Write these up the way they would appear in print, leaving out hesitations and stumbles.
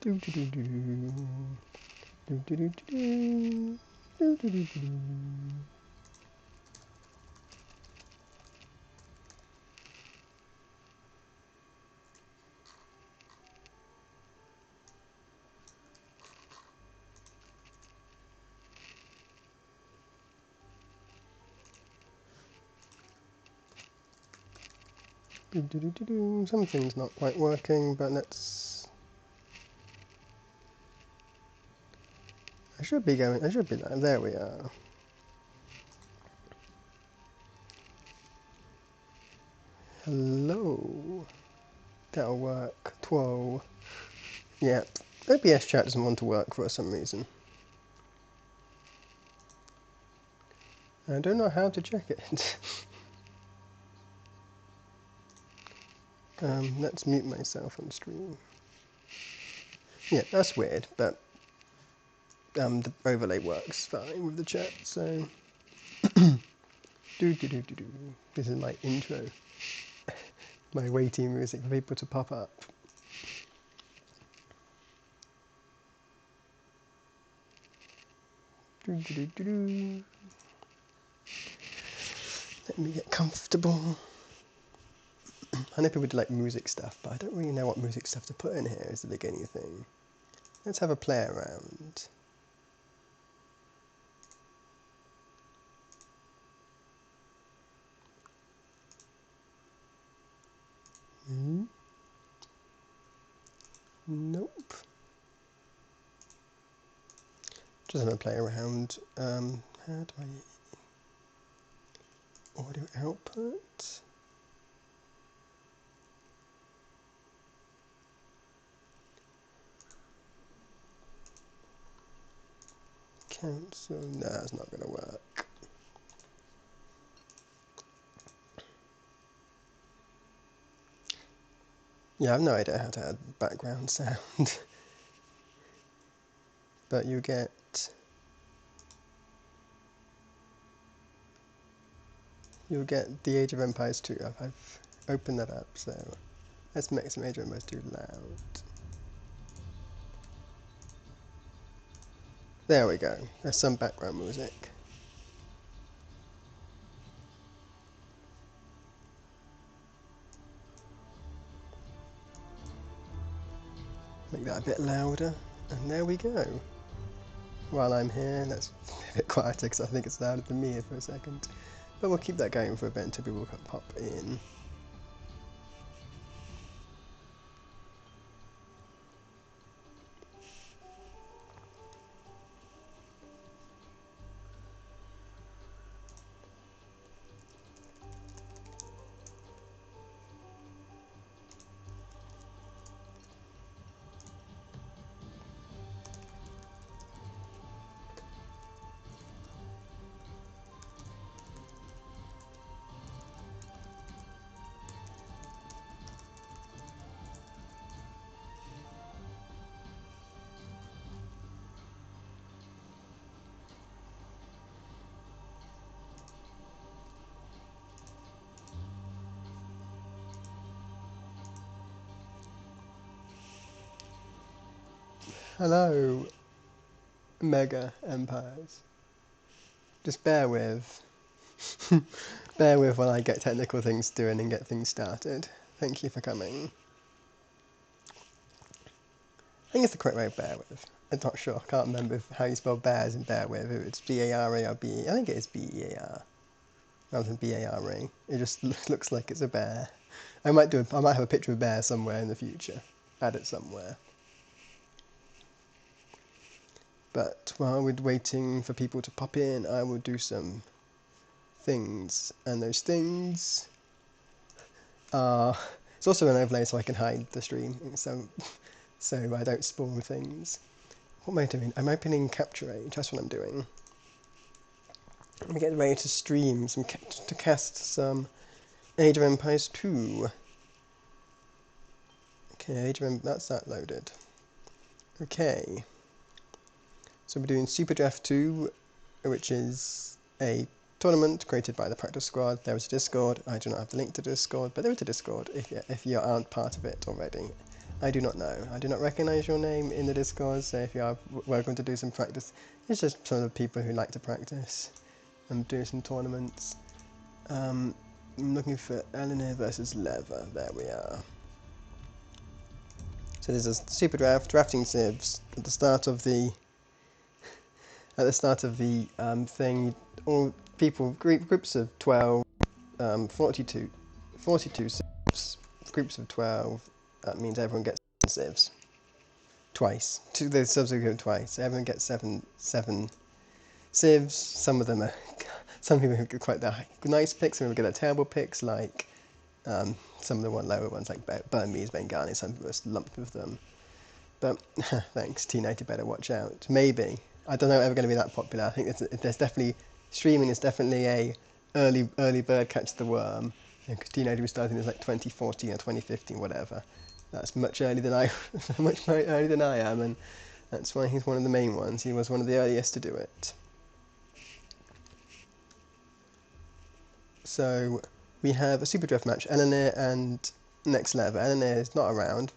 Do do do do do do do do do do do do. Something's not quite working, but let's... I should be there, there we are. Hello. That'll work. Twelve. Yeah, OBS chat doesn't want to work for some reason. I don't know how to check it. Let's mute myself on stream. Yeah, that's weird, but the overlay works fine with the chat, so... This is my intro. My waiting music for people to pop up. Let me get comfortable. I know people do like music stuff, but I don't really know what music stuff to put in here as the beginning thing. Let's have a play around. Nope. Just have a play around. How do I... Audio output? Cancel. No, that's not going to work. Yeah, I have no idea how to add background sound. But you get... You'll get the Age of Empires 2. I've opened that up, so let's make some Age of Empires 2 loud. There we go. There's some background music. Make that a bit louder, and there we go. While I'm here, let's be a bit quieter because I think it's louder than me for a second. But we'll keep that going for a bit until people pop in. Hello, Mega Empires. Just bear with. Bear with while I get technical things doing and get things started. Thank you for coming. I think it's the correct way of bear with. I'm not sure. I can't remember how you spell bears and bear with. If it's B-A-R-A or B-E. I think it is B-E-A-R rather than B-A-R-A. It just looks like it's a bear. I might have a picture of a bear somewhere in the future. Add it somewhere. But while we're waiting for people to pop in, I will do some things. And those things are... It's also an overlay so I can hide the stream, so I don't spoil things. What am I doing? I'm opening Capture Age, that's what I'm doing. I'm going to get ready to stream, to cast some Age of Empires 2. Okay, that's that loaded. Okay. So we're doing Superdraft 2, which is a tournament created by the practice squad. There is a Discord. I do not have the link to Discord, but there is a Discord if you aren't part of it already. I do not know. I do not recognise your name in the Discord, so if you are welcome to do some practice. It's just sort of people who like to practice and do some tournaments. I'm looking for Eleanor versus Lever. There we are. So there's a Superdraft, drafting civs at the start of the thing. All people, groups of 12, 42 civs, groups of 12. That means everyone gets 7 civs twice. The civs are given twice. So everyone gets seven civs. Some of them are, some people get quite nice picks. Some people get terrible picks, like some of the lower ones like Burmese, Bengali. Some people are lumped with them. But thanks, T90, better watch out. Maybe. I don't know if ever going to be that popular. I think there's definitely, streaming is definitely a early bird catch the worm. Because T90 was starting as like 2014 or 2015, whatever. That's much earlier than much more earlier than I am, and that's why he's one of the main ones. He was one of the earliest to do it. So we have a Superdraft match, Eleanor and next level. Eleanor is not around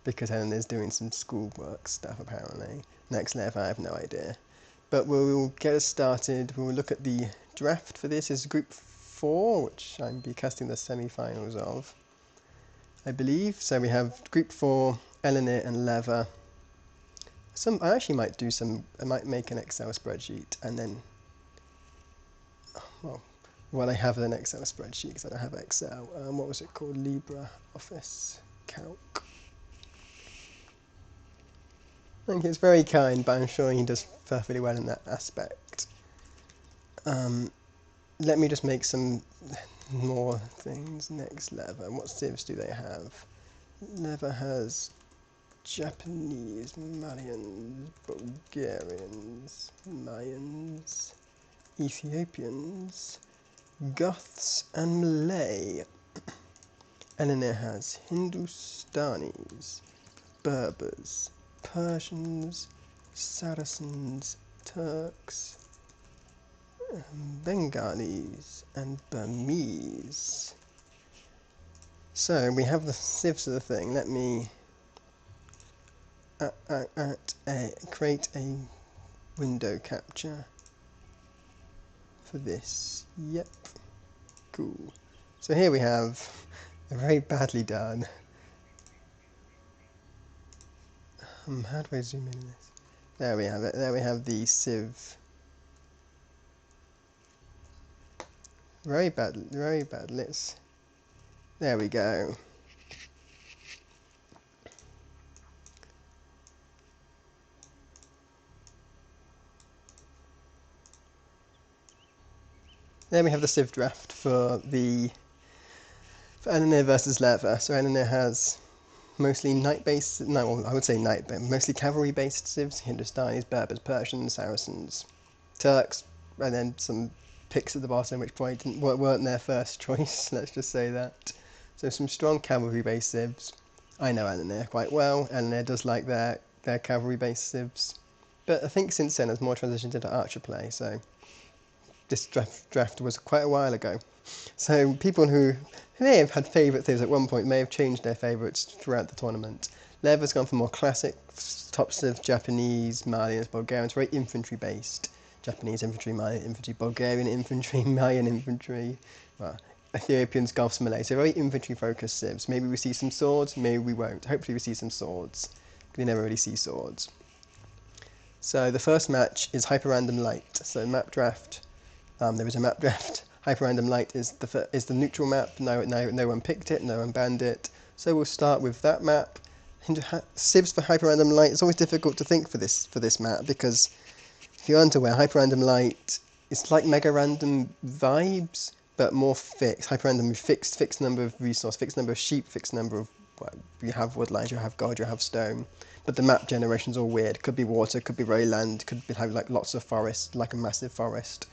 because Eleanor is doing some schoolwork stuff apparently. Next level, I have no idea. But we'll get us started. We'll look at the draft for this. Is Group 4, which I'll be casting the semi-finals of, I believe. So we have Group 4, Eleanor and Lever. I actually might do some. I might make an Excel spreadsheet and then, well, I have an Excel spreadsheet because I don't have Excel. What was it called? LibreOffice Calc. I think it's very kind, but I'm sure he does perfectly well in that aspect. Let me just make some more things. Next Lever. What civs do they have? Lever has Japanese, Malians, Bulgarians, Mayans, Ethiopians, Goths and Malay. Eleanor has Hindustanis, Berbers, Persians, Saracens, Turks, Bengalis and Burmese. So we have the civs of the thing. Let me create a window capture for this. Yep, cool. So here we have a very badly done. How do I zoom in this? There we have it. There we have the civ. Very bad. There we go. Then we have the civ draft for Eleanor versus Lever. So Eleanor has mostly knight-based, no, well, I would say knight, but mostly cavalry-based civs: Hindustanis, Berbers, Persians, Saracens, Turks, and then some picks at the bottom which probably weren't their first choice. Let's just say that. So some strong cavalry-based civs. I know Eleanor quite well. Eleanor does like their cavalry-based civs, but I think since then there's more transitioned into archer play. So this draft was quite a while ago. So people who may have had favourite civs at one point may have changed their favourites throughout the tournament. Lever's gone for more classic top civs: Japanese, Malians, Bulgarians, very infantry based. Japanese infantry, Malian infantry, Bulgarian infantry, Malian infantry, well, Ethiopians, Goths, Malay. So very infantry focused civs. Maybe we see some swords, maybe we won't. Hopefully we see some swords. We never really see swords. So the first match is Hyper Random Light. So map draft. There is a map draft. Hyper Random Light is the neutral map. No one picked it. No one banned it. So we'll start with that map. Civs for Hyper Random Light. It's always difficult to think for this map because if you're unaware, Hyper Random Light is like Mega Random vibes, but more fixed. Hyper Random fixed number of resource, fixed number of sheep, fixed number of you have woodlands, you have gold, you have stone. But the map generation's all weird. Could be water, could be very land, could have like lots of forest, like a massive forest.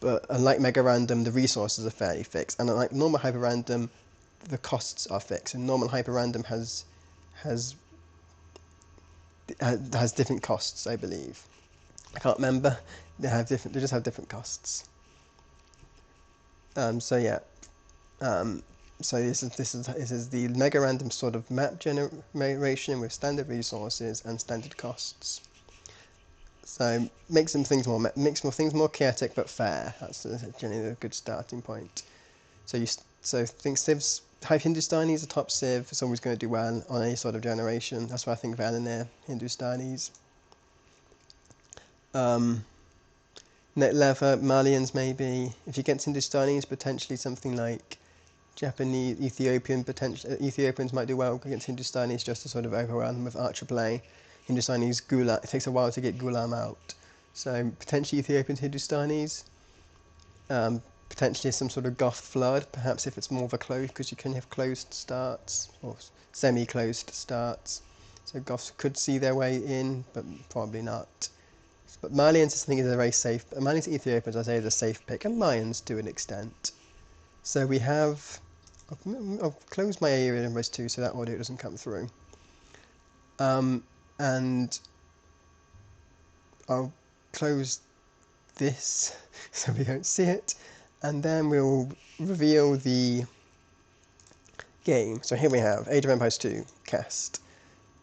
But unlike Mega Random, the resources are fairly fixed, and unlike normal Hyper Random, the costs are fixed. And normal Hyper Random has different costs, I believe. I can't remember. They just have different costs. So yeah. So this is the mega random sort of map generation with standard resources and standard costs. So makes things more chaotic but fair. That's generally a good starting point. So I think civs Hype Hindustani is a top civ. It's always going to do well on any sort of generation. That's why I think Valinir Hindustanis. Net leather Malians maybe. If you get Hindustanis, potentially something like Japanese, Ethiopians might do well against Hindustanis just to sort of overwhelm them with archer play. Hindustanis Gulam. It takes a while to get Gulam out. So potentially Ethiopians, Hindustanis. Potentially some sort of Goth flood, perhaps if it's more of a closed, because you can have closed starts or semi-closed starts. So Goths could see their way in, but probably not. But Malians, I think, is a very safe. Malians, Ethiopians, I say, is a safe pick, and Mayans to an extent. So we have. I'll close my area numbers too, so that audio doesn't come through. And I'll close this so we don't see it, and then we'll reveal the game. So here we have Age of Empires 2 cast,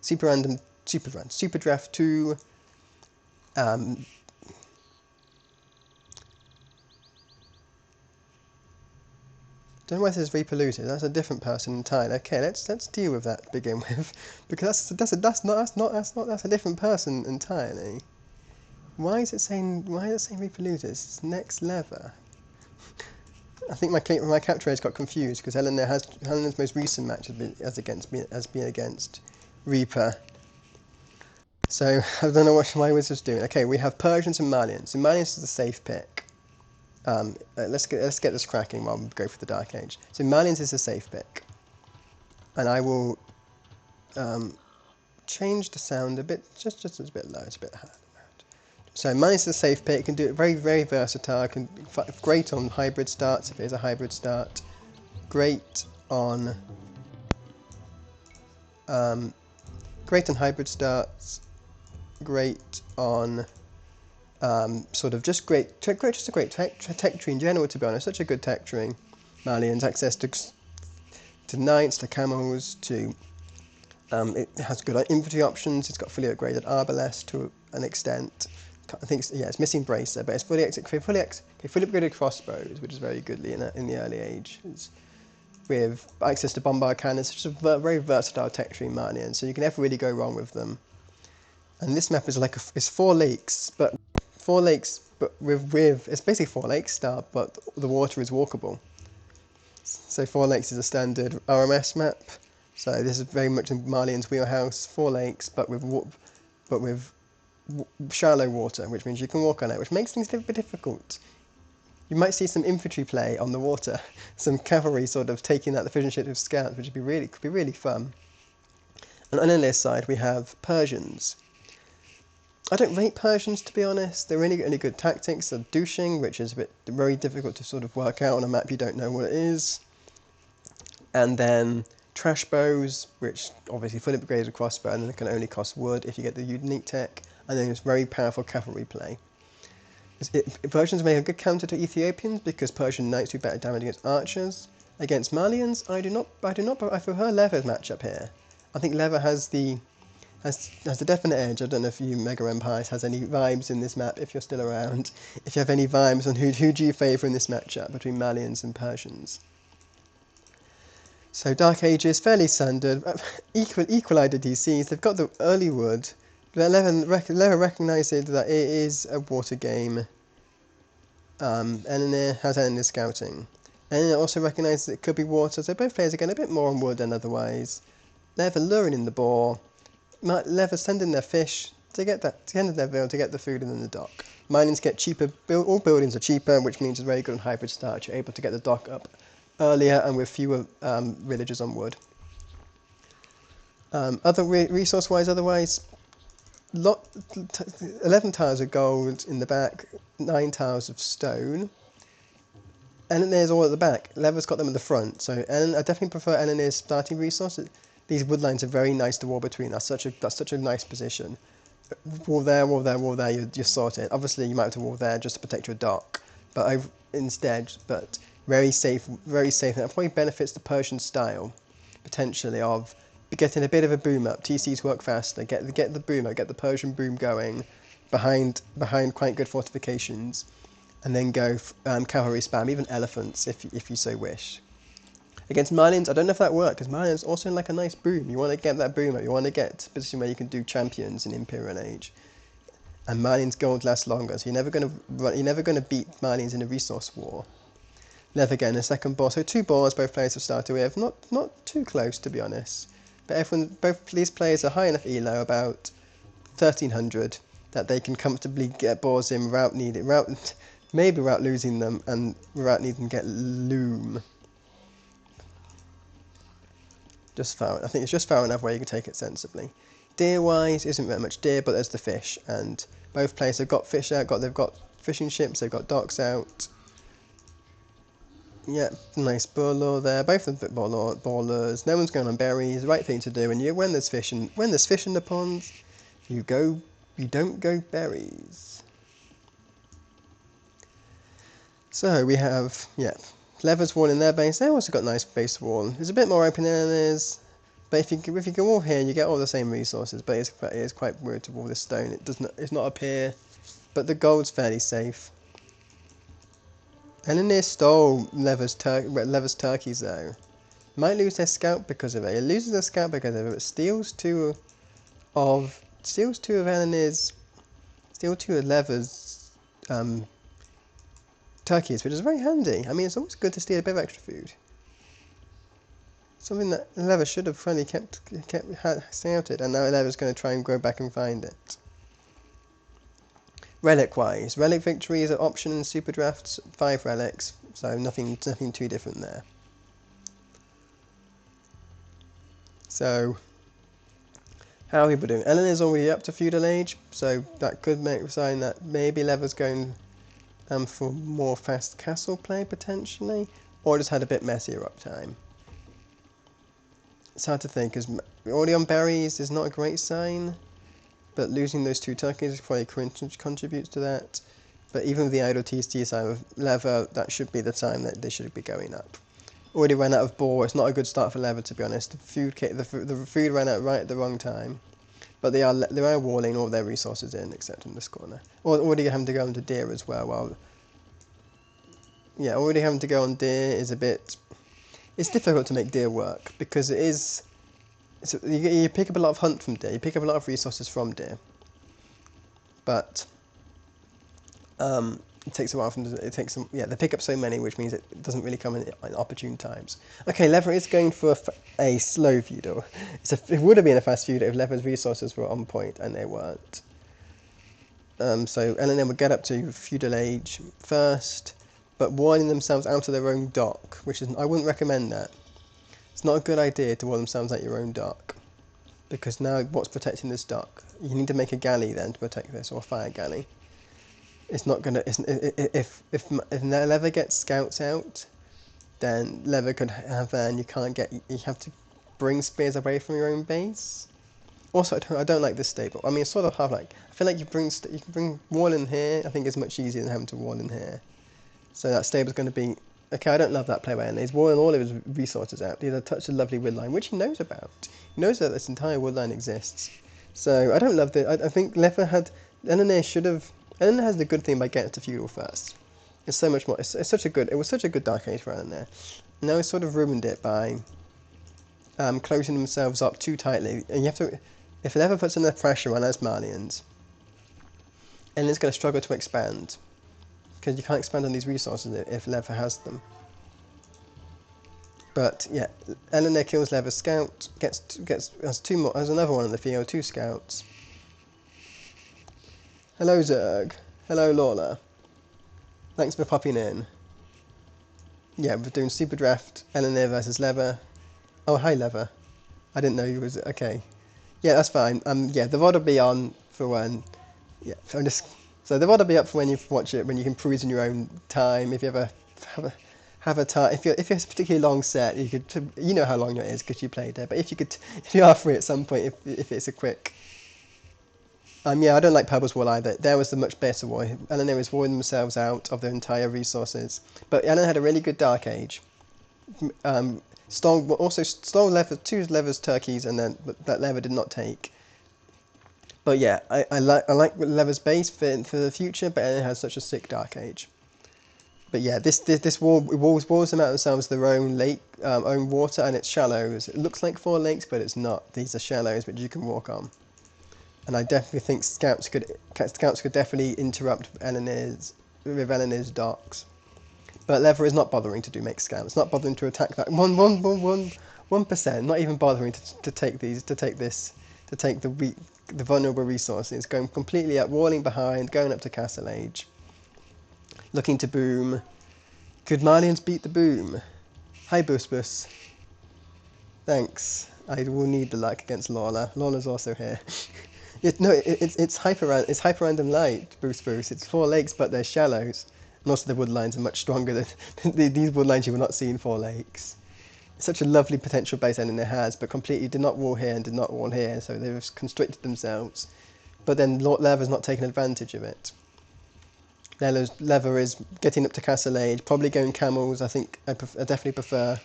Superdraft 2. Don't know why this is repolluted. That's a different person entirely. Okay, let's deal with that to begin with, because that's a different person entirely. Why is it saying repolluted? It's next lever. I think my capture has got confused because Helena's most recent match has been against Reaper. So I don't know what my wizard's doing. Okay, we have Persians and Malians. So Malians is a safe pick. Let's get this cracking while we go for the Dark Age. So Malians is a safe pick, and I will change the sound a bit, just a bit low. It's a bit hard. So Malians is a safe pick. It can do it very, very versatile. Great on hybrid starts if it is a hybrid start. Great on hybrid starts. Great on sort of just a great tech tree in general, to be honest. Such a good tech tree. Malians, access to knights, to camels, to it has good infantry options. It's got fully upgraded arbalest to an extent. I think it's missing bracer, but it's fully upgraded crossbows, which is very goodly in the early age. With access to bombard cannons. It's just a very versatile tech tree Malians, so you can never really go wrong with them. And this map is it's 4 lakes, but with it's basically 4 lakes style, but the water is walkable. So 4 lakes is a standard RMS map. So this is very much in Malian's wheelhouse. 4 lakes, but with shallow water, which means you can walk on it, which makes things a bit difficult. You might see some infantry play on the water, some cavalry sort of taking out the fishing ships with scouts, which could be really fun. And on this side we have Persians. I don't rate Persians, to be honest. They're really good tactics. They're douching, which is very difficult to sort of work out on a map you don't know what it is. And then trash bows, which obviously fully upgraded crossbow, and then it can only cost wood if you get the unique tech. And then it's very powerful cavalry play. Persians make a good counter to Ethiopians because Persian knights do better damage against archers. Against Malians, I prefer Leather's matchup here. I think Leather has the definite edge. I don't know if you Mega Empires has any vibes in this map, if you're still around. If you have any vibes on who do you favour in this matchup between Malians and Persians. So Dark Ages, fairly standard. Equal IDDCs, they've got the early wood. Leather recognises that it is a water game. Enenir has Enenir scouting. Enenir also recognises it could be water, so both players are getting a bit more on wood than otherwise. Leather luring in the boar. Leather sending their fish to get the end of their build to get the food in the dock. Malians get cheaper. All buildings are cheaper, which means it's very good on hybrid start. You're able to get the dock up earlier and with fewer villagers on wood. Other resource-wise, otherwise, 11 tiles of gold in the back, 9 tiles of stone. Enenir's all at the back. Leather's got them at the front. So I definitely prefer Enenir's starting resource. These woodlines are very nice to wall between. That's such a nice position. Wall there, you're sorted. Obviously, you might have to wall there just to protect your dock, but Very safe, very safe. And that probably benefits the Persian style, potentially, of getting a bit of a boom up. TCs work faster. Get the boom up, get the Persian boom going behind quite good fortifications, and then go cavalry spam, even elephants if you so wish. Against Marlins, I don't know if that worked, because Marlins also like a nice boom. You want to get that boom up. You want to get to a position where you can do champions in Imperial Age. And Marlins gold lasts longer, so you're never going to beat Marlins in a resource war. Leather getting a second ball, so 2 balls both players have started with. Not too close, to be honest. But both these players are high enough elo, about 1300, that they can comfortably get balls in without maybe without losing them, and without needing to get loom. I think it's just far enough where you can take it sensibly. Deer-wise, isn't very much deer, but there's the fish, and both players have got fish out. They've got fishing ships. They've got docks out. Yeah, nice bowler there. Both of them bowlers. No one's going on berries. Right thing to do. And when there's fish in the ponds, you don't go berries. So we have Leather's wall in their base. They've also got nice base wall. It's a bit more open than it is, but if you go all here, you get all the same resources. But it is quite weird to wall this stone. It's not up here, but the gold's fairly safe. Engineer stole Leather's turkeys though. Might lose their scout because of it. It loses their scout because of it, but steals two of Leather's turkeys, which is very handy. I mean, it's always good to steal a bit of extra food. Something that Leather should have finally kept scouted, and now Leather's going to try and go back and find it. Relic-wise, relic victory is an option in Superdrafts, 5 relics, so nothing too different there. So, how are people doing? Ellen is already up to feudal age, so that could make a sign that maybe Leather's going for more fast castle play potentially, or just had a bit messier uptime. It's hard to think, because already on berries is not a great sign, but losing those 2 turkeys probably contributes to that. But even with the idle TST side of Leather, that should be the time that they should be going up. Already ran out of boar. It's not a good start for Leather, to be honest. The food ran out right at the wrong time. But they are walling all their resources in, except in this corner. Already having to go into deer as well. Already having to go on deer is a bit... It's difficult to make deer work, because it is... So you pick up a lot of hunt from deer, you pick up a lot of resources from deer. But it takes a while they pick up so many, which means it doesn't really come in opportune times. Okay, Leather is going for a slow feudal. It would have been a fast feudal if Leather's resources were on point, and they weren't. So L&M would get up to feudal age first, but warning themselves out of their own dock, I wouldn't recommend that. It's not a good idea to wall themselves out your own dock, because now what's protecting this dock? You need to make a galley then to protect this, or a fire galley. It's not gonna. If Leather gets scouts out, then Leather could have and you have to bring spears away from your own base. Also, I don't like this stable. I mean, it's sort of I feel like you can bring wall in here. I think it's much easier than having to wall in here. So that stable's going to be... Okay, I don't love that play by He's walling all of his resources out. He's touched a lovely woodline, which he knows about. He knows that this entire woodline exists. So I don't love this. I think Leather had... Eleanor has the good thing by getting to feudal first. It's so much more... It was such a good Dark Age for Eleanor. Now he's sort of ruined it by closing themselves up too tightly. And you have to... If Leather puts enough pressure on as Marlians, Eleanor's going to struggle to expand. Because you can't expand on these resources if Leather has them. But yeah, Eleanor kills Leather's scout, has another one in the field, 2 scouts. Hello Zerg. Hello Lawler. Thanks for popping in. Yeah, we're doing Superdraft, Eleanor versus Leather. Oh, hi Leather. I didn't know you was... Okay. Yeah, that's fine. Yeah, the VOD will be on for when... Yeah, so the VOD will be up for when you watch it, when you can peruse in your own time. If you ever have a time, if it's a particularly long set, you know how long it is because you played it. But if you are free at some point, if it's a quick Yeah, I don't like Pebbles Wall either. There was the much better war. Eleanor was warring themselves out of their entire resources. But Eleanor had a really good Dark Age. Stole lever, 2 levers turkeys, and then that lever did not take. But yeah, I like lever's base for the future, but Eleanor has such a sick Dark Age. But yeah, this wall walls them out themselves their own lake, own water, and it's shallows. It looks like 4 lakes, but it's not. These are shallows which you can walk on. And I definitely think scouts could definitely interrupt Eleanor's docks. But Lever is not bothering to make scouts, not bothering to attack that 1%, not even bothering to take the vulnerable resources, going completely up, walling behind, going up to Castle Age, looking to boom. Could Marlians beat the boom? Hi Bus. Thanks. I will need the luck against Lawler. Lawler's also here. It's hyper random light, Bruce. It's 4 lakes, but they're shallows. And also the wood lines are much stronger than these wood lines you will not see in 4 lakes. It's such a lovely potential base ending it has, but completely did not wall here and did not wall here, so they've constricted themselves. But then Lever's not taken advantage of it. Lever is getting up to Castle Age, probably going camels. I think I definitely prefer.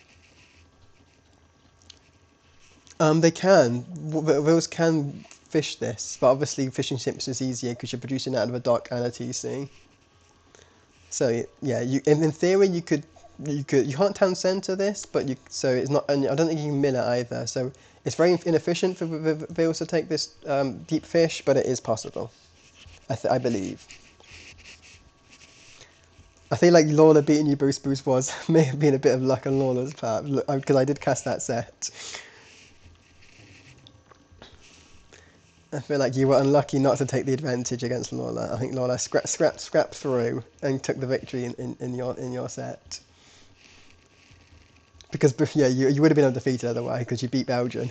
They can. Whales can fish this, but obviously fishing ships is easier because you're producing out of a dock and a TC. So yeah, in theory you can't town centre this, but so it's not. And I don't think you can mill it either. So it's very inefficient for whales to take this deep fish, but it is possible. I believe. I feel like Lawler beating you, Bruce, may have been a bit of luck on Lawler's part because I did cast that set. I feel like you were unlucky not to take the advantage against Lawler. I think Lawler scrapped through and took the victory in your set. Because yeah, you would have been undefeated otherwise because you beat Belgian.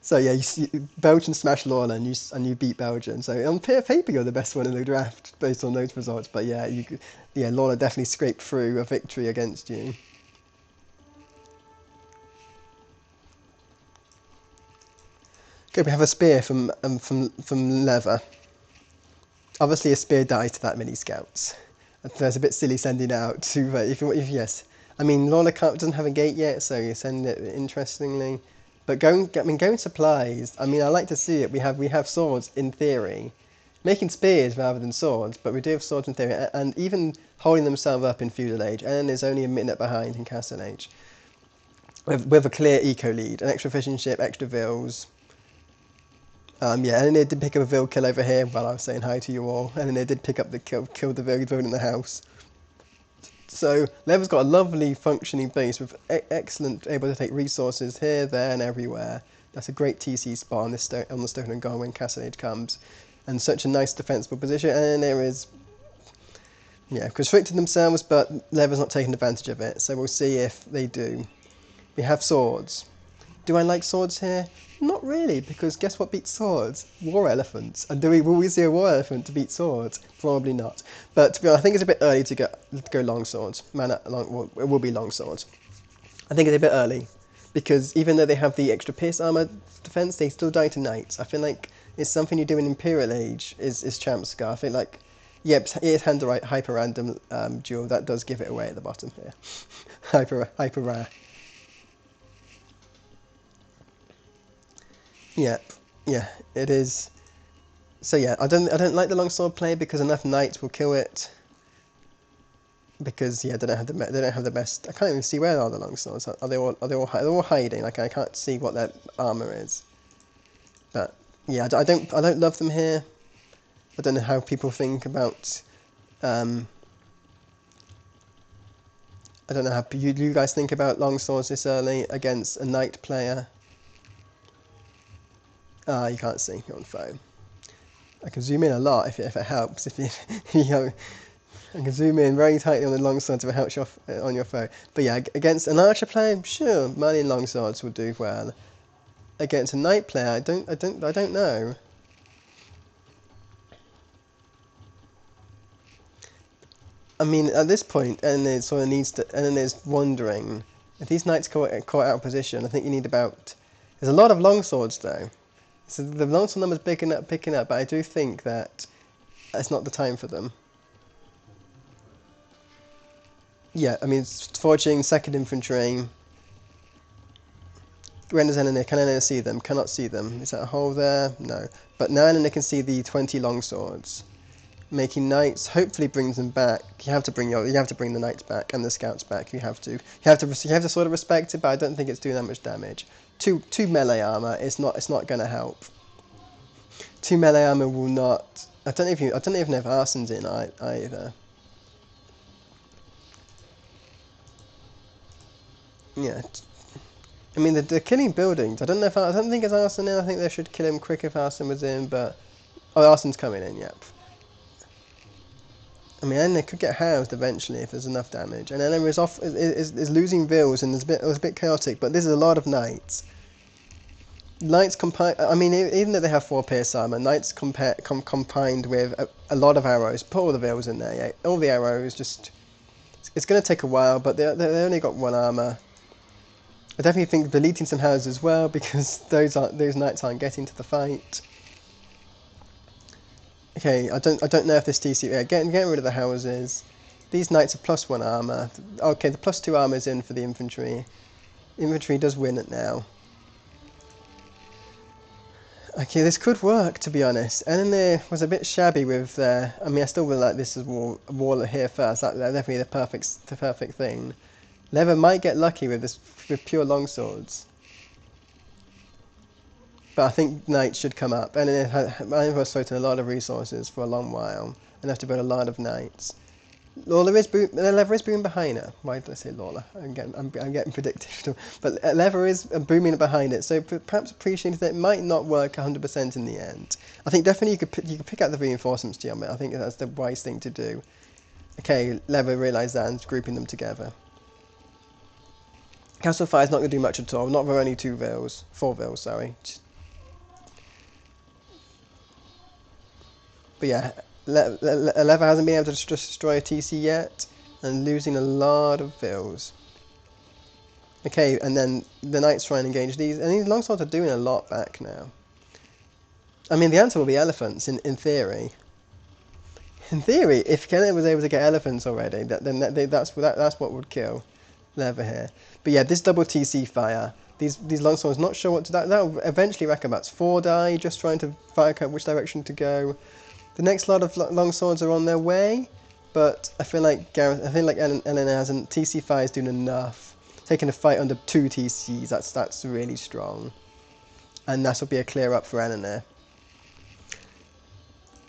So yeah, Belgian smashed Lawler and you beat Belgian. So on paper you're the best one in the draft based on those results. But yeah, Lawler definitely scraped through a victory against you. Okay, we have a spear from Lever. Obviously, a spear dies to that many scouts. That's a bit silly sending out to. If yes, I mean Lawler doesn't have a gate yet, so you send it interestingly. But going supplies. I mean, I like to see it. We have swords in theory, making spears rather than swords, but we do have swords in theory, and even holding themselves up in feudal age. And is only a minute behind in Castle Age, with a clear eco lead, an extra fishing ship, extra vills. Yeah, and they did pick up a Vil kill over here while I was saying hi to you all, and then they did pick up the kill the Vil in the house. So Lever's got a lovely functioning base with excellent, able to take resources here, there, and everywhere. That's a great TC spot on the Stone and Gone when Castle Age comes, and such a nice defensible position. And there is, yeah, constricted themselves, but Lever's not taking advantage of it. So we'll see if they do. We have swords. Do I like swords here? Not really, because guess what beats swords? War elephants. And will we see a war elephant to beat swords? Probably not. But to be honest, I think it's a bit early to go long swords. It will be long swords. I think it's a bit early, because even though they have the extra pierce armor defense, they still die to knights. I feel like it's something you do in Imperial Age is Champ Scar. I feel like, yep, it is hyper random duel. That does give it away at the bottom here. hyper rare. Yeah, it is. So yeah, I don't like the longsword play because enough knights will kill it. Because yeah, they don't have the best. I can't even see where are the longswords. They're all hiding. Like I can't see what their armor is. But yeah, I don't love them here. I don't know how people think about. I don't know how you guys think about longswords this early against a knight player. You can't see, you're on phone. I can zoom in a lot if it helps. If you I can zoom in very tightly on the longswords if it helps you on your phone. But yeah, against an archer player, sure, Marlian longswords will do well. Against a knight player, I don't know. I mean, at this point, Eleanor sort of Eleanor's wondering if these knights caught out of position. I think you need about. There's a lot of longswords though. So the longsword number's picking up, but I do think that it's not the time for them. Yeah, I mean, forging, second infantry. Renders enemy, can enemy see them? Cannot see them. Is that a hole there? No. But now enemy can see the 20 longswords. Making knights hopefully brings them back. You have to bring the knights back and the scouts back. You have to sort of respect it, but I don't think it's doing that much damage. Two melee armor is not. It's not going to help. 2 melee armor will not. I don't even know if Arson's in either. Yeah. I mean, they're killing buildings. I don't think it's Arson in. I think they should kill him quick if Arson was in, but Arson's coming in. Yep. I mean, and they could get housed eventually if there's enough damage. And then is losing vills, and it was a bit chaotic. But this is a lot of knights. Knights I mean, even though they have 4 pierce armor, knights combined with a lot of arrows. Put all the vills in there. Yeah, all the arrows. Just it's going to take a while, but they only got 1 armor. I definitely think deleting some houses as well, because those knights aren't getting to the fight. Okay, I don't know if this TC. Yeah, getting rid of the houses. These knights are +1 armor. Okay, the +2 armor is in for the infantry. Infantry does win it now. Okay, this could work, to be honest. Enemy was a bit shabby with their. I mean, I still would like this as wall here first. That's definitely the perfect thing. Leather might get lucky with pure longswords. But I think knights should come up. And I've invested a lot of resources for a long while, and have to build a lot of knights. Leather is booming behind her. Why did I say Lawler? I'm getting predictive. But Leather is booming behind it, so perhaps appreciating that it might not work 100% in the end. I think definitely you could pick out the reinforcements, Gianni. I think that's the wise thing to do. Okay, Leather realised that and is grouping them together. Castle Fire is not going to do much at all. Not for only 4 vills, sorry. But yeah, Leather hasn't been able to destroy a TC yet, and losing a lot of vills. Okay, and then the knights try and engage these, and these longswords are doing a lot back now. I mean, the answer will be elephants in theory. In theory, if Kenneth was able to get elephants already, that's what would kill Leather here. But yeah, this double TC fire. These longswords not sure what to. That'll eventually rack about 4 die, just trying to fire out which direction to go. The next lot of longswords are on their way, but I feel like Elena hasn't. TC fire is doing enough. Taking a fight under 2 TCs, that's really strong, and that will be a clear up for Elena.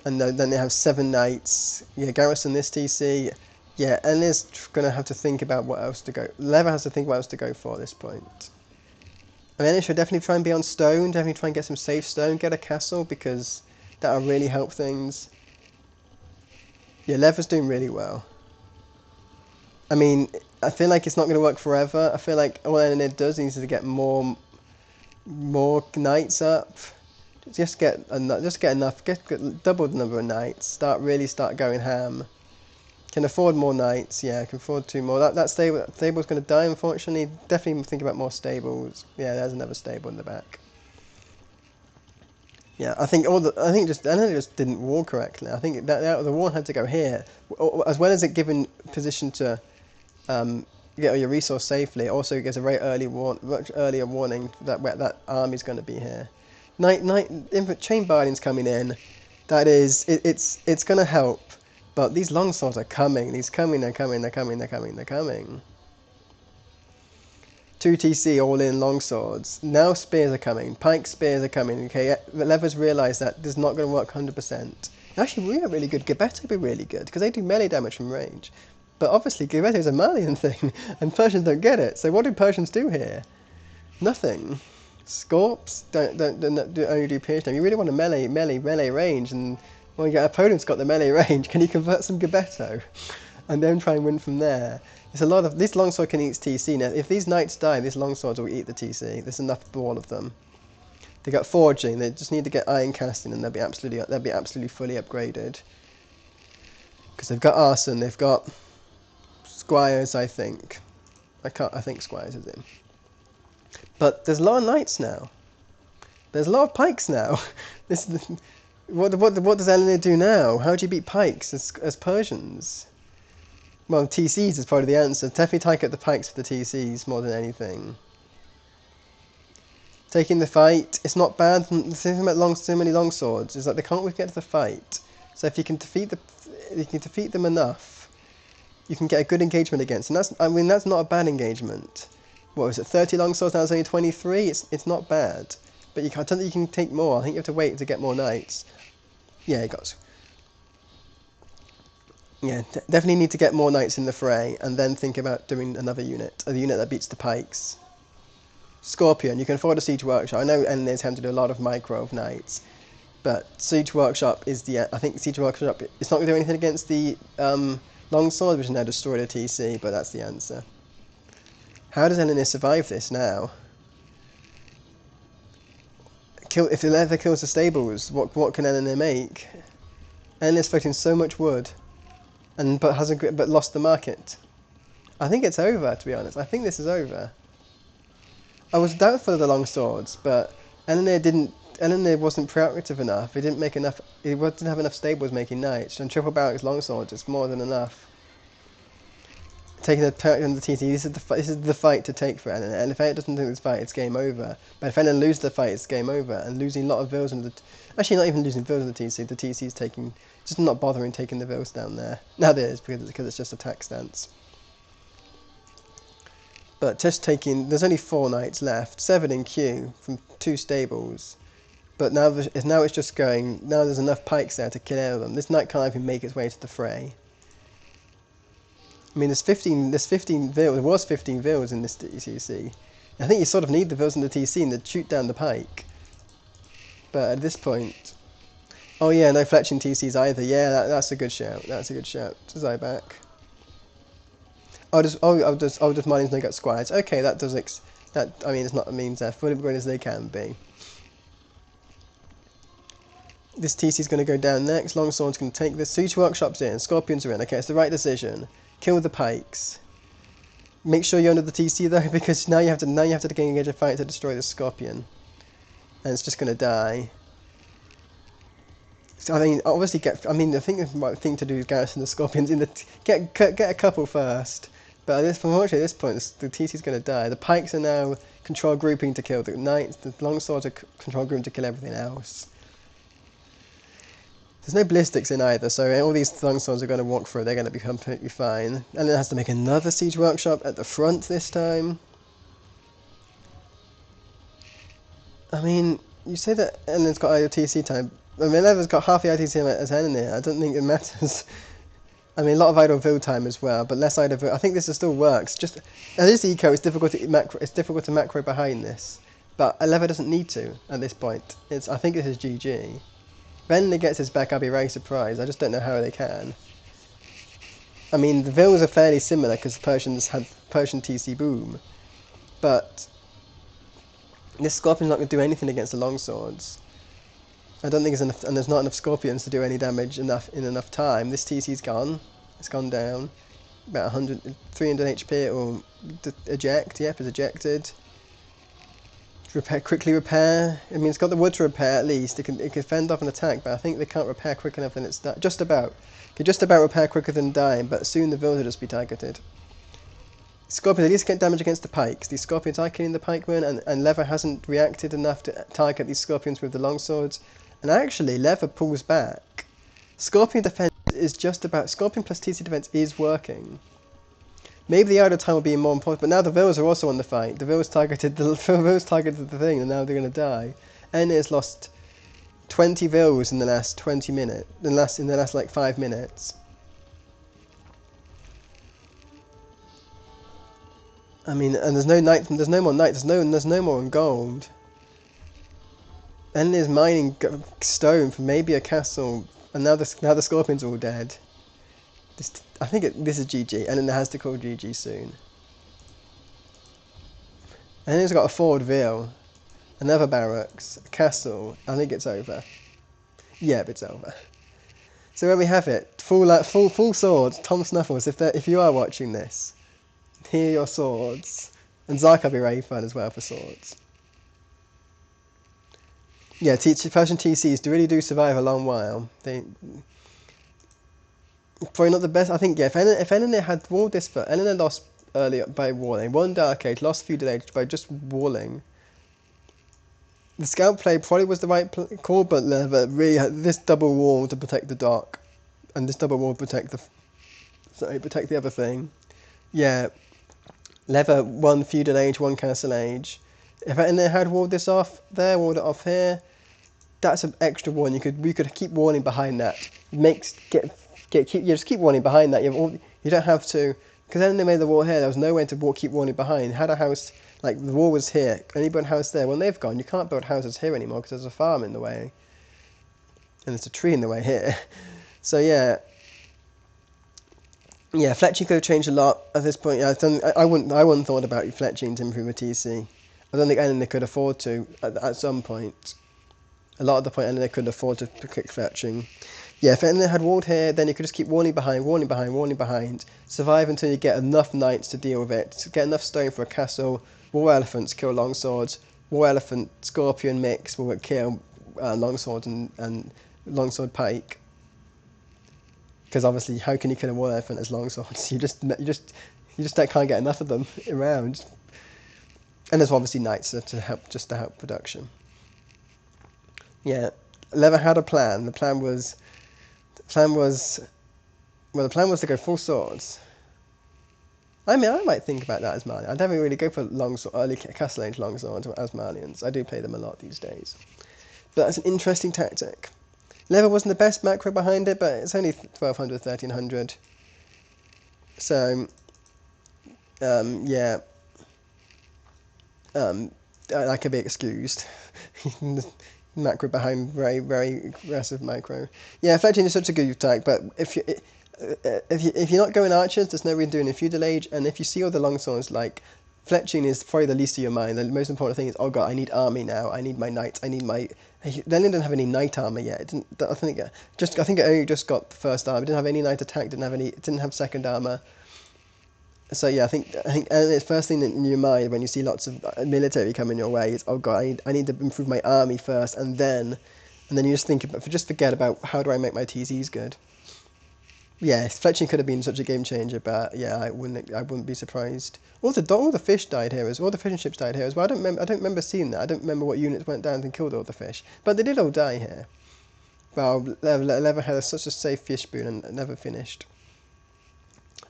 And then they have 7 knights. Yeah, garrison this TC. Yeah, Elena's gonna have to think about what else to go. Leather has to think what else to go for at this point. And Elena should definitely try and be on stone. Definitely try and get some safe stone. Get a castle, because that'll really help things. Yeah, Leather's doing really well. I mean, I feel like it's not going to work forever. I feel like all Elena does needs to get more knights up. Just get enough. Get double the number of knights. Start going ham. Can afford more knights. Yeah, can afford 2 more. That stable's going to die, unfortunately. Definitely think about more stables. Yeah, there's another stable in the back. Yeah, I think Elena just didn't wall correctly. I think that the wall had to go here, as well as it giving position to get your resource safely. Also, it gives a much earlier warning that army's going to be here. Chain binding's coming in. That is, it's going to help. But these longswords are coming. They're coming. 2 TC all in longswords. Now spears are coming. Pike spears are coming. Okay, Leather's realised that this is not going to work 100%. Actually, we are really good. Gabetto would be really good, because they do melee damage from range. But obviously, Gabetto is a Malian thing, and Persians don't get it. So what do Persians do here? Nothing. Scorps don't only do pierce damage. You really want a melee range, and well, your opponent's got the melee range. Can you convert some Gabetto? And then try and win from there. It's a lot of this longsword can eat TC. Now, if these knights die, these longswords will eat the TC. There's enough for all of them. They got forging. They just need to get iron casting, and they'll be absolutely fully upgraded. Because they've got arson. They've got squires. I think. I think squires is in. But there's a lot of knights now. There's a lot of pikes now. This what does Eleanor do now? How do you beat pikes as Persians? Well, TCs is probably the answer. Definitely take out the pikes for the TCs more than anything. Taking the fight, it's not bad. The thing about so many longswords is that they can't always get to the fight. So if you can defeat them enough, you can get a good engagement against. And that's not a bad engagement. What was it? 30 longswords, now it's only 23. It's not bad. But I don't think you can take more. I think you have to wait to get more knights. Yeah, it goes. Yeah, definitely need to get more knights in the fray, and then think about doing another unit, a unit that beats the pikes. Scorpion, you can afford a siege workshop. I know enemies have to do a lot of micro of knights, but siege workshop is I think siege workshop. It's not going to do anything against the longsword, which is now destroyed a TC, but that's the answer. How does Eleanor survive this now? If the leather kills the stables, what can Eleanor make? Eleanor's fighting so much wood, but lost the market. I think it's over, to be honest. I think this is over. I was doubtful of the long swords, but Eleanor wasn't proactive enough. He didn't make enough. He didn't have enough stables making knights. And triple barracks long swords is more than enough. Taking the TC, this is the fight to take for Eleanor. And if Eleanor doesn't do this fight, it's game over. But if Eleanor loses the fight, it's game over. And losing a lot of vills into actually not even losing vills in the TC. The TC's just not bothering taking the vills down there. Now there is because it's just attack stance. But just there's only 4 knights left, 7 in queue from 2 stables. But now it's just going. Now there's enough pikes there to kill all of them. This knight can't even make its way to the fray. I mean, there's 15 vills. There was 15 vills in this TC. I think you sort of need the vills in the TC and to shoot down the pike. But at this point, oh yeah, no fletching TCs either. Yeah, that's a good shout. That's a good shout. Zyback. Does mining's no got squires? Okay, that does I mean, it's not means they're fully upgraded as they can be. This TC's going to go down next. Longsword's going to take this. Siege workshops in. Scorpions are in. Okay, it's the right decision. Kill the pikes. Make sure you're under the TC though, because now you have to engage a fight to destroy the scorpion, and it's just going to die. So, I mean, obviously I think the right thing to do is garrison the scorpions in get a couple first. But unfortunately, at this point, the TC's going to die. The pikes are now control grouping to kill the knights. The longswords are control grouping to kill everything else. There's no ballistics in either, so all these longswords are going to walk through. They're going to be completely fine. And it has to make another siege workshop at the front this time. I mean, you say that Eleanor's got IOTC time. I mean, Eleanor's got half the IOTC time as Eleanor. I don't think it matters. I mean, a lot of idle build time as well, but less idle build. I think this still works. Just at this eco, it's difficult to macro behind this, but Eleanor doesn't need to at this point. I think this is GG. If Eleanor gets his back, I'll be very surprised. I just don't know how they can. I mean, the vills are fairly similar because the Persians had Persian TC boom, but this Scorpion's not going to do anything against the longswords. I don't think there's enough, and there's not enough Scorpions to do any damage in enough time. This TC's gone. It's gone down. About 300 HP. It will eject. Yep, it's ejected. Quickly repair. I mean, it's got the wood to repair at least. It can fend off an attack, but I think they can't repair quick enough, and it's just about. Can just about repair quicker than dying, but soon the vills will just be targeted. Scorpions at least get damage against the pikes. These Scorpions are killing the pikemen, and Leather hasn't reacted enough to target these Scorpions with the longswords. And actually, Leather pulls back. Scorpion defense is just about. Scorpion plus TC defense is working. Maybe the idle time will be more important, but now the vills are also on the fight. The vills targeted the thing, and now they're going to die. Eleanor's lost 20 vills in the last 20 minutes. In the last like 5 minutes. I mean, and there's no more knights. There's no more in gold. Eleanor's mining stone for maybe a castle, and now the Scorpions are all dead. I think this is GG, and then it has to call GG soon. And then it's got a forward Ville, another barracks, a castle. I think it's over. Yep, it's over. So there we have it. Full swords. Tom Snuffles, if you are watching this, here are your swords. And Zark will be very fun as well for swords. Yeah, Persian TCs really do survive a long while. They probably not the best. I think, yeah, if Eleanor had walled this, but Eleanor lost earlier by walling. Won Dark Age, lost feudal age by just walling. The scout play probably was the right call, but really had this double wall to protect the dock, and this double wall protect protect the other thing. Yeah, Leather won feudal age, won castle age. If Eleanor had walled this off there, walled it off here, that's an extra wall. We could keep walling behind that. You just keep walling behind that. You don't have to, because then they made the wall here. There was no way to keep walling behind. Had a house like the wall was here. Only build a house there. When they've gone, you can't build houses here anymore because there's a farm in the way, and there's a tree in the way here. So yeah, fletching could have changed a lot at this point. Yeah, I wouldn't thought about fletching to improve a TC. I don't think anyone could afford to at some point. A lot of the point, Eleanor couldn't afford to click fletching. Yeah, if Eleanor had walled here, then you could just keep walling behind, survive until you get enough knights to deal with it, get enough stone for a castle, war elephants kill longswords, war elephant scorpion mix will kill longsword and longsword pike. Because obviously, how can you kill a war elephant as longswords? You just can't get enough of them around. And there's obviously knights to help production. Yeah, Lever had a plan. The plan was to go full swords. I mean, I might think about that as Malian. I don't really go for early Castle Age longswords as Malians. I do play them a lot these days. But that's an interesting tactic. Lever wasn't the best macro behind it, but it's only 1200, 1300. So, yeah. I could be excused. Macro behind very, very aggressive macro. Yeah, fletching is such a good attack, but if you're not going archers, there's no reason doing a feudal age, and if you see all the longswords, like, fletching is probably the least of your mind. The most important thing is, oh god, I need army now, I need my knights, I need my... Then it didn't have any knight armor yet. I think it only just got the first armor. It didn't have any knight attack, it didn't have second armor. So yeah, I think and it's first thing in your mind when you see lots of military coming your way is, oh god, I need to improve my army first, and then you just forget about how do I make my TZs good. Yeah, fletching could have been such a game changer, but yeah, I wouldn't be surprised. All the fish died here all the fishing ships died here as well. I don't remember seeing that. I don't remember what units went down and killed all the fish, but they did all die here. Well, Lever had such a safe fish spoon and never finished.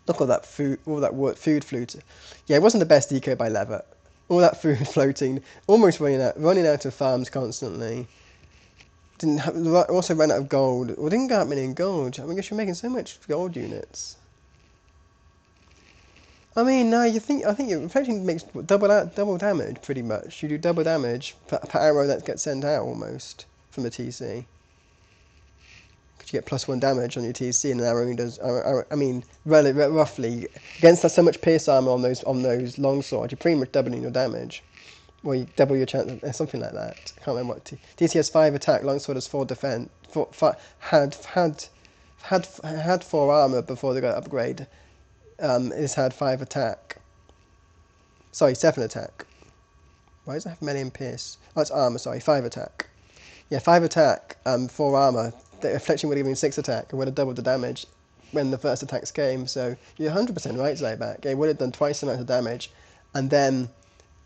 Look at that food, food float. Yeah, it wasn't the best eco by Lever. All that food floating, almost running out of farms constantly. Also ran out of gold. Well, didn't get that many in gold. I guess you're making so much gold units. I mean, no, I think your fletching makes double damage pretty much. You do double damage per arrow that gets sent out almost from a TC. You get +1 damage on your TC, and an arrow does. I mean, roughly against so much pierce armor on those longswords, you're pretty much doubling your damage. Well, you double your chance, something like that. I can't remember what. TC has 5 attack, longsword has 4 defense. Had 4 armor before they got upgrade. It's had 5 attack. Sorry, 7 attack. Why does it have melee and pierce? Oh, it's armor. Sorry, 5 attack. Yeah, 5 attack. 4 armor. The fletching would have been 6 attack and would have doubled the damage when the first attacks came. So you're 100% right, Zyback. It would have done twice the amount of damage, and then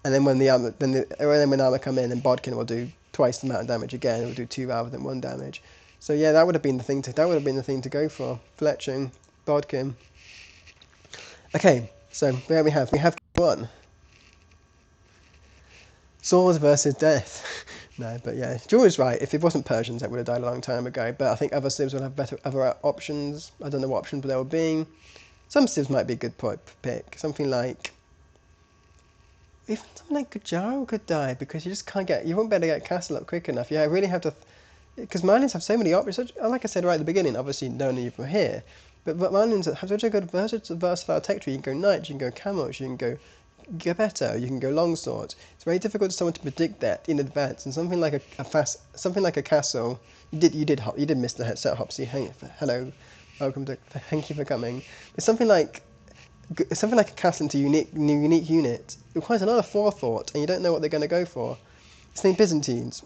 when armor come in, then Bodkin will do twice the amount of damage again. It will do 2 rather than 1 damage. So yeah, that would have been the thing to go for. Fletching, Bodkin. Okay, so there we have 1. Swords versus death. No, but yeah, George is right. If it wasn't Persians, that would have died a long time ago. But I think other civs will have other options. I don't know what options there will be. Some civs might be a good pick. Something like Gajaro could die because you won't be able to get castle up quick enough. Yeah, I really have to, because Malians have so many options. Like I said right at the beginning, obviously no need from here. But Malians have such a good versatile tech tree. You can go knights, you can go camels, you can go Gepetto, you can go longswords. It's very difficult for someone to predict that in advance. And something like a castle, you did miss the set Hopsy. Hello, thank you for coming. But something like a castle into unique unit requires a lot of forethought, and you don't know what they're going to go for. It's named Byzantines.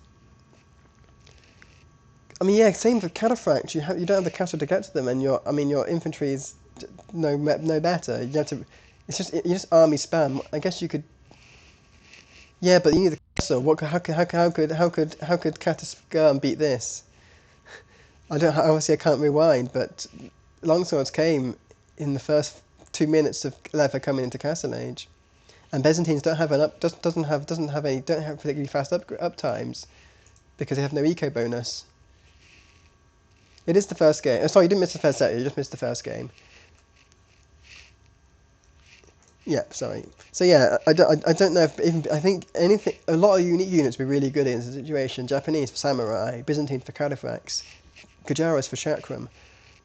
I mean, yeah, same for cataphracts. You don't have the castle to get to them, and your infantry is no better. You have to. You just army spam. I guess you could. Yeah, but you need the castle. How could Catascarm beat this? I don't. Obviously, I can't rewind, but longswords came in the first 2 minutes of Leather coming into Castle Age, and Byzantines don't have doesn't have any don't have particularly fast up times because they have no eco bonus. It is the first game. Oh, sorry, you didn't miss the first set. You just missed the first game. Yeah, sorry. So yeah, I don't know if even, I think anything. A lot of unique units would be really good in this situation. Japanese for samurai, Byzantine for cataphracts, Gujaras for chakram.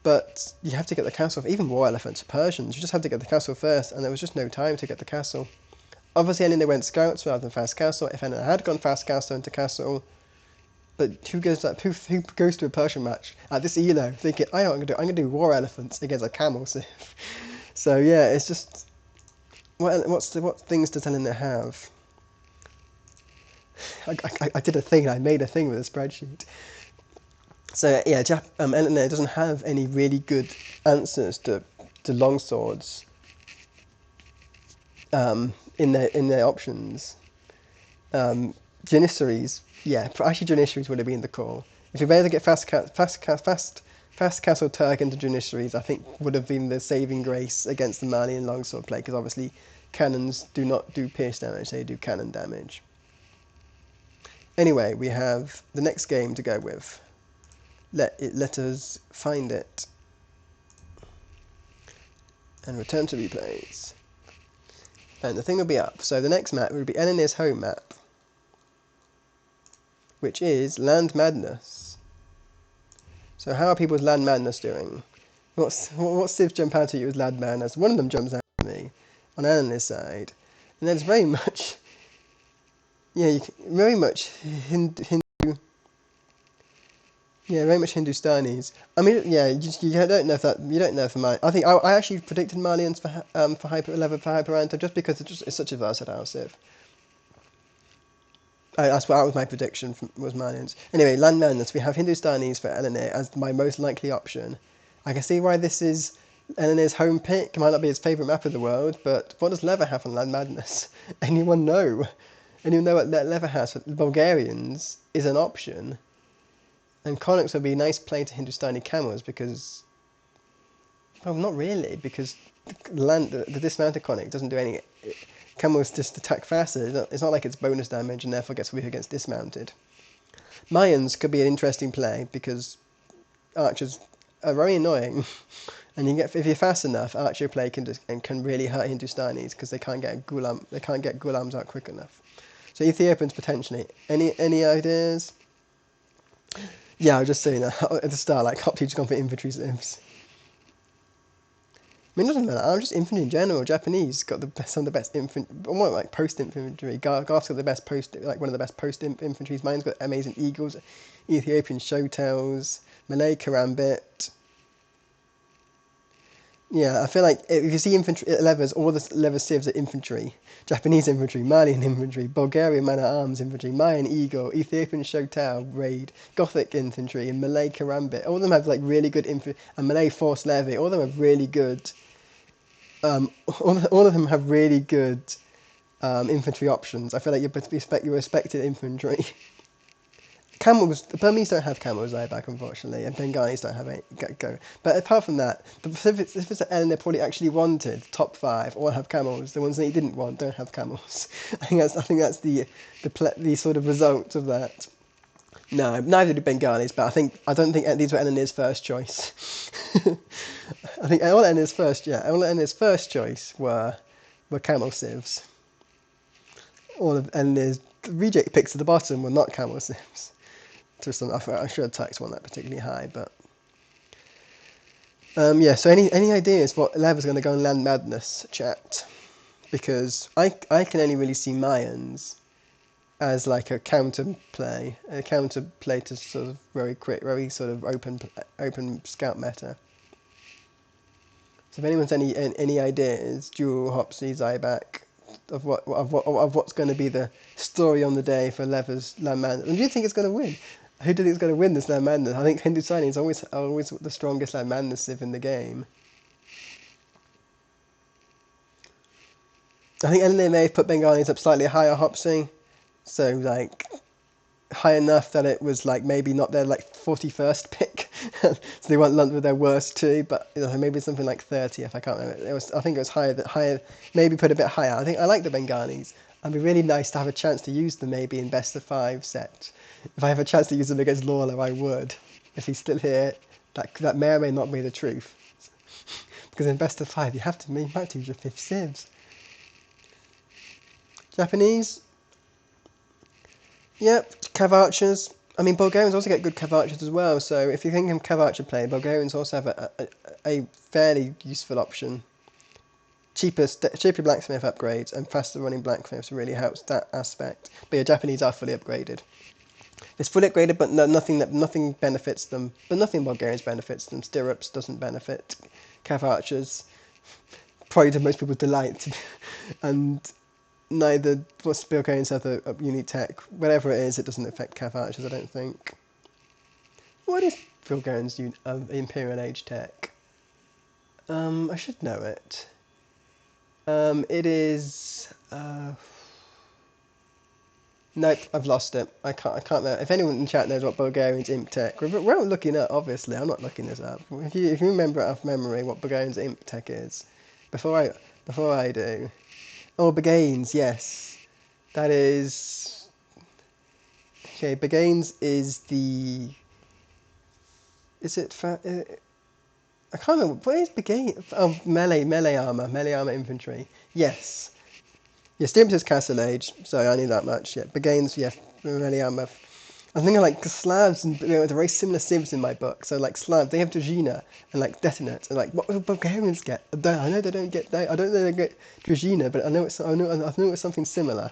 But you have to get the castle. Even war elephants for Persians. You just have to get the castle first, and there was just no time to get the castle. Obviously, Elena went scouts rather than fast castle. If Elena had gone fast castle into castle, but who goes to a Persian match at this ELO thinking, I'm gonna do war elephants against a camel sieve? So yeah, it's just what things does Elena have? I did a thing. I made a thing with a spreadsheet. So yeah, Elena doesn't have any really good answers to longswords in their options. Janissaries, yeah, actually Janissaries would have been the call. If you're able to get fast castle Turk into Janissaries, I think would have been the saving grace against the Malian longsword play, because obviously cannons do not do pierce damage, they do cannon damage. Anyway, we have the next game to go with. Let us find it and return to replays. And the thing will be up. So the next map will be Eleanor's home map, which is Land Madness. So how are people's Land Madness doing? What civs jump out at you as Land Madness? One of them jumps out at me on Eleanor's side, and there's very much, yeah, very much Hindu. Yeah, very much Hindustanis. I mean, yeah, you don't know if that you don't know if Mali. I think I actually predicted Malians for hyper level for Hyperanta just because it's such a versatile civ. That was my prediction was Malians. Anyway, Land Madness. We have Hindustanis for Eleanor as my most likely option. I can see why this is Eleanor's home pick. It might not be his favourite map of the world, but what does Leather have on Land Madness? Anyone know? Anyone know what Leather has for Bulgarians is an option? And Conics would be a nice play to Hindustani camels because, well, not really, because the dismounted Conic doesn't do any. Camels just attack faster. It's not like it's bonus damage and therefore gets weak against dismounted. Mayans could be an interesting play because archers are very annoying, and if you're fast enough, archer play can really hurt Hindustanis because they can't get gulams out quick enough. So Ethiopians potentially. Any ideas? Yeah, I was just saying that at the start, like Hop Teacher's gone for infantry civs. I mean, it doesn't matter. I'm just infantry in general. Japanese got some of the best infantry, more like post infantry. Garth's got the best one of the best post infantries. Mine's got amazing eagles, Ethiopian showtails, Malay karambit. Yeah, I feel like if you see infantry levers, all the lever civs are infantry. Japanese infantry, Malian infantry, Bulgarian man-at-arms infantry, Mayan eagle, Ethiopian showtail raid, Gothic infantry, and Malay karambit. All of them have like really good infantry, and Malay force levy. All of them have really good. All of them have really good infantry options. I feel like you respected infantry. Camels, the Burmese don't have camels back, unfortunately, and Bengalis don't have any go. But apart from that, the Pacifics that Eleanor probably actually wanted, top 5, all have camels. The ones that he didn't want don't have camels. I think that's the sort of result of that. No, neither do Bengalis, but I don't think these were Eleanor's first choice. I think all Eleanor's first choice were camel civs. All of Eleanor's reject picks at the bottom were not camel civs. I'm sure tax wasn't that particularly high, but yeah. So any ideas what Lever's going to go on Land Madness, chat? Because I can only really see Mayans as like a counter play to sort of very sort of open scout meta. So if anyone's any ideas, Jewel, Hopsy, Zyback, of what's going to be the story on the day for Lever's Land Madness, and do you think it's going to win? Who do you think is going to win this Land Madness? I think Hindustani is always the strongest Land Madness civ in the game. I think LNA may have put Bengalis up slightly higher, Hopsy. So, like, high enough that it was, like, maybe not their, like, 41st pick. So they weren't lumped with their worst two, but maybe something like 30th, I can't remember. I think it was higher, maybe put a bit higher. I think I like the Bengalis. It'd be really nice to have a chance to use them maybe in best of 5 set. If I have a chance to use them against Lawler, I would. If he's still here, that may or may not be the truth. Because in best of 5, you have to use your 5th civs. Japanese. Yep, Cav Archers. I mean, Bulgarians also get good Cav Archers as well, so if you think of Cav Archer play, Bulgarians also have a fairly useful option. Cheaper blacksmith upgrades and faster running blacksmiths really helps that aspect. But yeah, Japanese are fully upgraded. It's fully upgraded, but nothing benefits them. But nothing Bulgarians benefits them. Stirrups doesn't benefit. Cav Archers, probably to most people's delight. And neither Bulgarians have the unique tech. Whatever it is, it doesn't affect Cav Archers, I don't think. What is Bulgarians' Imperial Age tech? I should know it. It is. Nope, I've lost it. I can't remember. If anyone in chat knows what Bulgarian's imp tech, we're not looking up. Obviously, I'm not looking this up. If you remember off memory what Bulgarian's imp tech is, before I do. Oh, Bagains, yes, that is. Okay, Bagains is the. Is it? I can't remember. What is Bagains? Oh, melee armor infantry. Yes. Yeah, Stimps is Castle Age, so I knew that much. Yeah, Bagains, yeah, melee armor. I'm thinking like Slavs and they're very similar civs in my book. So like Slavs, they have Druzhina and like Detonate, and like what will Bulgarians get? I know they don't get. I don't know they get Druzhina, but I know it's something similar.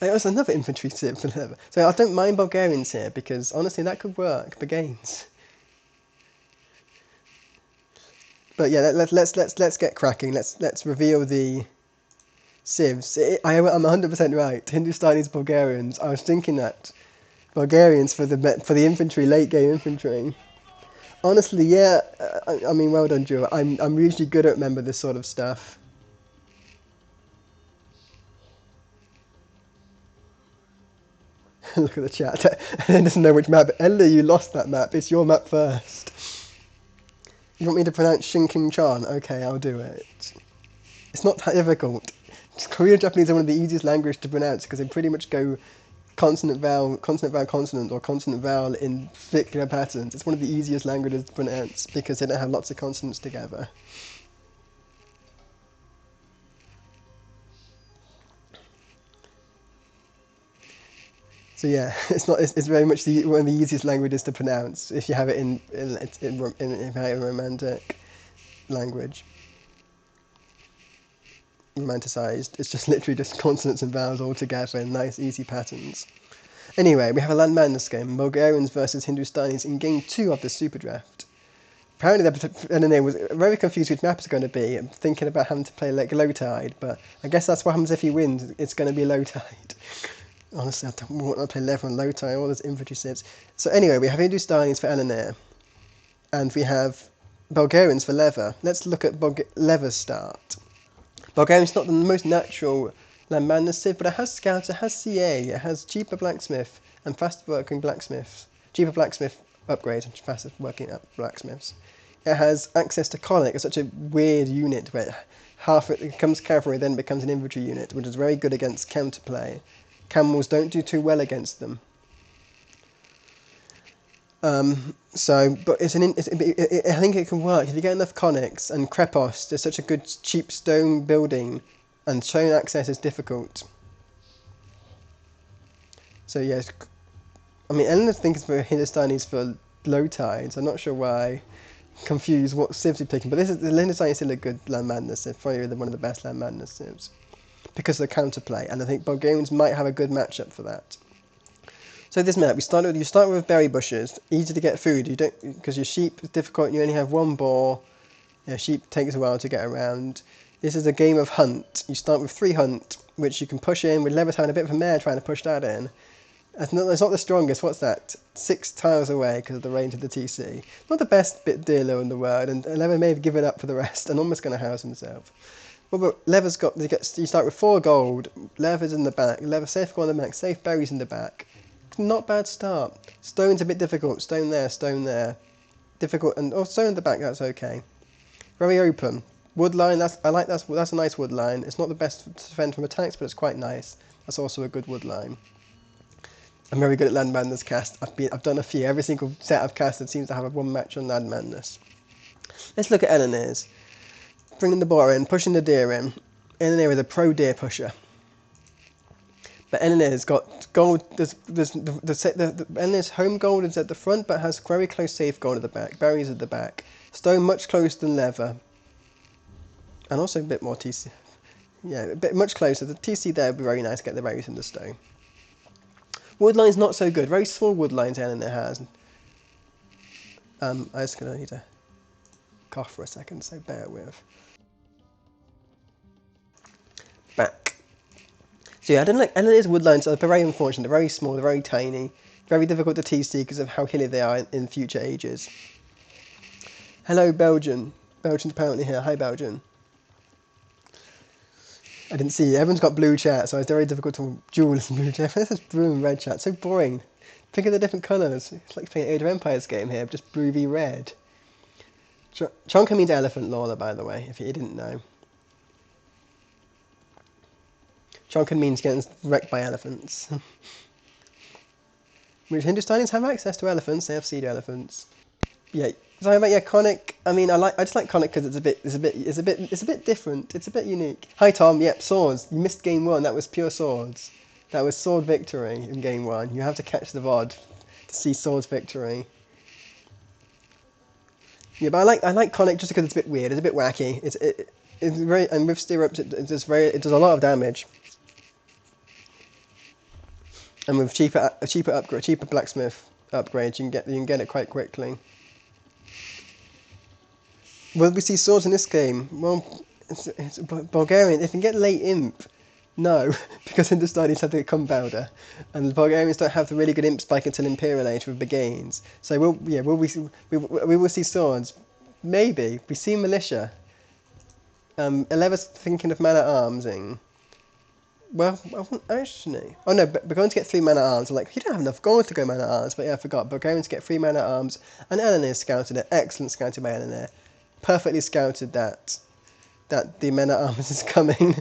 It was another infantry civ. So I don't mind Bulgarians here because honestly that could work. Bagains. But yeah, let's get cracking. Let's reveal the civs. I'm 100% right. Hindustanis, Bulgarians. I was thinking that Bulgarians for the infantry, late game infantry. Honestly, yeah. I mean, well done, Drew. I'm usually good at remember this sort of stuff. Look at the chat. He doesn't know which map. Ellie, you lost that map. It's your map first. You want me to pronounce Shinkin Chan? Okay, I'll do it. It's not that difficult. Korean Japanese are one of the easiest languages to pronounce because they pretty much go consonant vowel, consonant, or consonant vowel in particular patterns. It's one of the easiest languages to pronounce because they don't have lots of consonants together. So yeah, it's very much one of the easiest languages to pronounce if you have it in a romantic language. Romanticized. It's just literally just consonants and vowels all together in nice easy patterns. Anyway, we have a Land Madness game, Bulgarians versus Hindustanis in game 2 of the Superdraft. Apparently NNA was very confused which map it's going to be, and thinking about having to play like low tide, but I guess that's what happens if he wins, it's going to be low tide. Honestly, I don't want to play leather on low tide, all those infantry sets. So anyway, we have Hindustanis for Eleanor, and we have Bulgarians for leather. Let's look at leather's start. Bulgarian's not the most natural Land Madness civ, but it has scouts, it has CA, it has cheaper blacksmith and faster working blacksmiths. Cheaper blacksmith upgrades and faster working blacksmiths. It has access to conic. It's such a weird unit where half it becomes cavalry, then becomes an infantry unit, which is very good against counterplay. Camels don't do too well against them. But I think it can work if you get enough conics, and Krepos is such a good cheap stone building, and stone access is difficult. So yes, I mean, Eleanor thinks for Hindustanis for low tides. I'm not sure why. Confused what civs he's picking, but the Hindustani is still a good Land Madness civ, probably one of the best Land Madness civs because of the counterplay, and I think Bulgarians might have a good matchup for that. So this map, you start with berry bushes, easy to get food. You don't because your sheep is difficult. You only have one boar. Yeah, sheep takes a while to get around. This is a game of hunt. You start with 3 hunt, which you can push in with Levis having a bit of a mare trying to push that in. It's not the strongest. What's that? 6 tiles away because of the range of the TC. Not the best bit dealer in the world, and Lever may have given up for the rest and almost going to house himself. Well, but Lever's got, you start with 4 gold, Lever's in the back, Lever safe gold in the back, safe berries in the back. Not bad start. Stone's a bit difficult, stone there. Difficult, and stone in the back, that's okay. Very open. Wood line, that's a nice wood line. It's not the best to defend from attacks, but it's quite nice. That's also a good wood line. I'm very good at Land Madness cast. I've done a few. Every single set I've casted seems to have a 1 match on Land Madness. Let's look at Elenir's. Bringing the boar in, pushing the deer in. Elenir is a pro deer pusher. But Elenir's got gold. Elenir's home gold is at the front, but has very close safe gold at the back. Berries at the back. Stone much closer than Lever. And also a bit more TC. Yeah, a bit much closer. The TC there would be very nice to get the berries in the stone. Woodline's not so good. Very small woodlines Elenir has. I just gonna need to cough for a second, so bear with. Back. So yeah, I don't like Elenir's woodlines are very unfortunate. They're very small, they're very tiny, very difficult to TC because of how hilly they are in future ages. Hello, Belgian. Belgian's apparently here. Hi, Belgian. I didn't see you. Everyone's got blue chat, so it's very difficult to duel in blue chat. This is blue and red chat. So boring. Think of the different colours. It's like playing an Age of Empires game here, just blue v red. Chonka means elephant, Lawler, by the way, if you didn't know. Chonka means getting wrecked by elephants. Which Hindustanis have access to elephants. They have seed elephants. Yeah. Sorry about Conic. I mean, I just like Conic because it's a bit different. It's a bit unique. Hi Tom. Yep, swords. You missed game 1. That was pure swords. That was sword victory in game 1. You have to catch the VOD to see swords victory. Yeah, but I like Conic just because it's a bit weird. It's a bit wacky. It's very, and with stirrups it does a lot of damage. And with cheaper blacksmith upgrades, you can get it quite quickly. Will we see swords in this game? Well, it's Bulgarian. If you can get late imp, no, because Hindustanis have the compounder, and the Bulgarians don't have the really good imp spike until Imperial Age with Begains. So we will see swords. Maybe we see militia. Eleva's thinking of man at armsing. Well, actually, oh no, but we're going to get 3 man at arms. I'm like, you don't have enough gold to go man at arms, but yeah, I forgot. Bulgarians get 3 man at arms, and Elenir scouted it. Excellent scouting by Elenir. Perfectly scouted that the men at arms is coming.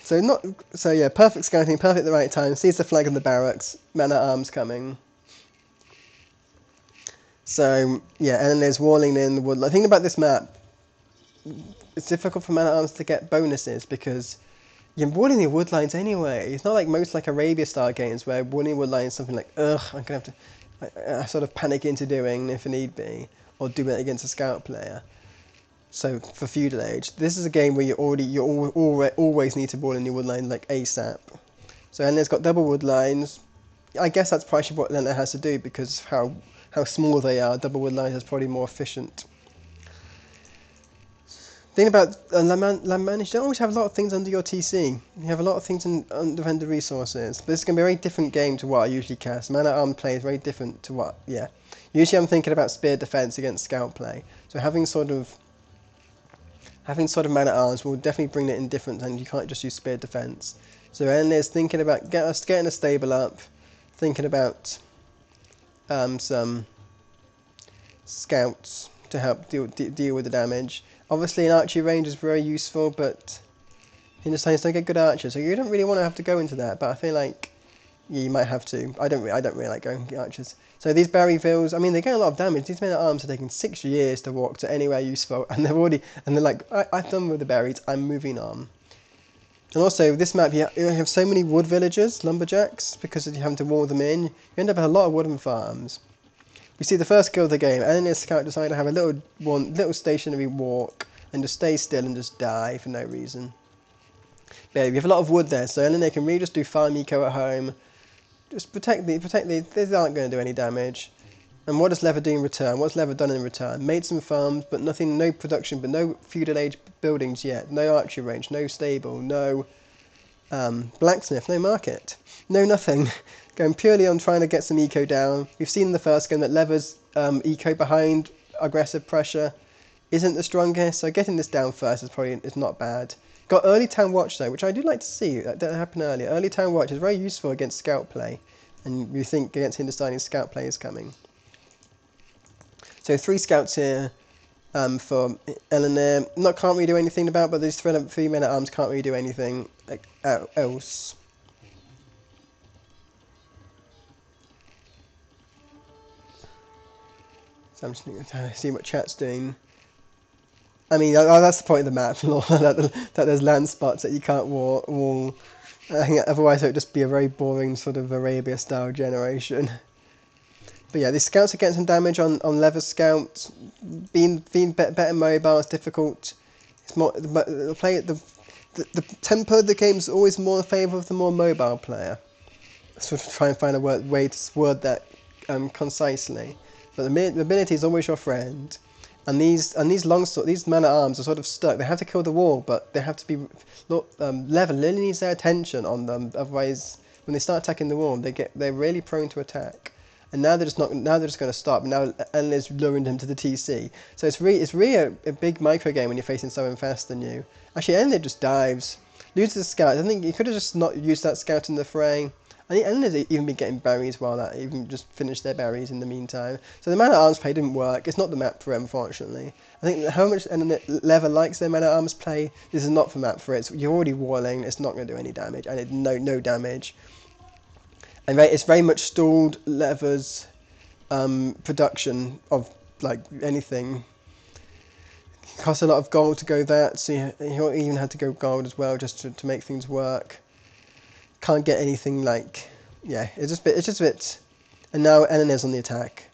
So yeah, perfect scouting, perfect at the right time. Sees the flag in the barracks, men at arms coming. So yeah, Elenir's walling in the wood. The thing about this map, it's difficult for man at arms to get bonuses because you're walling your wood lines anyway. It's not like most Arabia style games where walling wood lines is something like I'm gonna have to sort of panic into doing if need be, or do it against a scout player. So for feudal age, this is a game where you always need to ball in your wood line like ASAP. So Elenir's got double wood lines. I guess that's probably what Elenir has to do because of how small they are. Double wood lines is probably more efficient. The thing about land managed, you don't always have a lot of things under your TC. You have a lot of things under vendor resources. But this is going to be a very different game to what I usually cast. Man at arm play is very different to what, yeah. Usually I'm thinking about spear defense against scout play. So having sort of man at arms will definitely bring it in different, and you can't just use spear defense. So Elenir's thinking about getting a stable up, thinking about some scouts to help deal with the damage. Obviously an archery range is very useful, but Hindustanis don't get good archers, so you don't really want to have to go into that, but I feel like you might have to. I don't really like going archers. So these Berryvilles, I mean, they get a lot of damage. These men at arms are taking 6 years to walk to anywhere useful, and they're like, I've done with the berries, I'm moving on. And also, this map, you have so many wood villagers, lumberjacks, because of you having to wall them in. You end up with a lot of wooden farms. We see the first kill of the game. Elenir's scout decided to have a little stationary walk and just stay still and just die for no reason. But yeah, we have a lot of wood there, so Elenir can really just do farm eco at home. Just protect these aren't going to do any damage. And what does Lever do in return? What's Lever done in return? Made some farms, but nothing, no production, but no feudal age buildings yet. No archery range, no stable, no Blacksmith, no market, no nothing. Going purely on trying to get some eco down. We've seen in the first game that Lever's eco behind aggressive pressure isn't the strongest, so getting this down first is not bad. Got early town watch though, which I do like to see. That didn't happen earlier. Early town watch is very useful against scout play, and you think against Hindustani scout play is coming. So 3 scouts here for Eleanor. Can't really do anything about, but these 3 men at arms can't really do anything else. So I'm just trying to see what chat's doing. I mean, that's the point of the map, that there's land spots that you can't wall. I think otherwise it would just be a very boring sort of Arabia-style generation. But yeah, these scouts are getting some damage on Leather scouts. Being better mobile is difficult. It's more the tempo of the game is always more in favour of the more mobile player. Sort of try and find a way to word that concisely. But the mobility is always your friend. And these men at arms are sort of stuck. They have to kill the wall, but they have to be Leather really needs their attention on them. Otherwise, when they start attacking the wall, they're really prone to attack. And now they're just going to stop. Now Eleanor's luring them to the TC. So it's really a big micro game when you're facing someone faster than you. Actually, Eleanor just dives, loses the scout. I think you could have just not used that scout in the fray. I think Eleanor's even been getting berries while that even just finished their berries in the meantime. So the man at arms play didn't work. It's not the map for it, unfortunately. I think how much Leather likes their man at arms play, this is not the map for it. You're already walling. It's not going to do any damage, and it no damage. And it's very much stalled Leather's production of like anything. It costs a lot of gold to go that, so he even had to go gold as well just to make things work. Can't get anything like, yeah, it's just a bit. And now Eleanor's on the attack.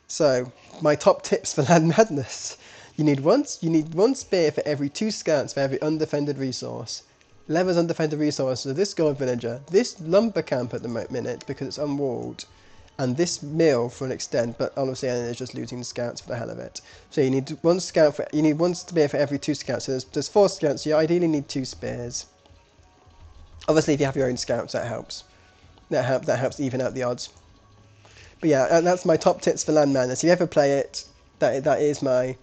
So my top tips for Land Madness: you need one spear for every 2 scouts for every undefended resource. Leather's undefended resources are this gold villager, this lumber camp at the minute because it's unwalled, and this mill for an extent. But honestly, Eleanor's just losing scouts for the hell of it. So you need one spear for every 2 scouts. So there's 4 scouts. So you ideally need 2 spears. Obviously, if you have your own scouts, that helps. That helps even out the odds. But yeah, that's my top tips for Land Madness. If you ever play it, that is my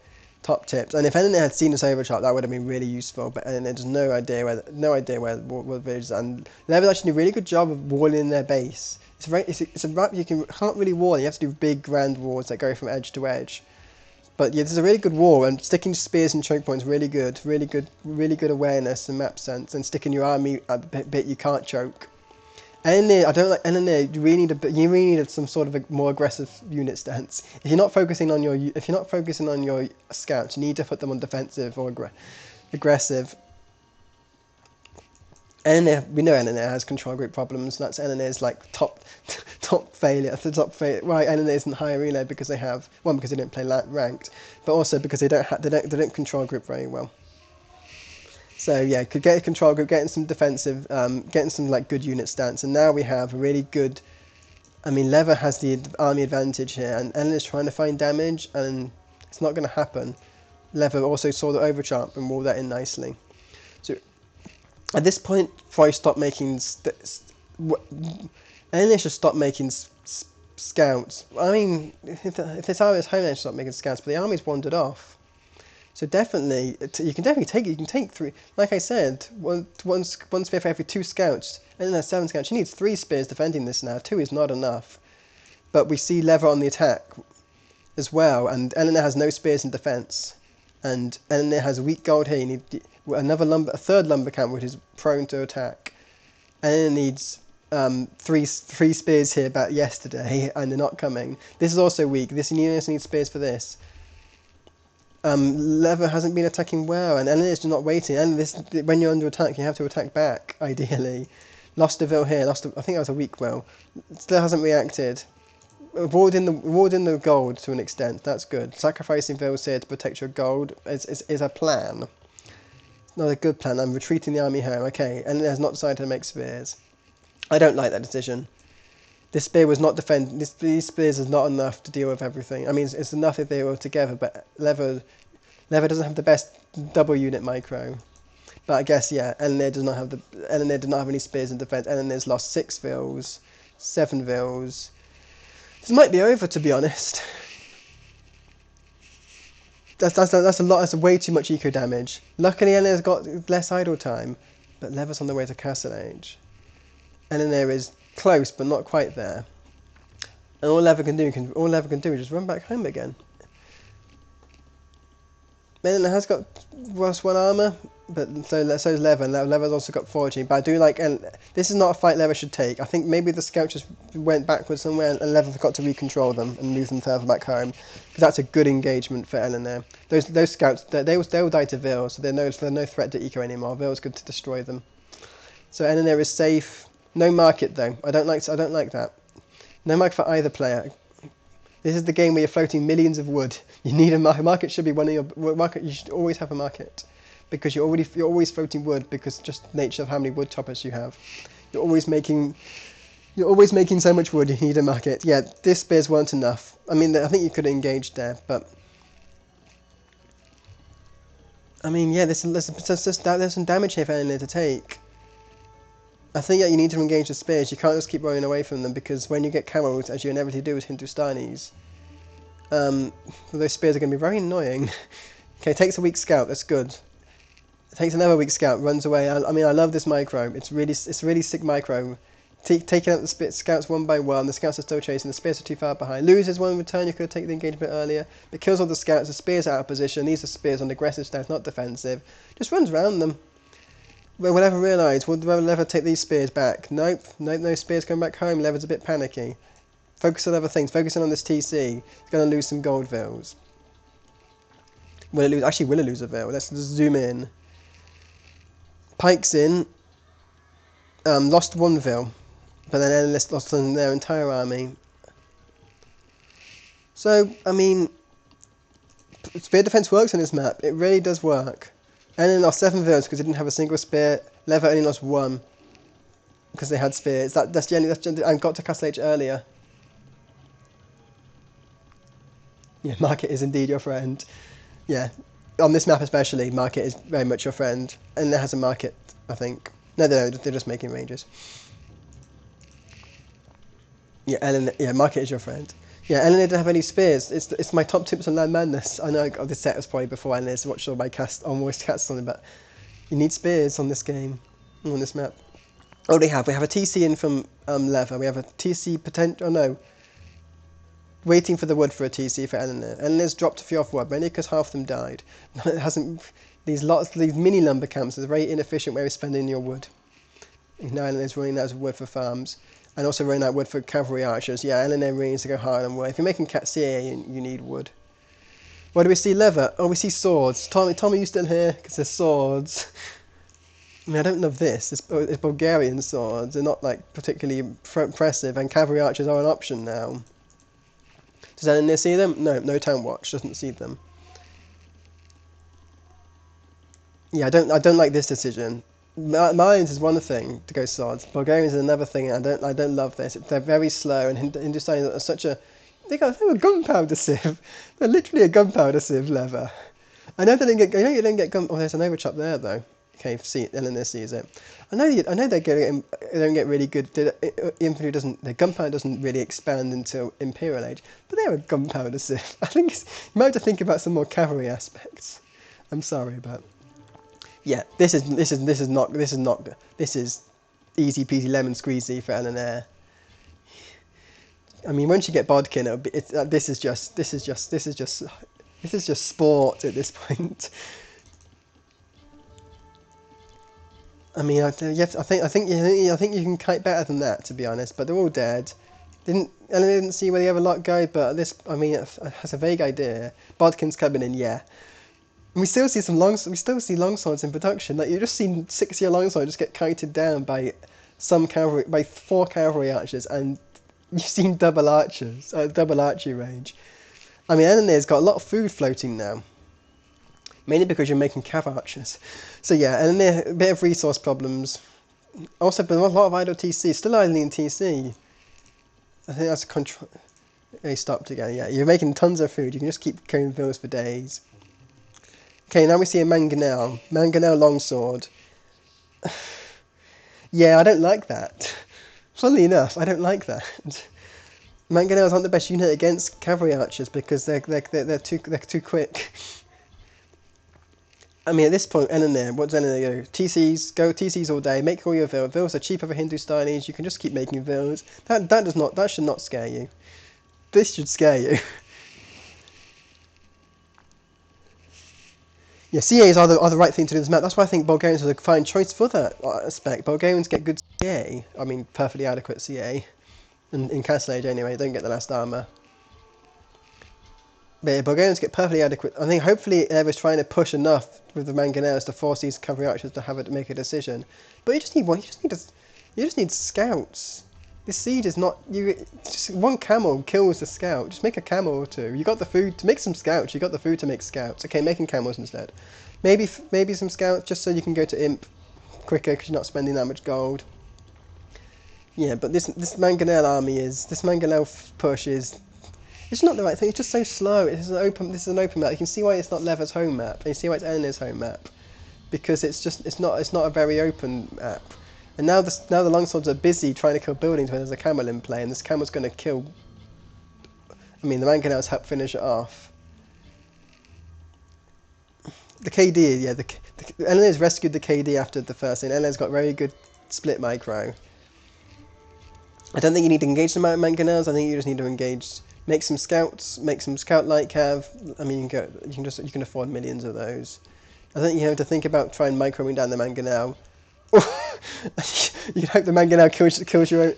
top tips. And if Eleanor had seen this overshot, that would have been really useful. But Eleanor has no idea where the village is. And they've actually done a really good job of walling their base. It's a map you can't really wall. You have to do big grand walls that go from edge to edge. But yeah, there's a really good wall, and sticking spears and choke points really good awareness and map sense, and sticking your army at the bit you can't choke. Eleanor, I don't like Eleanor. You really need some sort of a more aggressive unit stance. If you're not focusing on your scouts, you need to put them on defensive or aggressive. Eleanor, we know Eleanor has control group problems. That's Eleanor's like top failure. Why Eleanor isn't higher relay because they don't play ranked, but also because they don't control group very well. So yeah, could get a control group, getting some defensive, getting some like good unit stance, and now we have a really good. I mean, Leather has the army advantage here, and Eleanor's trying to find damage, and it's not going to happen. Leather also saw the overcharp and walled that in nicely. So at this point, before I stop making, Eleanor should stop making scouts. I mean, if this army is home, they should stop making scouts, but the army's wandered off. So definitely, you can take 3. Like I said, one spear for every 2 scouts, and then there's 7 scouts. She needs 3 spears defending this now. 2 is not enough. But we see Leather on the attack as well, and Eleanor has no spears in defense, and Eleanor has weak gold here. You need a third lumber camp, which is prone to attack. Eleanor needs 3 spears here about yesterday, and they're not coming. This is also weak. You also need spears for this. Leather hasn't been attacking well, and Eleanor's not waiting. And when you're under attack, you have to attack back, ideally. Lost a Ville here. I think that was a weak will. Still hasn't reacted. Warding the gold to an extent. That's good. Sacrificing Villes here to protect your gold is a plan. Not a good plan. I'm retreating the army home. Okay, Eleanor has not decided to make spears. I don't like that decision. This spear was not defend. These spears is not enough to deal with everything. I mean, it's enough if they were together, but Leather doesn't have the best double unit micro. But I guess, yeah, Eleanor does not have any spears in defence. Eleanor's lost 6 vills, 7 vills. This might be over, to be honest. That's a lot. That's way too much eco damage. Luckily, Eleanor's got less idle time, but Lever's on the way to Castle Age. Eleanor is close, but not quite there. And all Lever can do is just run back home again. Eleanor has got +1 armour, but so is Lever. Lever's also got 14. But I do like, and this is not a fight Lever should take. I think maybe the scouts just went backwards somewhere, and Lever forgot to recontrol them and move them further back home. Because that's a good engagement for Eleanor. Those scouts, they will die to Vil, so they're no threat to eco anymore. Vil's good to destroy them. So Eleanor is safe. No market though. I don't like that. No market for either player. This is the game where you're floating millions of wood. You need a market. Market should be one of your market. You should always have a market, because you're always floating wood, because just nature of how many wood choppers you have. You're always making so much wood. You need a market. Yeah, this spears weren't enough. I mean, I think you could have engaged there, but I mean, yeah, there's some damage here for Eleanor to take. I think that you need to engage the spears. You can't just keep running away from them, because when you get camels, as you inevitably do with Hindustanis, those spears are going to be very annoying. Okay, takes a weak scout. That's good. Takes another weak scout. Runs away. I mean, I love this micro. It's really sick micro. Taking out the scouts one by one. The scouts are still chasing. The spears are too far behind. Loses one return. You could have taken the engagement earlier. But kills all the scouts. The spears are out of position. These are spears on aggressive stance, not defensive. Just runs around them. Well, we'll never realise. Will Lever take these spears back? Nope. No spears coming back home. Lever's a bit panicky. Focus on other things. Focusing on this TC. He's going to lose some gold vills. Will it lose? Actually, will it lose a vill? Let's just zoom in. Pikes in. Lost 1 vill. But then Endless lost their entire army. So, I mean, spear defense works on this map. It really does work. And then lost 7 vills because they didn't have a single spear. Lever only lost 1 because they had spears. That's generally, and got to Castle Age earlier. Yeah, market is indeed your friend. Yeah, on this map especially, market is very much your friend. And it has a market, I think. No, they're just making ranges. Yeah, market is your friend. Yeah, Eleanor didn't have any spears. It's my top tips on Land Madness. I know this set was probably before Eleanor's watched all my voice casts on it, but you need spears on this game, on this map. Oh, we have a TC in from Lever. We have a TC potential. Oh no, waiting for the wood for a TC for Eleanor. Eleanor's dropped a few off wood, mainly because half of them died. It hasn't. These mini lumber camps is a very inefficient way of spending your wood. Now Eleanor's running out of wood for farms. And also running out wood for cavalry archers. Yeah, Eleanor really needs to go hard on wood. If you're making CA, you need wood. What do we see? Lever. Oh, we see swords. Tommy, you still here? Because there's swords. I mean, I don't love this. It's Bulgarian swords. They're not like particularly impressive, and cavalry archers are an option now. Does Eleanor see them? No town watch doesn't see them. Yeah, I don't like this decision. Mines is one thing to go swords. Bulgarians is another thing. I don't love this. They're very slow, and Hindustani are such a. They're a gunpowder sieve. They're literally a gunpowder sieve. Lever. I know they didn't get. You don't get gun. Oh, there's an overchop there though. Okay, Eleanor sees it. I know they don't get really good. Infantry doesn't. Their gunpowder doesn't really expand until Imperial Age. But they're a gunpowder sieve. I think you might have to think about some more cavalry aspects. I'm sorry, but. Yeah, this is easy peasy lemon squeezy for Eleanor. I mean, once you get Bodkin, this is just sport at this point. I mean, I think you can kite better than that, to be honest. But they're all dead. Eleanor didn't see where the other lot go, but I mean, it has a vague idea. Bodkin's coming in, yeah. And we still see longswords in production. Like, you've just seen 6-year longsword just get kited down by 4 cavalry archers, and you've seen double archery range. I mean, Eleanor's got a lot of food floating now, mainly because you're making cav archers. So yeah, Eleanor, a bit of resource problems. Also, but a lot of idle TC. Still idling in TC. I think that's a control. He stopped again. Yeah, you're making tons of food. You can just keep carrying villas for days. Okay, now we see a Mangonel. Mangonel longsword. Yeah, I don't like that. Funnily enough, I don't like that. Mangonels aren't the best unit against cavalry archers because they're too quick. I mean, at this point, Elenir, what's Elenir do? TCs, go TCs all day, make all your vills. Vills are cheaper for Hindustanis, you can just keep making vills. That should not scare you. This should scare you. Yeah, CAs are the right thing to do in this map. That's why I think Bulgarians are a fine choice for that aspect. Bulgarians get good CA. I mean, perfectly adequate CA. In Castle Age anyway, don't get the last armour. But yeah, Bulgarians get perfectly adequate. I think hopefully Eva's trying to push enough with the Mangonels to force these cavalry archers to make a decision. But you just need one. You just need scouts. This siege is not just one camel kills the scout. Just make a camel or two. You got the food to make some scouts. You got the food to make scouts. Okay, making camels instead. Maybe some scouts just so you can go to imp quicker because you're not spending that much gold. Yeah, but this Mangonel push is. It's not the right thing. It's just so slow. This is an open map. You can see why it's not Lever's home map. And you see why it's Elenir's home map, because it's not a very open map. And now the longswords are busy trying to kill buildings when there's a camel in play, and this camel's going to kill. I mean, the Mangonels help finish it off. The KD, yeah, Elenir's rescued the KD after the first thing. Elenir's got very good split micro. I don't think you need to engage the Mangonels. I think you just need to engage. Make some scouts, make some scout light cav. I mean, you can afford millions of those. I think you have to think about trying microing down the Mangonel. You can hope the Mangonel kills your own.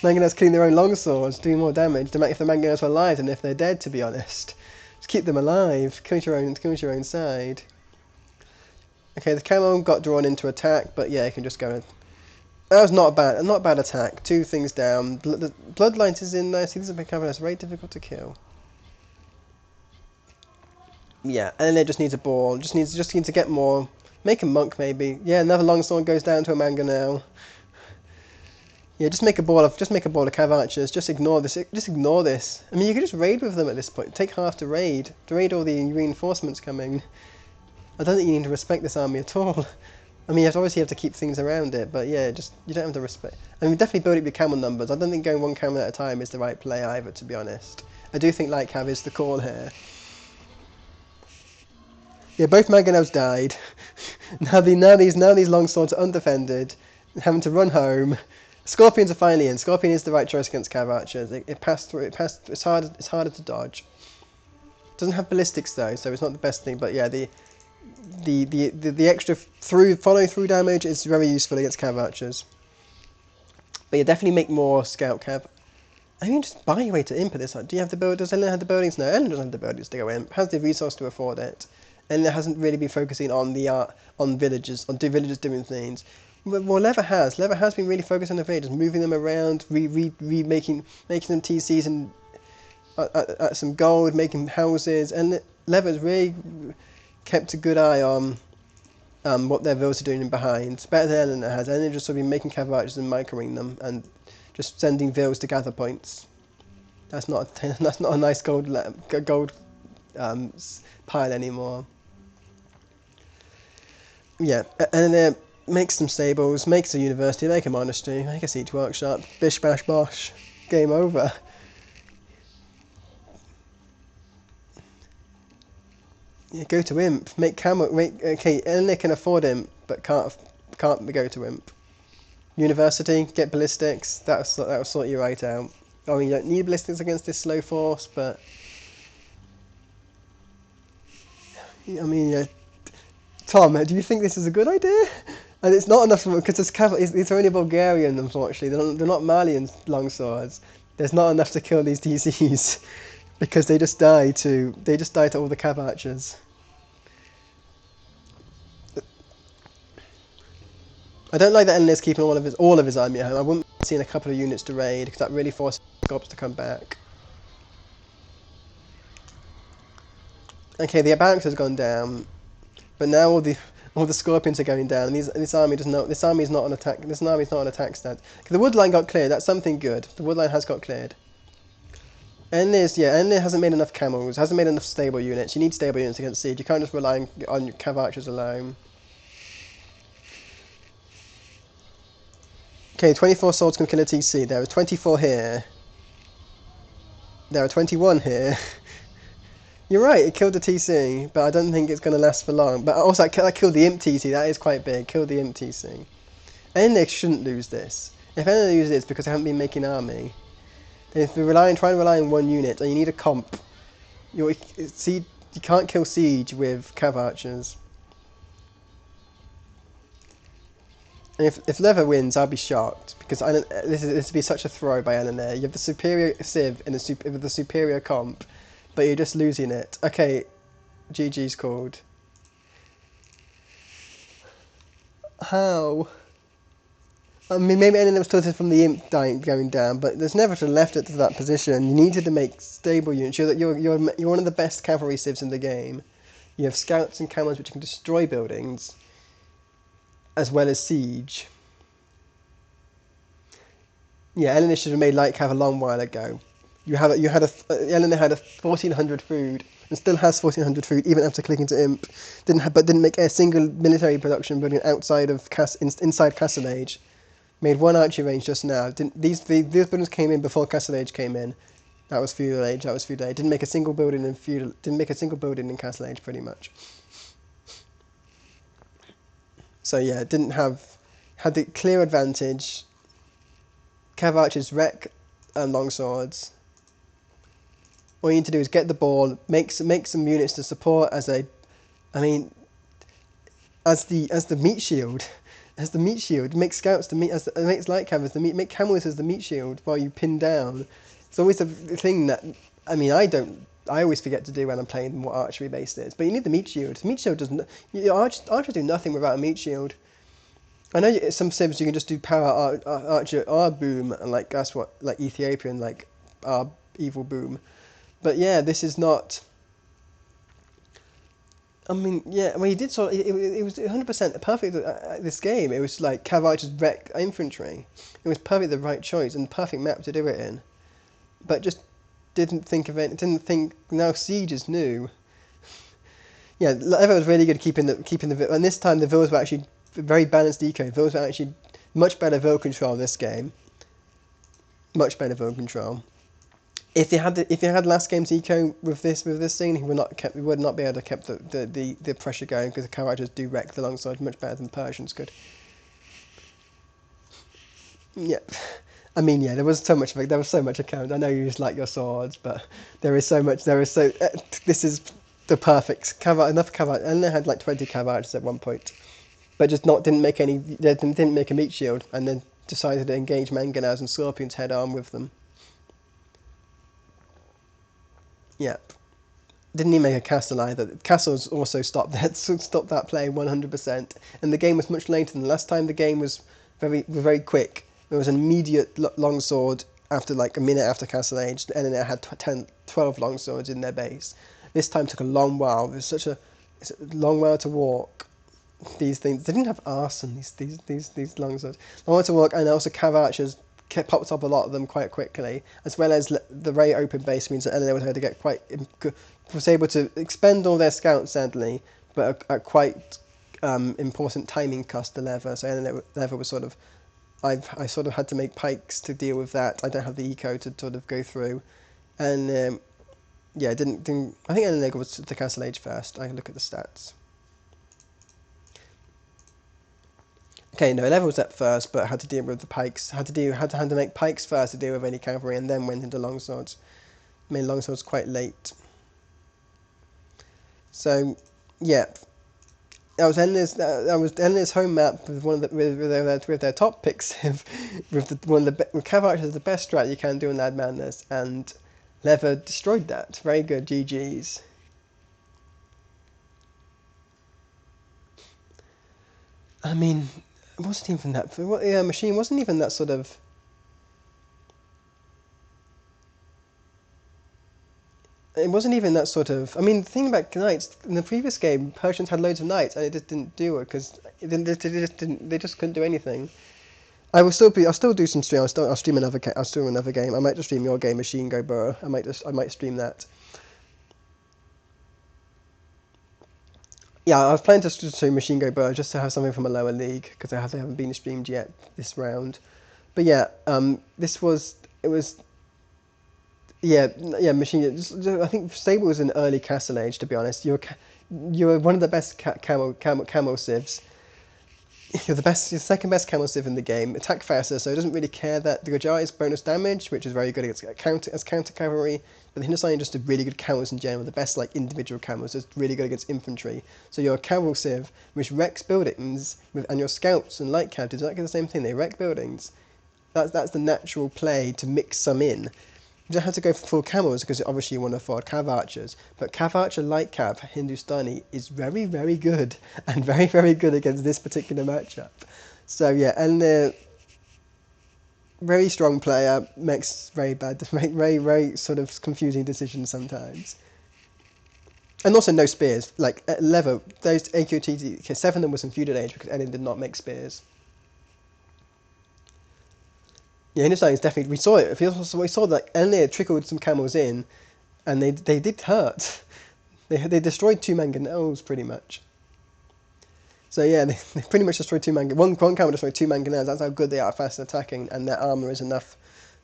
Mangonels killing their own longswords, doing more damage. If the Mangonels are alive than if they're dead, to be honest. Just keep them alive. Kill your own side. Okay, the camel got drawn into attack, but yeah, you can just go. That was not a bad attack. 2 things down. The Bloodlines is in there. See, this is a cavalry. It's very difficult to kill. Yeah, and then it just needs a ball. Just needs to get more. Make a monk maybe. Yeah, another longsword goes down to a Mangonel. Yeah, just make a ball of cav archers. Just ignore this. Just ignore this. I mean, you could just raid with them at this point. Take half to raid all the reinforcements coming. I don't think you need to respect this army at all. I mean, you obviously have to keep things around it, but yeah, you don't have to respect. I mean, definitely build up your camel numbers. I don't think going one camel at a time is the right play either, to be honest. I do think light cav is the call here. Yeah, both Mangonels died. now these longswords are undefended, having to run home. Scorpions are finally in. Scorpion is the right choice against cav archers. It passed through. It's harder to dodge. Doesn't have ballistics though, so it's not the best thing. But yeah, the extra follow through damage is very useful against cav archers. But yeah, definitely make more scout cav. I mean, just buy your way to imp at this. Do you have the build? Does Elenir have the buildings? No, Elenir doesn't have the buildings to go imp. Has the resource to afford it. Elenir hasn't really been focusing on villagers doing things. Well, Lever has. Lever has been really focused on the villagers, moving them around, making them TCs and at some gold, making houses, and Lever's really kept a good eye on what their villas are doing in behind. It's better than Elenir has. Elenir just sort of been making cav archers and microing them and just sending villas to gather points. That's not a nice gold pile anymore. Yeah, Elenir makes some stables, makes a university, make a monastery, make a siege workshop. Bish bash bosh, game over. Yeah, go to imp. Make camel. Okay, Elenir can afford imp, but can't go to imp. University, get ballistics. That'll sort you right out. I mean, you don't need ballistics against this slow force, but I mean, yeah. Tom, do you think this is a good idea? And it's not enough because it's only Bulgarian, unfortunately. They're not Malian longswords. There's not enough to kill these DCs because they just die to all the cav archers. I don't like that Elenir's keeping all of his army at home. I wouldn't mind seeing a couple of units to raid because that really forces gobs to come back. Okay, the barracks has gone down, but now all the scorpions are going down, and this army doesn't know. This army is not on attack. This army is not on attack stance. The wood line got cleared. That's something good. The wood line has got cleared. And it hasn't made enough camels, hasn't made enough stable units. You need stable units against siege. You can't just rely on your cav archers alone. Okay, 24 swords can kill a TC. There are 24 here. There are 21 here. You're right, it killed the TC, but I don't think it's going to last for long. But also, I killed the Imp TC, that is quite big. Killed the Imp TC. NLX shouldn't lose this. If NLX loses it, it's because they haven't been making army. If you're trying to rely on one unit, and you need a comp, you can't kill siege with cav archers. And if Leather wins, I'll be shocked because this would be such a throw by LNA. You have the superior Civ with the superior comp, but you're just losing it. Okay, GG's called. How? I mean, maybe LNA was tilted from the Imp going down, but there's never to left it to that position. You needed to make stable units. You're one of the best cavalry civs in the game. You have scouts and camels which can destroy buildings, as well as siege. Yeah, Eleanor should have made light cav a long while ago. Eleanor had a 1400 food and still has 1400 food even after clicking to Imp. Didn't make a single military production building outside of inside Castle Age. Made one archery range just now. These buildings came in before Castle Age came in. That was feudal age. Didn't make a single building in feudal. Didn't make a single building in Castle Age pretty much. So yeah, had the clear advantage. Cav archers wreck longswords. All you need to do is get the ball, make some units to support as the meat shield. As the meat shield, make scouts to meet makes light cav as the meat, make camels as the meat shield while you pin down. It's always a thing that I always forget to do when I'm playing what archery based is. But you need the meat shield. The meat shield doesn't. Archers do nothing without a meat shield. I know some civs you can just do power archer R boom and that's what Ethiopian R evil boom. But yeah, this is not. I mean, yeah, he did it was 100% perfect. This game, it was like cav archers wreck infantry. It was perfect, the right choice and perfect map to do it in. But just didn't think of it. Didn't think now siege is new. Yeah, Lever was really good keeping the and this time the villas were actually very balanced eco. Villas were actually much better vil control this game. Much better vil control. If you had last game's eco with this scene, he would not be able to keep the pressure going because the characters do wreck the longsword much better than Persians could. Yeah, I mean, yeah, there was so much account. I know you just like your swords, but this is the perfect enough cav, and they had 20 cav archers at one point, but just didn't make a meat shield, and then decided to engage mangonels and scorpions head on with them. Yep. Didn't even make a castle either. Castles also stopped that play 100%, and the game was much later than the last time. The game was very quick. There was an immediate longsword after a minute after Castle Age, and then it had 12 longswords in their base. This time took a long while. It was such a long while to walk. These things, they didn't have arson. These longswords. Long while to walk, and also cav archers popped up a lot of them quite quickly, as well as the very open base means that Eleanor was able to expend all their scouts sadly, but at quite important timing cost to Lever. So Lever was I sort of had to make pikes to deal with that. I don't have the eco to sort of go through, and yeah, I think Eleanor was to Castle Age first. I can look at the stats. Okay, no, Lever was at first, but had to deal with the pikes. Had to make pikes first to deal with any cavalry, and then went into longswords. Made longswords quite late. So, yeah, that was Eleanor's home map with their top picks with cav archers is the best strat you can do in Lad Madness, and Lever destroyed that. Very good, GG's. I mean, it wasn't even that. Machine wasn't even that sort of. It wasn't even that sort of. I mean, the thing about knights in the previous game, Persians had loads of knights, and it just didn't do it because they just couldn't do anything. I'll still do some stream. I'll stream another game. I might just stream your game, Machine Go Burrow. I might stream that. Yeah, I was planning to stream Machine Go Burrow just to have something from a lower league because they haven't been streamed yet this round. But yeah, Machine. I think Stable was an early Castle Age. To be honest, you're one of the best camel civs. You're the second best camel civ in the game. Attack faster, so it doesn't really care that the Gajah is bonus damage, which is very good against counter cavalry. But the Hindustani just did really good camels in general. The best individual camels is really good against infantry. So your cavalry civ, which wrecks buildings, and your scouts and light cav do exactly the same thing. They wreck buildings. That's the natural play to mix some in. You don't have to go for full camels because obviously you want to afford cav archers, but cav archer light cav Hindustani is very, very good and very, very good against this particular matchup. So yeah, and very strong player, makes very very sort of confusing decisions sometimes. And also no spears. Like at level, those AQT, 7 of them was in feudal age because Ellen did not make spears. Yeah, Hindustan is definitely. We saw it. We saw that Elnir trickled some camels in, and they did hurt. They destroyed 2 mangonels pretty much. So yeah, they pretty much destroyed 2 mangonels. One camel destroyed 2 mangonels. That's how good they are at fast attacking, and their armor is enough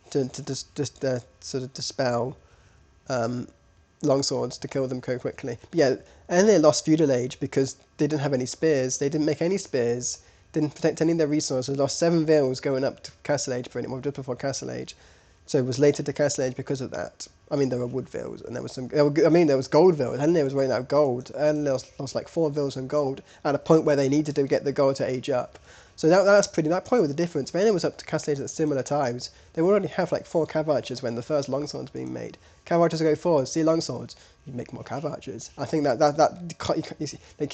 to just sort of dispel longswords to kill them so quickly. But yeah, Elnir lost feudal age because they didn't have any spears. They didn't make any spears. Didn't protect any of their resources, lost 7 vills going up to Castle Age pretty much, just before Castle Age. So it was later to Castle Age because of that. I mean, there were wood vills, and there was there was gold vills. Helena was running out of gold. Helena lost like 4 vills and gold at a point where they needed to get the gold to age up. So that point was the difference. Helena was up to Castle Age at similar times. They would already have like 4 cav archers when the first longswords being made. Cav archers go forward, see longswords, you make more cav archers. I think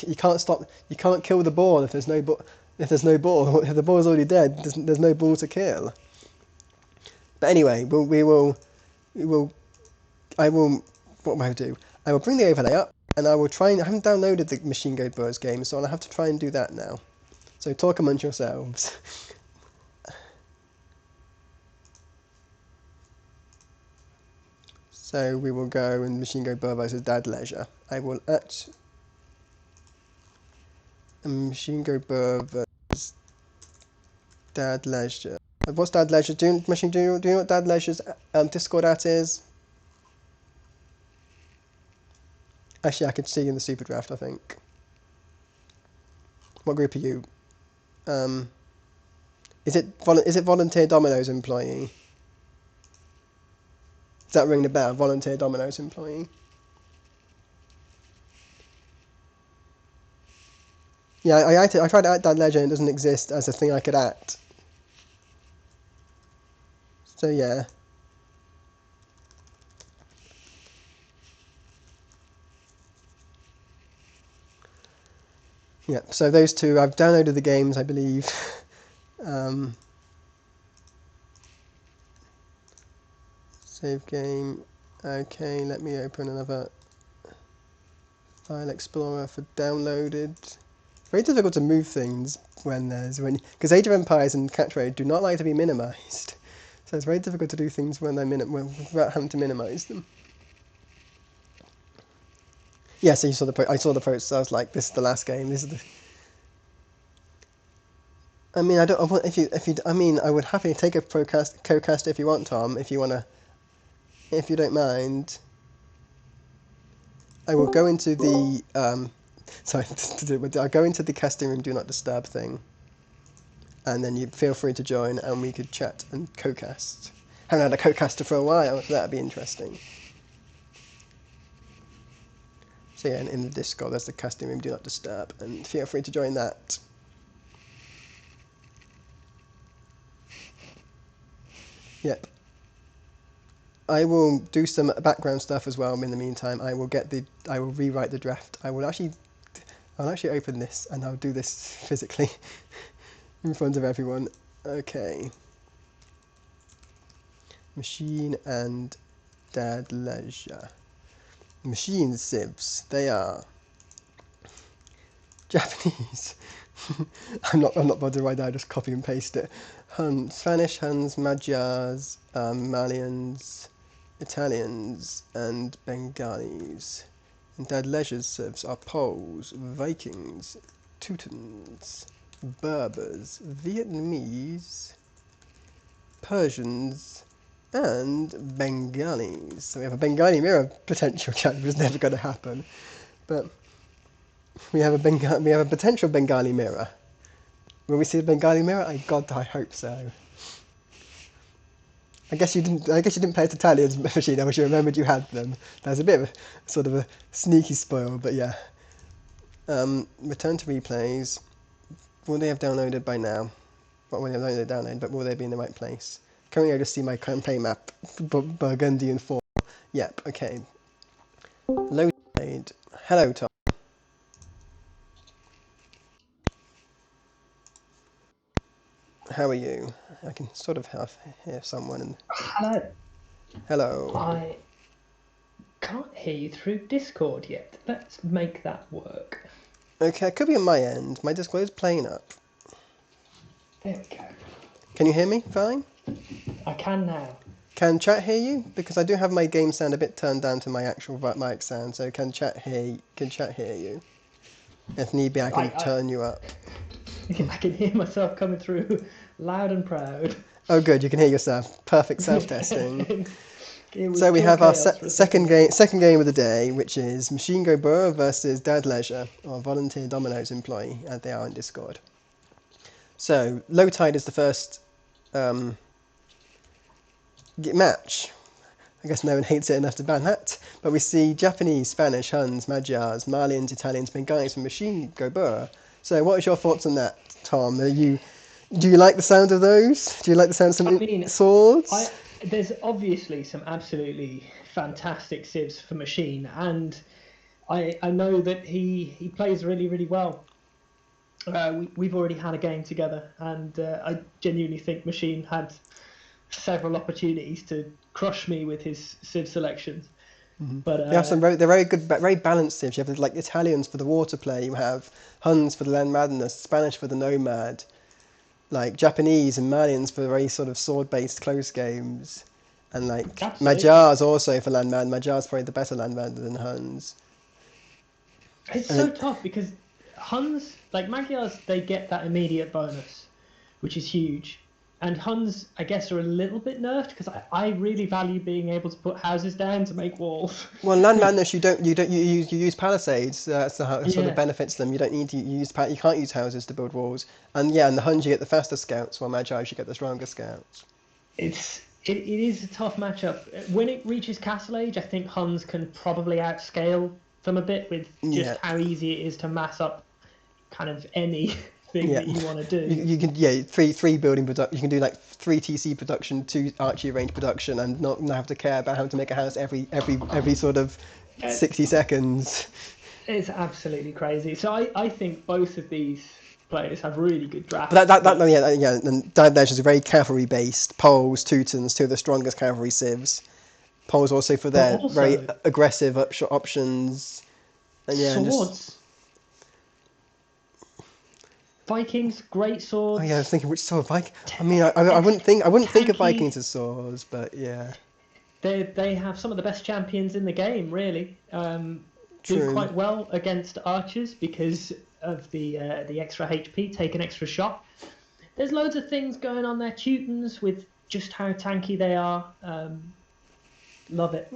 you can't stop. You can't kill the boar if there's no boar. If there's no ball, if the ball's already dead, there's no ball to kill. But anyway, what will I do? I will bring the overlay up, and I will try and. I haven't downloaded the Machine Go Burrows game, so I'll have to try and do that now. So talk amongst yourselves. So we will go and Machine Go Burrow versus Dad Leisure. I will Machine Go Burrow versus Dad Leisure. What's Dad Leisure? Do you know what Dad Leisure's Discord at is? Actually, I could see in the Superdraft, I think. What group are you? Is it Volunteer Domino's employee? Does that ring the bell? Volunteer Domino's employee? Yeah, I tried to add Dad Leisure and it doesn't exist as a thing I could add. So yeah. Yeah, so those two, I've downloaded the games, I believe. Save game. Okay, let me open another file explorer for downloaded. Very difficult to move things because Age of Empires and Catchphrase do not like to be minimized. So it's very difficult to do things when they're without having to minimize them. Yeah, so I saw the post. So I was like, "This is the last game. This is the." I mean, I would happily take a co-cast if you want, Tom. If you don't mind, I will go into the I'll go into the casting room. Do not disturb thing, and then you feel free to join, and we could chat and co-cast. Haven't had a co-caster for a while, so that'd be interesting. So yeah, in the Discord, there's the casting room, do not disturb, and feel free to join that. Yep. I will do some background stuff as well in the meantime. I will rewrite the draft. I'll actually open this, and I'll do this physically in front of everyone. Okay. Machine and Dad Leisure. Machine civs, they are Japanese. I'm not bothered right now. Just copy and paste it. Spanish, Huns, Magyars, Malians, Italians, and Bengalis. And Dead Leisure's civs are Poles, Vikings, Teutons, Berbers, Vietnamese, Persians, and Bengalis. So we have a Bengali mirror potential challenge, which is never going to happen. But we have a potential Bengali mirror. Will we see a Bengali mirror? I hope so. I guess you didn't play Italians, machine. I wish you remembered you had them. That's a bit of a sort of a sneaky spoil, but yeah. Return to replays. Will they have downloaded by now? Not will they have downloaded, but will they be in the right place? Currently, I just see my campaign map, Burgundian 4. Yep. Okay. Load. Hello, Tom. How are you? I can sort of hear someone. Hello. Hello. I can't hear you through Discord yet. Let's make that work. Okay, it could be on my end. My Discord is playing up. There we go. Can you hear me fine? I can now. Can chat hear you? Because I do have my game sound a bit turned down to my actual mic sound, so can chat hear you? If need be, I can turn you up. I can hear myself coming through loud and proud. Oh, good, you can hear yourself. Perfect self-testing. So we have our second game of the day, which is Machine Go Burr versus Dad Leisure, our volunteer Domino's employee, and they are on Discord. So Low Tide is the first match. I guess no one hates it enough to ban that. But we see Japanese, Spanish, Huns, Magyars, Malians, Italians, Bengalis, and Machine Go Burr. So what is your thoughts on that, Tom? Do you like the sound of those? Do you like the sound of some swords? There's obviously some absolutely fantastic civs for Machine, and I know that he plays really, really well. We've already had a game together, and I genuinely think Machine had several opportunities to crush me with his civ selections. Mm-hmm. But they're very good, very balanced civs. You have like Italians for the water play, you have Huns for the land madness, Spanish for the nomad, like Japanese and Malians for very sort of sword-based close games, and like Magyars also for land mad. Magyars probably the better land mad than Huns. It's so tough because Huns, like Magyars, they get that immediate bonus, which is huge. And Huns, I guess, are a little bit nerfed because I really value being able to put houses down to make walls. Well, land madness, you use palisades. That's how it sort of benefits them. You don't need to you can't use houses to build walls. And yeah, and the Huns you get the faster scouts, while Magyars you get the stronger scouts. It is a tough matchup. When it reaches Castle Age, I think Huns can probably outscale them a bit with just how easy it is to mass up kind of any thing that you want to do. You can three building production. You can do like 3 TC production, 2 archery range production, and not have to care about having to make a house every sort of 60 seconds. It's absolutely crazy. So I think both of these players have really good drafts. But and Dad Leisure is very cavalry based. Poles, Teutons, 2 of the strongest cavalry civs. Poles also for their very aggressive options. And swords. Vikings, great swords. Oh yeah, I was thinking which sword. I mean, I wouldn't think of Vikings as swords, but yeah. They have some of the best champions in the game, really. Do quite well against archers because of the extra HP, take an extra shot. There's loads of things going on there. Teutons with just how tanky they are. Love it.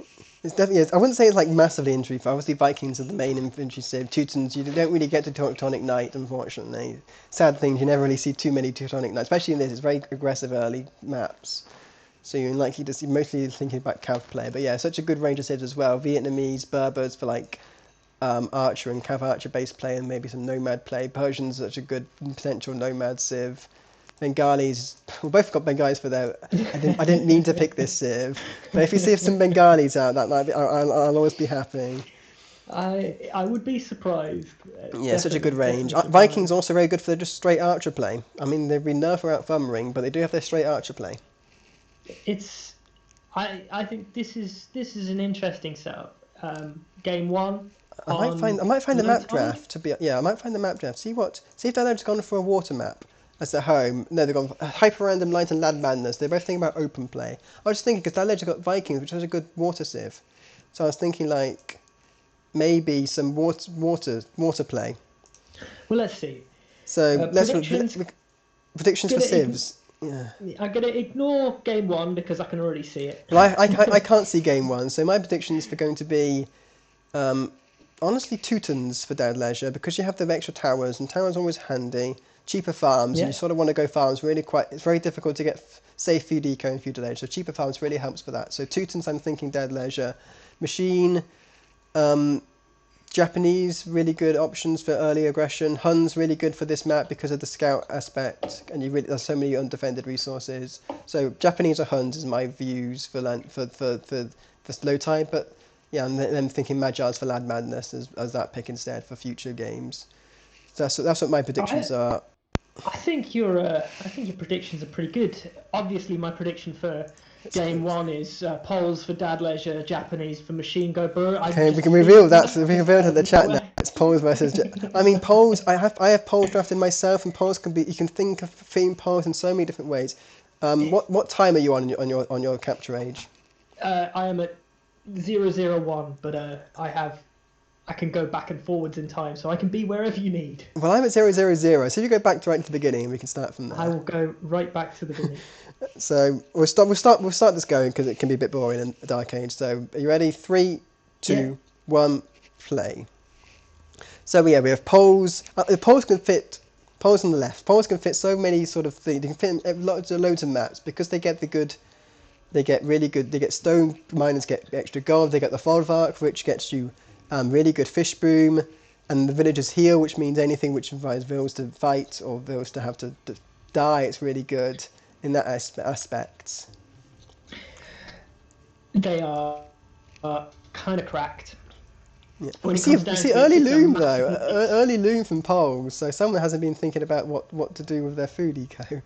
It's definitely. I wouldn't say it's like massively infantry. Obviously, Vikings are the main infantry civ. Teutons, you don't really get to Teutonic Knight, unfortunately. Sad thing, you never really see too many Teutonic Knights, especially in this. It's very aggressive early maps, so you're likely to see mostly thinking about cav play. But yeah, such a good range of civs as well. Vietnamese, Berbers for like archer and cav archer based play, and maybe some nomad play. Persians, such a good potential nomad civ. Bengalis, we both got Bengalis for their. I didn't mean to pick this civ, but if you see some Bengalis out, that might be. I'll always be happy. I would be surprised. Yeah, such a good range. Vikings also very good for just straight archer play. I mean, they've been nerfed out Thumbring, but they do have their straight archer play. I think this is an interesting setup. Game 1, I might on find the low map tide. draft to be I might find the map draft. See if they've gone for a water map as their home. No, they've gone for Hyper Random Light and Land Madness. They're both thinking about open play. I was just thinking because that ledge got Vikings, which has a good water civ. So I was thinking like maybe some water play. Well, let's see. So Predictions. predictions for Gonna civs. Yeah. I'm gonna ignore game one because I can already see it. Well, I can't see game one, so my predictions for going to be honestly Teutons for Dead Leisure because you have the extra towers and towers are always handy, cheaper farms, and Yeah. you sort of want to go farms really quite. It's very difficult to get safe food eco and feudal age, so cheaper farms really helps for that. So Teutons, I'm thinking Dead Leisure, Machine, Japanese really good options for early aggression. Huns really good for this map because of the scout aspect, and there's so many undefended resources. So Japanese or Huns is my views for slow tide, but yeah, and then thinking Magyars for Land Madness as that pick instead for future games. So that's what my predictions are. I think your predictions are pretty good. Obviously, my prediction for game one is Poles for Dad Leisure, Japanese for Machine Go Burr. Okay, we can reveal that. We can reveal it in the chat now. Nowhere. It's Poles versus. I mean, Poles. I have Poles drafted myself, and Poles can be. You can think of theme Poles in so many different ways. What time are you on your capture age? I am at 001, but I can go back and forwards in time, so I can be wherever you need. Well, I'm at 000. So you go back right to the beginning, and we can start from there. I will go right back to the beginning. So we'll start this going because it can be a bit boring in a Dark Age. So are you ready? 3, 2, 1, play. So we have poles. The poles can fit. Poles on the left. Poles can fit so many sort of things. They can fit in loads of maps because they get the good. They get really good. They get stone miners get extra gold. They get the Folvark, which gets you really good fish boom, and the villagers heal, which means anything which invites vills to fight or vills to have to die. It's really good in that aspect. They are kind of cracked. Yeah. When We it comes down see to it, early it's a loom massive though, early loom from poles. So someone hasn't been thinking about what to do with their food eco.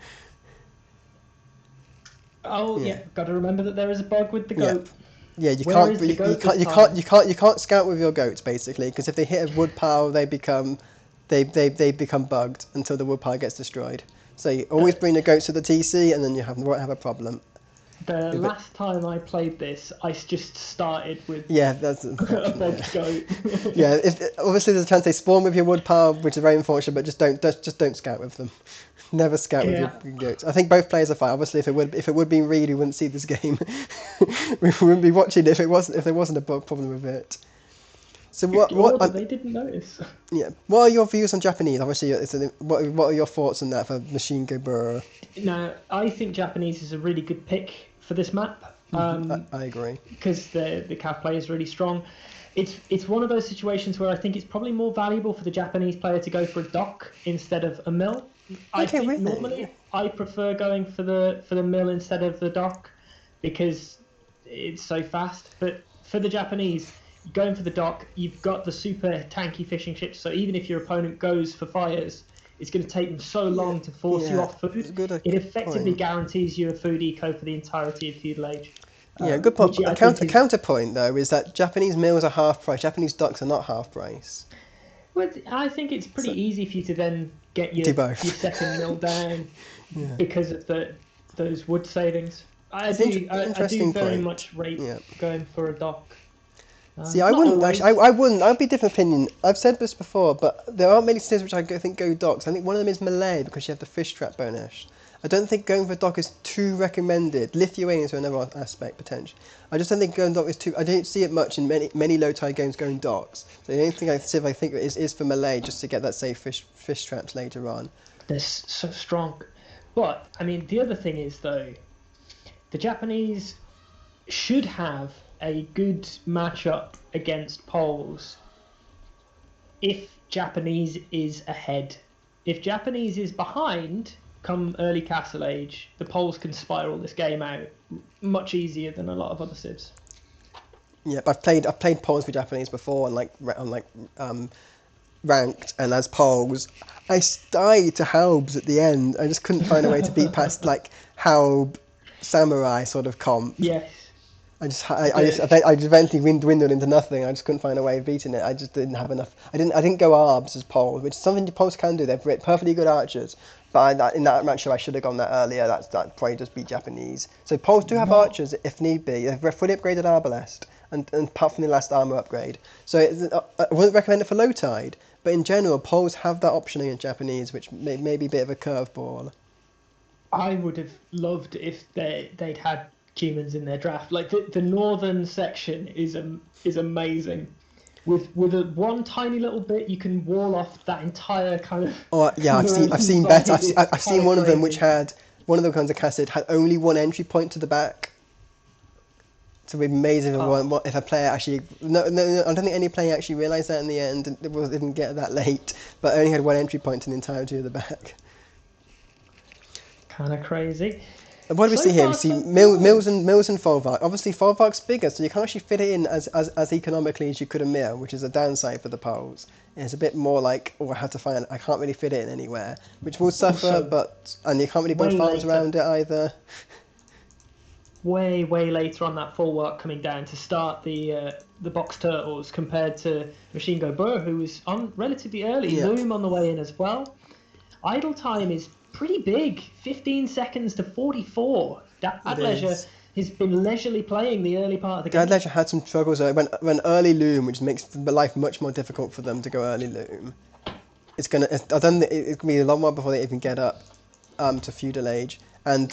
Oh Yeah. yeah, got to remember that there is a bug with the goat. Yeah, you Where can't is the you goat can't this you time? can't you can't scout with your goats basically because if they hit a wood pile they become bugged until the wood pile gets destroyed. So you always bring the goats to the TC and then you won't have a problem. The If it- last time I played this, I just started with Yeah, that's a unfortunate. bugged goat. Yeah, obviously there's a chance they spawn with your wood pile, which is very unfortunate, but just don't scout with them. Never scout with Yeah. your goats. I think both players are fine. Obviously, if it would be Reed, we wouldn't see this game. We wouldn't be watching it if there wasn't a problem with it. So Or that they didn't notice. yeah, what are your views on Japanese? Obviously, what are your thoughts on that for Machine Go Burr? Now, I think Japanese is a really good pick for this map. I agree. Because the cav play is really strong. It's one of those situations where I think it's probably more valuable for the Japanese player to go for a dock instead of a mill. I think really? normally I prefer going for the mill instead of the dock because it's so fast. But for the Japanese, going for the dock, you've got the super tanky fishing ships. So even if your opponent goes for fires, it's going to take them so long to force you off food. It effectively guarantees you a food eco for the entirety of feudal age. Yeah, good point. Which I A think is- counterpoint though is that Japanese mills are half price. Japanese docks are not half price. Well, I think it's pretty easy for you to then get Do your both. second mill down because of those wood savings. I do Interesting very point. much rate Yeah. going for a dock. See, I not wouldn't always. actually. I wouldn't. I'd be different opinion. I've said this before, but there aren't many cities which think go docks. I think one of them is Malay because you have the fish trap bonus. I don't think going for a dock is too recommended. Lithuanians are another aspect potential. I just don't think going dock is too. I don't see it much in many low tide games going docks. So the only thing I think is for Malay just to get that safe fish traps later on. They're so strong. But I mean, the other thing is though, the Japanese should have a good matchup against Poles if Japanese is ahead. If Japanese is behind, come early Castle Age, the Poles can spiral this game out much easier than a lot of other civs. Yeah, I've played Poles with Japanese before on ranked, and as Poles, I died to Halbs at the end. I just couldn't find a way to beat past like Halb Samurai sort of comp. Yes. I just eventually dwindled into nothing. I just couldn't find a way of beating it. I just didn't have enough. I didn't go arbs as Poles, which is something the Poles can do. They're perfectly good archers. But in that match, I should have gone that earlier. That probably just beat Japanese. So Poles do have What? archers if need be. They've fully upgraded Arbalest, and apart from the last armor upgrade. So I wouldn't recommend it for low tide. But in general, Poles have that option against Japanese, which may be a bit of a curveball. I would have loved if they'd had humans in their draft. Like the northern section is amazing. With one tiny little bit, you can wall off that entire kind of. Oh yeah, I've seen better. I've seen one of them which had one of the guns I casted had only one entry point to the back. So it'd be amazing if a player actually no, I don't think any player actually realised that in the end. It didn't get that late, but only had one entry point to the entirety of the back. Kind of crazy. And what do we see here? We see Mills and Folvark. Obviously, Folvark's bigger, so you can't actually fit it in as economically as you could a mill, which is a downside for the Poles. It's a bit more like, I have to find. I can't really fit it in anywhere, which will suffer. And you can't really build farms around it either. Way later on that Folwark coming down to start the box turtles compared to Machine Go Burr, who was on relatively early. Yeah. Loom on the way in as well. Idle time is pretty big, 15 seconds to 44. Dad Leisure has been leisurely playing the early part of the game. Dad Leisure had some struggles. When early Loom, which makes life much more difficult for them to go early Loom. It's gonna be a lot more before they even get up to feudal age. And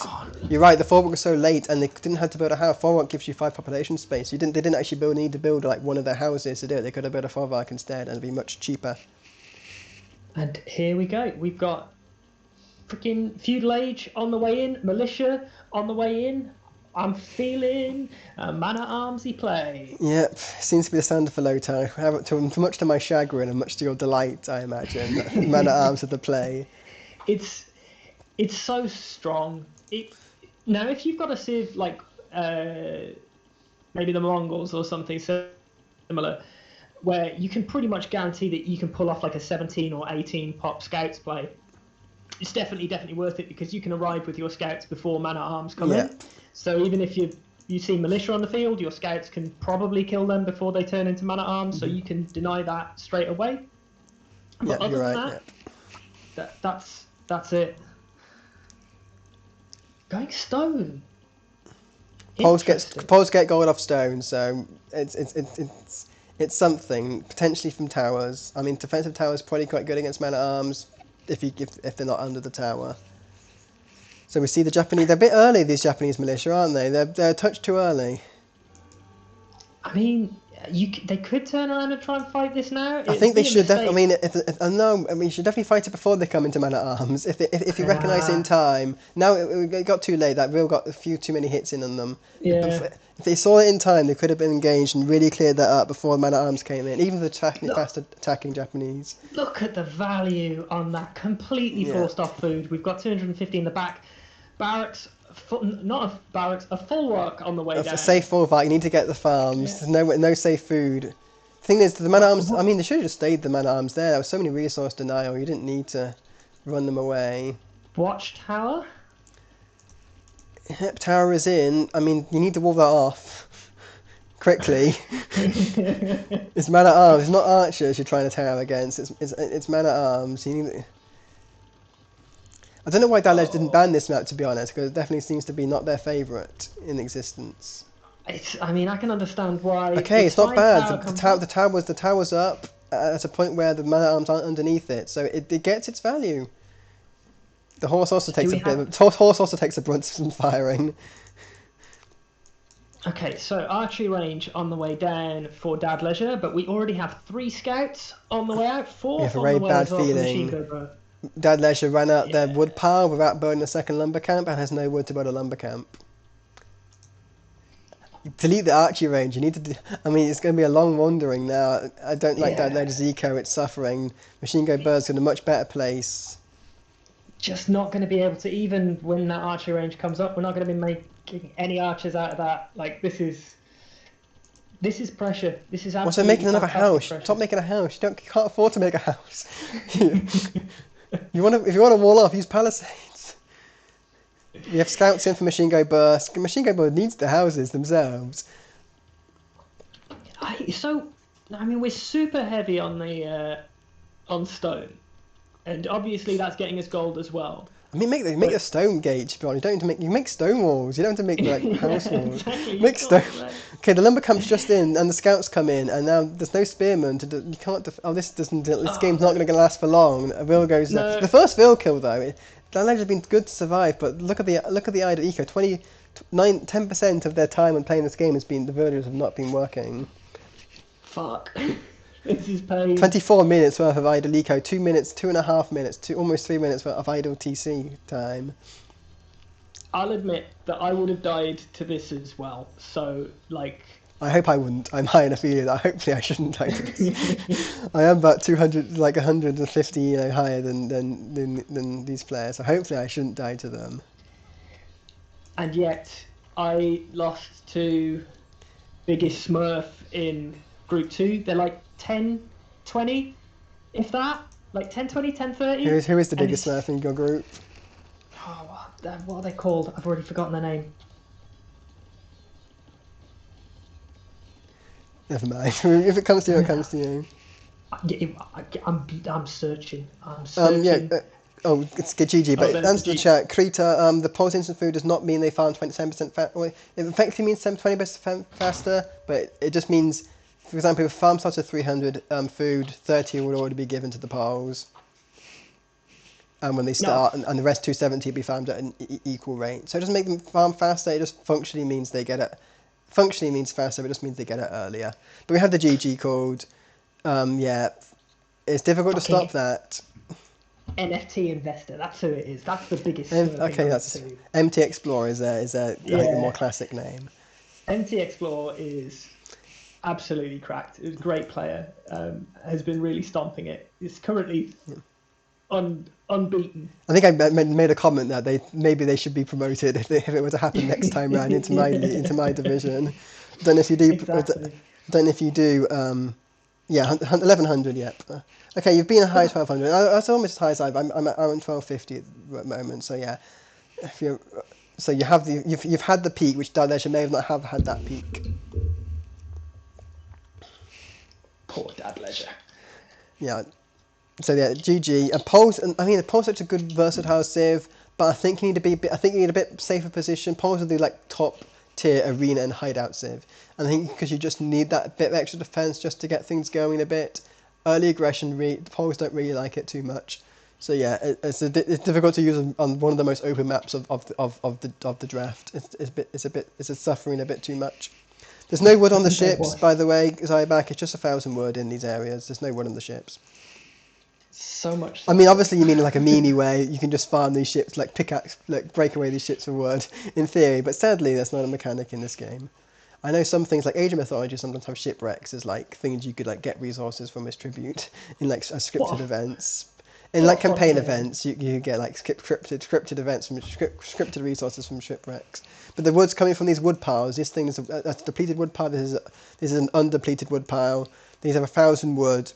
you're right, the Folwark was so late, and they didn't have to build a house. Folwark gives you 5 population space. They didn't actually need to build like one of their houses to do it. They could have built a Folwark instead, and it'd be much cheaper. And here we go. We've got freaking feudal age on the way in, militia on the way in. I'm feeling man-at-armsy play. Yep, seems to be the standard for low tide. Much to my chagrin and much to your delight, I imagine. Man-at-arms are the play. It's so strong. Now, if you've got a civ like maybe the Mongols or something similar, where you can pretty much guarantee that you can pull off like a 17 or 18 pop scouts play, it's definitely worth it because you can arrive with your scouts before man-at-arms come in. So even if you see militia on the field, your scouts can probably kill them before they turn into man-at-arms, so you can deny that straight away. But other than that, that's it. Going stone. Poles get gold off stone, so it's something potentially from towers. I mean, defensive towers probably quite good against man-at-arms if they're not under the tower. So we see the Japanese. They're a bit early. These Japanese militia, aren't they? They're a touch too early. I mean, they could turn around and try and fight this now. I think they should. I mean, you should definitely fight it before they come into man-at-arms. If you recognise in time. Now it got too late. That real got a few too many hits in on them. Yeah. If they saw it in time, they could have been engaged and really cleared that up before man-at-arms came in. Even the fast attacking Japanese. Look at the value on that completely forced off food. We've got 250 in the back. Barracks. Not a barracks, a Folwark on the way down. A safe Folwark, you need to get the farms. Yeah. There's no safe food. The thing is, the man-at-arms, I mean, they should have just stayed the man-at-arms there. There was so many resource denial, you didn't need to run them away. Watchtower? Yep, tower is in. I mean, you need to wall that off quickly. It's man-at-arms, it's not archers you're trying to tower against, it's man-at-arms. You need... I don't know why Dad Leisure didn't ban this map, to be honest, because it definitely seems to be not their favourite in existence. I mean, I can understand why. Okay, it's not bad. The tower's up at a point where the man-at-arms aren't underneath it, so it gets its value. The horse also takes a brunt from firing. Okay, so archery range on the way down for Dad Leisure, but we already have 3 scouts on the way out. 4 we have a on very the way bad as well feeling. Dad Leisure ran out their wood pile without building a second lumber camp and has no wood to build a lumber camp. Delete the archery range. You need to. I mean, it's going to be a long wandering now. I don't like Dad Leisure's eco. It's suffering. Machine Gun Bird's in a much better place. Just not going to be able to, even when that archery range comes up, we're not going to be making any archers out of that. Like, this is pressure. This is absolutely Also, making another house. Pressure. Stop making a house. You can't afford to make a house. If you want to wall off, use palisades. We have scouts in for Machine Go Burst. Machine Go Burst needs the houses themselves. I mean, we're super heavy on the on stone, and obviously that's getting us gold as well. I mean, make the But stone gate, John. You don't have to make you make stone walls. You don't have to make like house yeah, walls. exactly. Make You've got stone. it right. Okay, the lumber comes just in, and the scouts come in, and now there's no spearmen. You can't. Oh, this doesn't. This Oh game's not going to last for long. A Vil goes there. no, The first Vil kill though, that has been good to survive. But look at the AoEII. 10% of their time when playing this game has been the villagers have not been working. fuck. This is pain. 24 minutes worth of idle eco, 2 minutes, 2.5 minutes, almost 3 minutes worth of idle TC time. I'll admit that I would have died to this as well. So, like... I hope I wouldn't. I'm high enough that hopefully I shouldn't die to this. I am about 200, like 150, higher than these players. So hopefully I shouldn't die to them. And yet, I lost to biggest Smurf in Group 2. They're like 10, 20, if that. Like 10, 20, 10, 30. Who is the biggest Smurf in your group? Oh, what are they called? I've already forgotten their name. Never mind. If it comes to you, it comes to you. I'm searching. I'm searching. Yeah. It's GG, but answer the chat. Krita, the pulse instant food does not mean they found 27% fast. Well, it effectively means 20% faster, but it just means, for example, if farm starts at 300 food, 30 would already be given to the poles. And when they start, and the rest 270 will be farmed at an equal rate. So it doesn't make them farm faster, it just functionally means they get it. Functionally means faster, but it just means they get it earlier. But we have the GG code. Yeah, it's difficult to stop that. NFT investor, that's who it is. That's the biggest. Okay, that's MT Explorer is I think the more classic name. MT Explorer is absolutely cracked. He's a great player. Has been really stomping it. He's currently unbeaten. I think I made a comment that maybe they should be promoted if it were to happen next time round into my division. Don't know if you do. Exactly. Don't know if you do. Yeah, 1100. Yep. Okay, you've been a high 1200. That's almost as high as I'm at 1250 at the moment. So yeah, you've had the peak, which Dad Leisure may have not have had that peak. Poor Dad Leisure. Yeah. So yeah, GG. And Pole's, the Pole's such a good versatile civ, but I think you need a bit safer position. Pole's are the like top tier arena and hideout civ. And I think because you just need that bit of extra defense just to get things going a bit. Early aggression, the Poles don't really like it too much. So yeah, it's difficult to use on one of the most open maps of the draft. It's suffering a bit too much. There's no wood on the ships, by the way. Zyback, it's just 1,000 wood in these areas. There's no wood on the ships. So much. I mean, obviously you mean like a meanie way. You can just farm these ships, like pickaxe, like break away these ships for wood, in theory. But sadly, that's not a mechanic in this game. I know some things like Age of Mythology sometimes have shipwrecks as like things you could like get resources from as tribute in like scripted events. In like campaign events, you get like scripted events from scripted resources from shipwrecks. But the wood's coming from these wood piles. This thing is a depleted wood pile. This is an undepleted wood pile. These have 1,000 wood.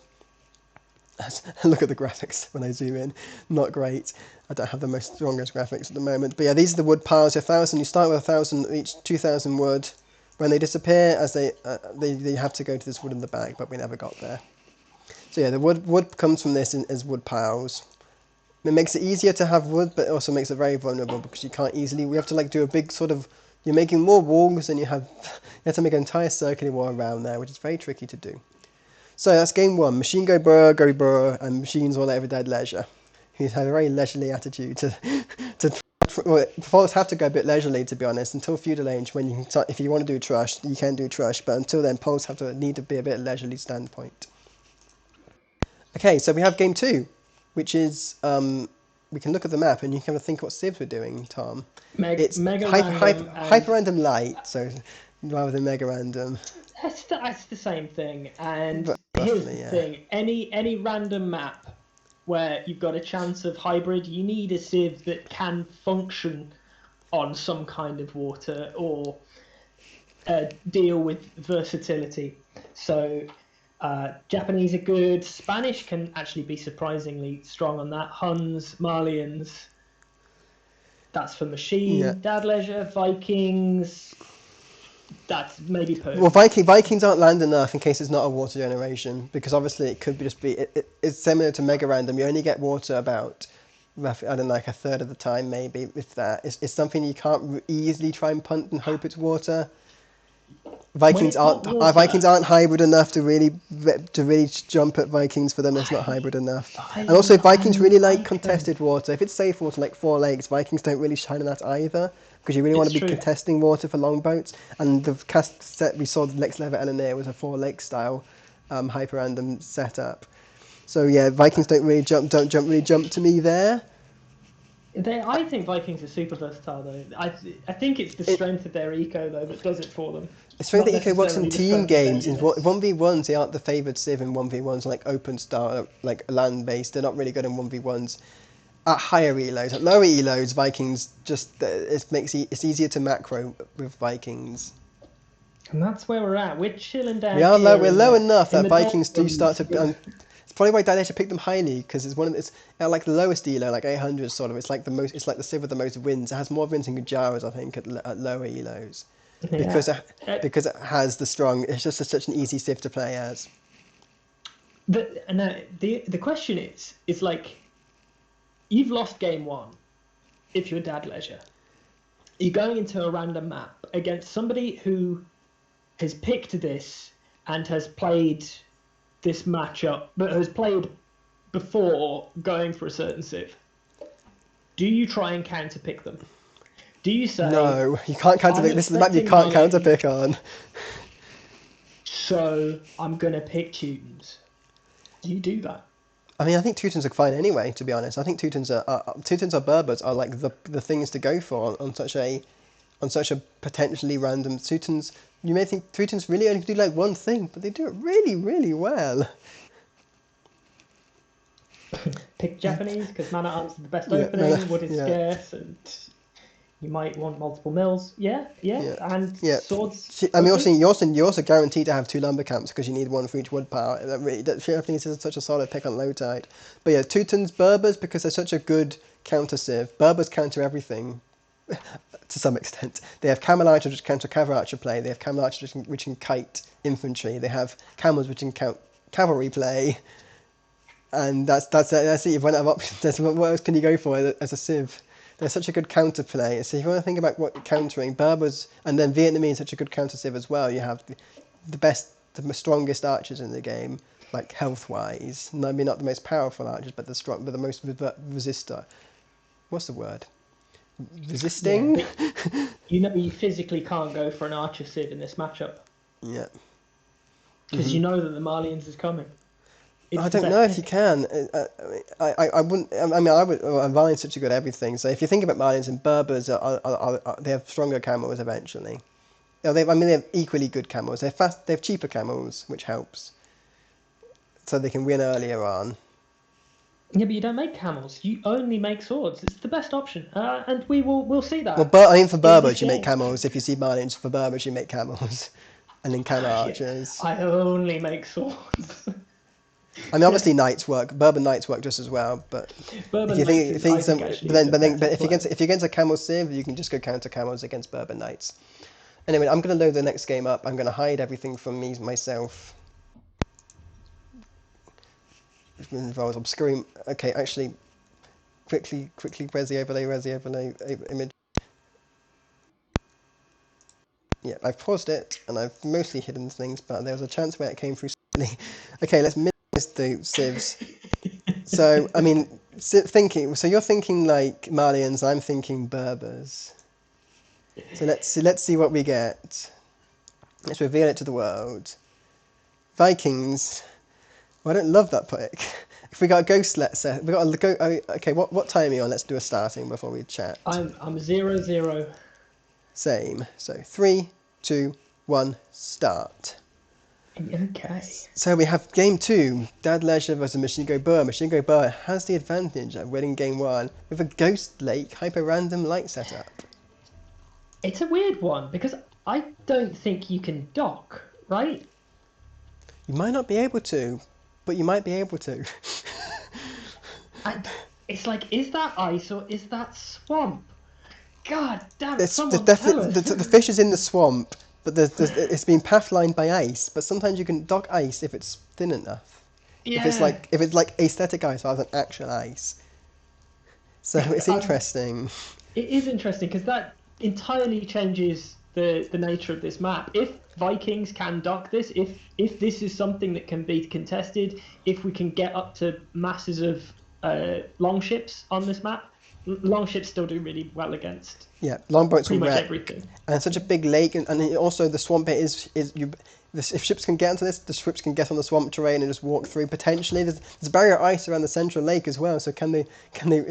Look at the graphics when I zoom in. Not great. I don't have the most strongest graphics at the moment. But yeah, these are the wood piles. 1,000. You start with 1,000 each, 2,000 wood. When they disappear, as they have to go to this wood in the bag, but we never got there. So yeah, the wood comes from this as wood piles. It makes it easier to have wood, but it also makes it very vulnerable because you can't easily. We have to like do a big sort of. You're making more walls than you have. You have to make an entire circular wall around there, which is very tricky to do. So that's game one. Machine go brr, and machines all over dead leisure. He's had a very leisurely attitude to. Performers have to go a bit leisurely, to be honest, until feudal age. When you can, if you want to do trush, you can do trush, but until then, poles need to be a bit leisurely standpoint. Okay, so we have game two, which is we can look at the map and you can think what civs we're doing, Tom. It's hyper random light, so rather than mega random. That's the same thing. And here's the thing: any random map where you've got a chance of hybrid, you need a civ that can function on some kind of water or deal with versatility. So Japanese are good. Spanish can actually be surprisingly strong on that. Huns, Malians. That's for Yeah. Machine. Dad Leisure, Vikings. That's maybe Well, Persians. Vikings aren't land enough in case it's not a water generation, because obviously it could just be. It's similar to Mega Random. You only get water about, roughly, I don't know, like a third of the time, maybe, if that. It's something you can't easily try and punt and hope it's water. When it's not Vikings water, aren't hybrid enough to really jump at Vikings for them. It's not hybrid enough. And also I Vikings really like like them. contested water. If it's safe water like 4 lakes, Vikings don't really shine in that either, because you really want It's to be true. contesting water for longboats. And the cast set we saw, the Lex Lever Eleanor, was a 4 lake style hyper random setup. So yeah, Vikings don't really jump to me there. I think Vikings are super versatile though. I think it's the It, strength of their eco though that does it for them. It's funny Not that Eco works in necessarily the team strength of their games. In units. 1v1s, they aren't the favoured civ in 1v1s, like open star, like land based. They're not really good in 1v1s. At higher elos, at lower elos, Vikings just it's easier to macro with Vikings. And that's where we're at. We're chilling We down are low. here We're low enough in that the Vikings do start doldrums to. It's probably why Dad picked them highly, because it's one of it's at like the lowest elo, like 800 sort of. It's like the most. It's like the civ with the most wins. It has more wins than Gujaras, I think, at lower elos, yeah. because it has the strong. It's just such an easy civ to play as. The question is like, you've lost game one if you're Dad Leisure. You're going into a random map against somebody who has picked this and has played this matchup, but has played before going for a certain civ. Do you try and counterpick them? Do you say, No, you can't I'm counterpick. This is the map you expecting can't Marley, counterpick on. so I'm going to pick Teutons? Do you do that? I mean, I think Teutons are fine anyway. To be honest, I think Teutons are Berbers are like the things to go for on such a potentially random Teutons. You may think Teutons really only do like one thing, but they do it really, really well. Pick Japanese because mana arms are the best Yeah, no, opening, wood is yeah, scarce, and you might want multiple mills. Yeah, yeah, and yeah. swords I mean, OP. you're also guaranteed to have 2 lumber camps because you need one for each wood power. That Japanese is such a solid pick on low tide. But yeah, Teutons, Berbers, because they're such a good counter civ. Berbers counter everything to some extent. They have camel archers which counter cavalry archer play. They have camel archers which can kite infantry. They have camels which can count cavalry play. And that's it. You've run out of options. What else can you go for as a civ? They're such a good counter play. So if you want to think about what you're countering, Berbers and then Vietnamese such a good counter civ as well. You have the best, the strongest archers in the game, like health wise. Maybe not the most powerful archers, but the most resistor. What's the word? Yeah, Resisting. but you physically can't go for an archer civ in this matchup Yeah. because you know that the Marlians is coming. It's I the don't know best if you pick. can. I wouldn't. I mean, I would. Malian's such a good everything. So if you think about Malians and Berbers, they have stronger camos eventually. They have equally good camos. They're fast. They have cheaper camos, which helps. So they can win earlier on. Yeah, but you don't make camels. You only make swords. It's the best option, and we'll see Well, that I mean, for in this Berbers, you make game. camos. If you see Malians, for Berbers, you make camos, and then camo Yeah, archers. I only make swords. I mean, obviously knights work. Bourbon knights work just as well. But if Bourbon you Knights think, is, I think, actually is a but better if play. you're against a camel civ, you can just go counter camos against Bourbon knights. Anyway, I'm going to load the next game up. I'm going to hide everything from myself. Which involves obscuring. Okay, actually, quickly, resi overlay image. Yeah, I've paused it and I've mostly hidden things, but there was a chance where it came through suddenly. Okay, let's minimize the civs. So, I mean, so you're thinking like Malians, I'm thinking Berbers. So let's see what we get. Let's reveal it to the world. Vikings. Well, I don't love that pick. If we got a ghost, let's say we got a go. Okay, what time are you on? Let's do a starting before we chat. I'm 0-0. Same. So 3, 2, 1, start. Okay. So we have game 2, Dad Leisure versus Machine Go Boer. Machine Go Boer has the advantage of winning game 1 with a Ghost Lake hyper random light setup. It's a weird one because I don't think you can dock, right? You might not be able to, but you might be able to. And it's like, is that ice or is that swamp? God damn it! There's Someone tell definitely us. the fish is in the swamp, but it's been path lined by ice. But sometimes you can dock ice if it's thin enough. Yeah. If it's like aesthetic ice rather than actual ice. So it's I, interesting. it is interesting because that entirely changes the nature of this map. If Vikings can dock this, if this is something that can be contested, if we can get up to masses of longships on this map, longships still do really well against Yeah, longboats will pretty much wreck, everything. and such a big lake, and also the swamp bit is you. If ships can get onto this, the ships can get on the swamp terrain and just walk through. Potentially, there's barrier ice around the central lake as well. So can they?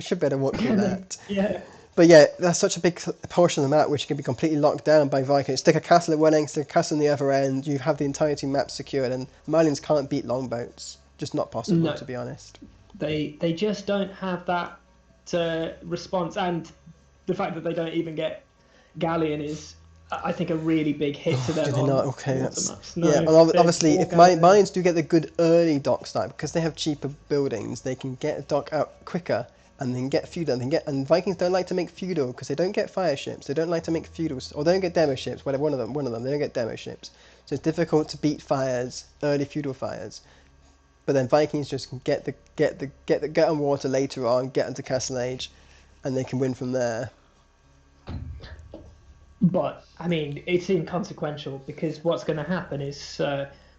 Should better walk through that. Yeah. But yeah, that's such a big portion of the map which can be completely locked down by Vikings. Stick a castle at one end, stick a castle on the other end. You have the entirety map secured, and Marlians can't beat longboats. Just not possible, No, to be honest. they just don't have that response, and the fact that they don't even get galleon is, I think, a really big hit to Do them they on not? Okay, water that's maps. yeah. No, Well, they're obviously, all if galleon. Marlians do get the good early dock start because they have cheaper buildings, they can get a dock out quicker and then get feudal. And Vikings don't like to make feudal because they don't get fire ships. They don't like to make feudals, or they don't get demo ships. Whatever, one of them, they don't get demo ships. So it's difficult to beat fires, early feudal fires. But then Vikings just can get on water later on, get into Castle Age, and they can win from there. But I mean, it's inconsequential because what's going to happen is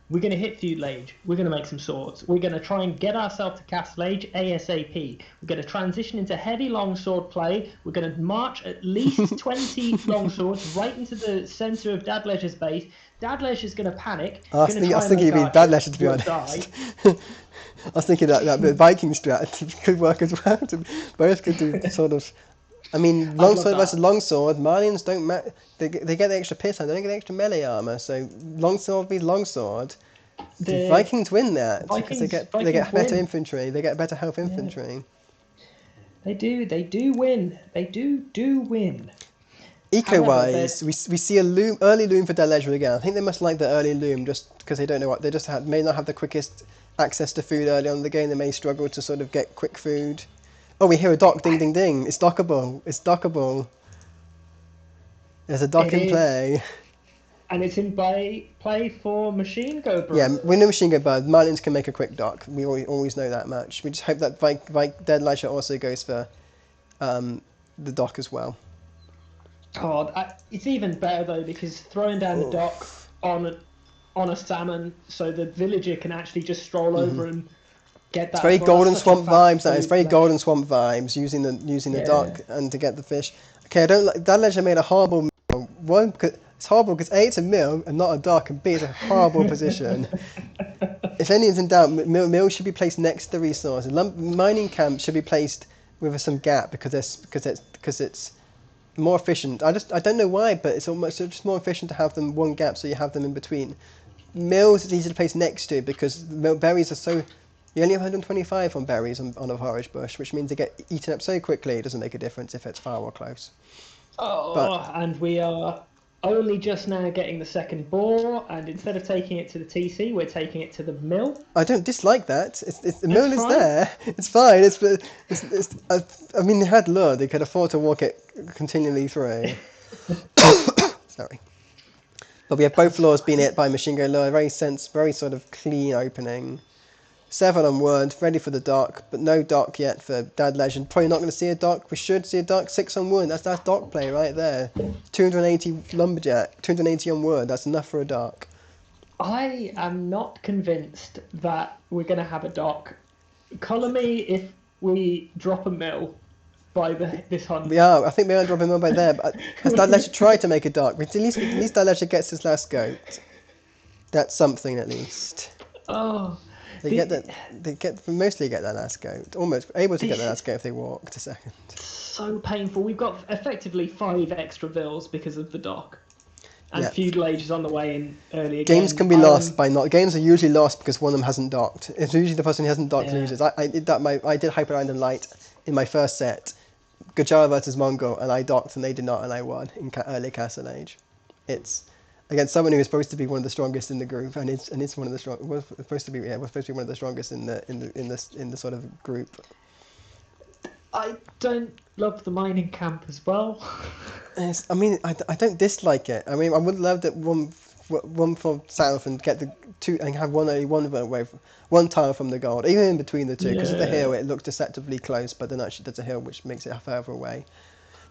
we're going to hit feudal age. We're going to make some swords. We're going to try and get ourselves to castle age ASAP. We're going to transition into heavy longsword play. We're going to march at least 20 longswords right into the center of Dad Leisure's base. Dad Leisure's going to panic. I was thinking it'd be Dad Leisure, to be honest. I was thinking that bit Viking strategy could work as well. Both could do sort of. I mean, longsword versus longsword. Marlians don't they get the extra piss and they don't get the extra melee armor. So longsword v longsword. The Vikings win that because they get better infantry. They get better health infantry. They do win. They do win. Eco-wise, we see a early loom for Dead Leisure again. I think they must like the early loom just because they don't know what they just may not have the quickest access to food early on in the game. They may struggle to sort of get quick food. Oh, we hear a dock, ding, ding, ding. It's dockable. It's dockable. There's a dock in play. And it's in play for Machine Go Bird. Yeah, we know Machine Go Bird. Marlians can make a quick dock. We always know that much. We just hope that Dead Leisure also goes for the dock as well. God, it's even better though because throwing down the dock on a salmon so the villager can actually just stroll over and get that. It's very Golden Swamp vibes. That is very Golden Swamp vibes using the dock and to get the fish. Okay, I don't like Dad Leisure made a horrible mill. One, because it's horrible because A, it's a mill and not a dock, and B, it's a horrible position. If any is in doubt, mill should be placed next to the resources. Mining camp should be placed with some gap because it's more efficient. I don't know why, but it's just more efficient to have them one gap so you have them in between. Mills is easy to place next to because berries are so. You only have 125 on berries on a forage bush, which means they get eaten up so quickly. It doesn't make a difference if it's far or close. And we are only just now getting the second boar, and instead of taking it to the TC, we're taking it to the mill. I don't dislike that. The mill is there. It's fine. I mean, they had lure. They could afford to walk it continually through. Sorry. But we have both lures being hit by machine gun lure. Very sort of clean opening. 7 on wood, ready for the dock, but no dock yet for Dad Legend. Probably not going to see a dock. We should see a dock. 6 on wood. That's dock play right there. 280 lumberjack. 280 on wood. That's enough for a dock. I am not convinced that we're going to have a dock. Colour me if we drop a mill by this hunt. We are. I think we are dropping a mill by there. But as Dad Legend tried to make a dock, but at least Dad Legend gets his last goat. That's something at least. Oh. Mostly get that last goat. Almost able to get the last goat if they walk to second. So painful. We've got effectively 5 extra vills because of the dock. And feudal age is on the way in early again. Games can be lost by not. Games are usually lost because one of them hasn't docked. It's usually the person who hasn't docked loses. I did that. I did Hyper Island Light in my first set, Gajara versus Mongol, and I docked and they did not, and I won in early Castle Age. It's against someone who is supposed to be one of the strongest in the group, and it's one of the strong. Was supposed to be one of the strongest in the sort of group. I don't love the mining camp as well. I mean, I don't dislike it. I mean, I would love that one from south and get the two and have one tile from the gold, even in between the two, because at the hill Yeah. it looks deceptively close, but then actually there's a hill which makes it further away.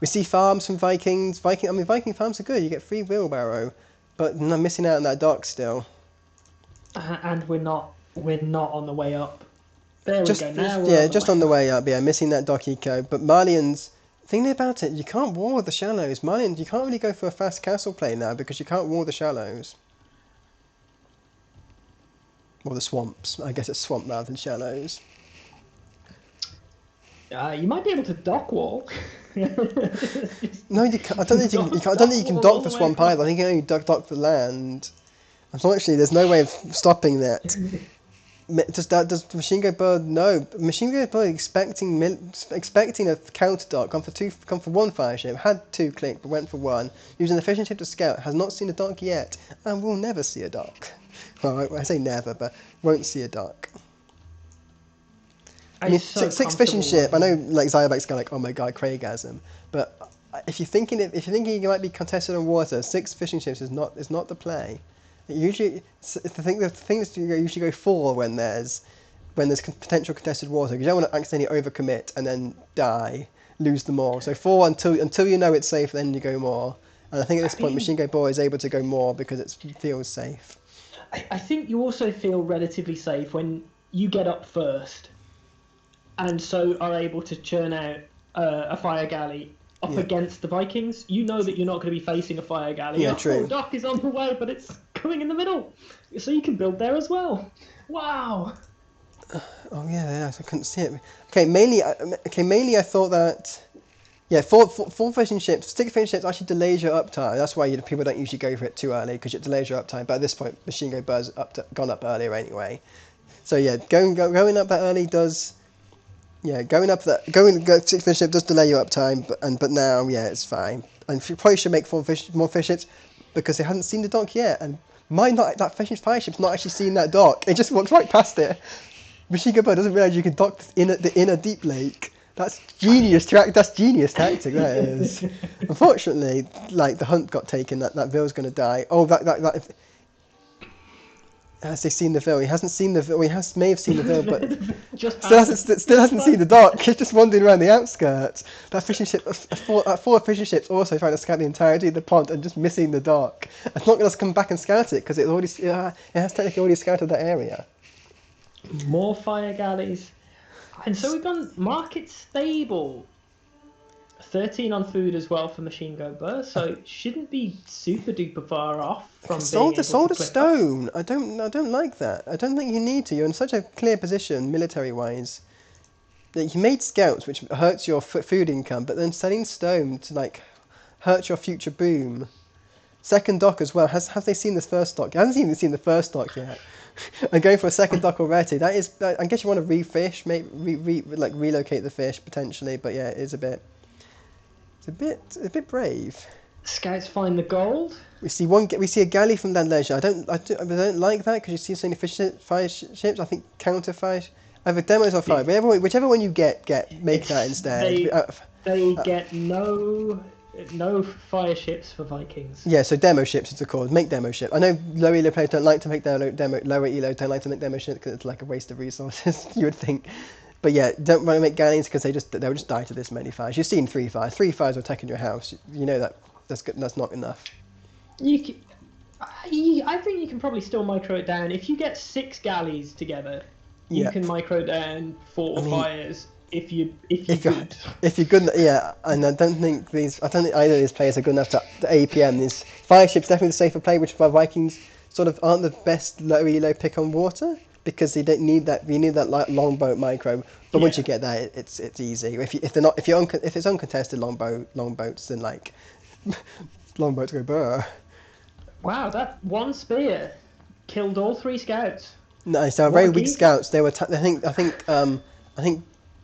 We see farms from Vikings. I mean, Viking farms are good. You get free wheelbarrow, but I'm missing out on that dock still. And we're not on the way up. There we go. Now we're Yeah, on the just way on the up. way up. Yeah, missing that dock eco. But Marlians, thinking about it, you can't wall the shallows. Marlians, you can't really go for a fast castle play now because you can't wall the shallows. Or the swamps. I guess it's swamp rather than shallows. You might be able to dock wall. No, you can't. I don't think you can. I don't think you can Wall all dock the the way swamp either. I think you can only dock the land. Unfortunately, there's no way of stopping that. Does Machine Gun Bird? No, Machine Gun Bird expecting a counter dock, gone for one fire ship, had two click, but went for one. Using the fishing ship to scout, has not seen a dock yet, and will never see a dock. Well, I say never, but won't see a dock. I mean, It's so six fishing ship. I know, comfortable. like Zybeck's going like, oh my god, Craigasm, but if you're thinking you might be contested on water, six fishing ships is not the play. Usually, the thing is to usually go four when there's potential contested water, because you don't want to accidentally overcommit and then die, lose them all. So four until you know it's safe, then you go more. And I think at this point, Machine Gun Boy is able to go more because it feels safe. I think you also feel relatively safe when you get up first, and so are able to churn out a fire galley up Yeah. against the Vikings. You know that you're not going to be facing a fire galley. Yeah, Oh, true. dock is on the way, but it's coming in the middle, so you can build there as well. Wow. Oh yeah, I couldn't see it. Mainly I thought that. Yeah, four fishing ships, six fishing ships actually delays your uptime. That's why people don't usually go for it too early, because it delays your uptime. But at this point, Machine Gun Bird's gone up earlier anyway. So yeah, going up that early does. Yeah, going six fishing ship does delay your uptime, but now yeah, it's fine. And you probably should make more fish ships, because they hadn't seen the dock yet, and that fire ship's not actually seen that dock. It just walks right past it. Machine Gun Bird doesn't realise you can dock the inner deep lake. That's genius tactic. That is. Unfortunately, like the hunt got taken. That Ville's going to die. Oh, that. Has he seen the Ville? He hasn't seen the Ville. May have seen the Ville, but Just still hasn't seen the dock. He's just wandering around the outskirts. That fishing ship, four fishing ships, also trying to scout the entirety of the pond and just missing the dock. It's not going to come back and scout it because it has technically already scouted that area. more fire galleys. And so we've gone market stable. 13 on food as well for Machine Gun Burst, so it shouldn't be super duper far off from being able Sold to a clip stone. I don't like that. I don't think you need to. You're in such a clear position military wise. That you made scouts, which hurts your food income, but then selling stone to like hurt your future boom. Second dock as well. Have they seen this first dock? I haven't even seen the first dock yet. I'm going for a second dock already. That is, I guess you want to refish, like relocate the fish potentially. But yeah, it's a bit brave. Scouts find the gold. We see a galley from that leisure. I don't like that because you see so many fire ships. I think counter fire. Either demos or fire. Whichever one you get make that instead. They get no fire ships for Vikings. Yeah, so demo ships is the cause. Make demo ship. I know lower elo players don't like to make lower elo don't like to make demo ships because it's like a waste of resources. You would think, but yeah, don't want to make galleons because they'll just die to this many fires. You've seen 3 fires. 3 fires are attacking your house. You know that's good. That's not enough. I think you can probably still micro it down if you get 6 galleys together. You can micro down 4 fires. If you're good, yeah, and I don't think either of these players are good enough to APM. These fire ships definitely the safer play, which is why Vikings sort of aren't the best low elo pick on water because they don't need that. You need that longboat micro, but once you get that, it's easy. If it's uncontested longboats, then like longboats go burr. Wow, that one spear killed all 3 scouts. Nice. They were very weak scouts. They were. I think.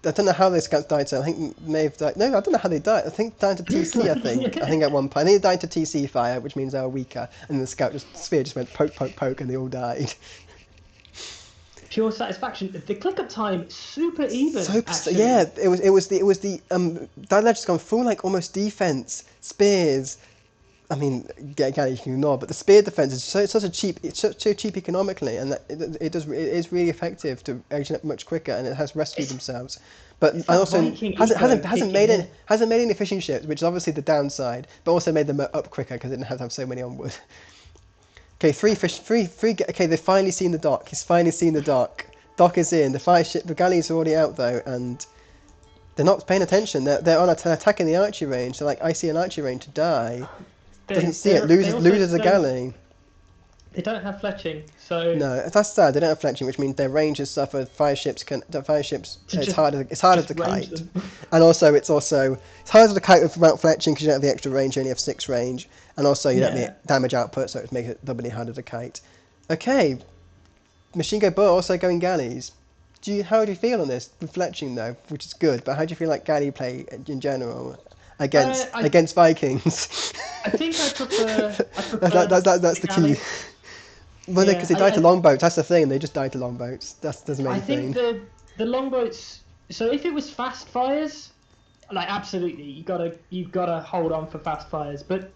I don't know how those scouts died. So I think may have died. No, I don't know how they died. I think died to TC. I think at one point. I think they died to TC fire, which means they were weaker, and the sphere just went poke, poke, poke, and they all died. pure satisfaction. The click-up time super even. So Actually, yeah, it was the that ledger's gone full like almost defense spears. I mean, Galley you can ignore, but the spear defense is such a cheap. It's so cheap economically, and that it is really effective to age up much quicker, and it has rescued themselves. But it's and that also Viking eco hasn't kicking made in. any efficient ships, which is obviously the downside, but also made them up quicker because it didn't have to have so many on wood. Okay, three. Okay, they've finally seen the dock. He's finally seen the dock. Dock is in. The galleys are already out though, and they're not paying attention. They're on attacking the archery range. So like, I see an archery range to die. Doesn't see it. They also Loses a don't. galley. They don't have fletching, so No, that's sad. They don't have fletching, which means their range has suffered. Fire ships. It's harder. It's harder just to range kite, them. and also it's harder to kite without fletching because you don't have the extra range. You only have 6 range, and also you don't have the damage output, so it makes it doubly harder to kite. Okay, machine gun bow also going galleys. How do you feel on this with fletching though, which is good, but how do you feel like galley play in general against Vikings? I think I prefer. That's the key. galley. Well, Yeah, because they died to longboats. That's the thing. They just died to longboats. That's the I main think thing. the longboats. So if it was fast fires, like absolutely, you've gotta hold on for fast fires. But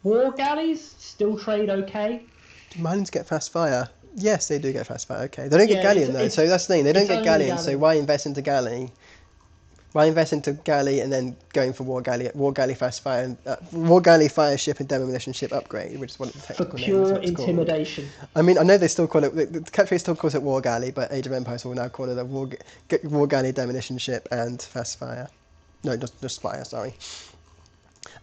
war galleys still trade okay. Do Marlins get fast fire? Yes, they do get fast fire. Okay, they don't get Yeah, galleon though. So that's the thing. They don't it's get only galleon. So galleon. why invest into galley? Why invest into galley and then going for war galley fast fire, war galley fire ship and demolition ship upgrade, which is what the For technical name pure is. intimidation. I mean, I know they still call it the catchphrase still calls it war galley, but Age of Empires will now call it a war galley demolition ship and fast fire. No, just fire. Sorry.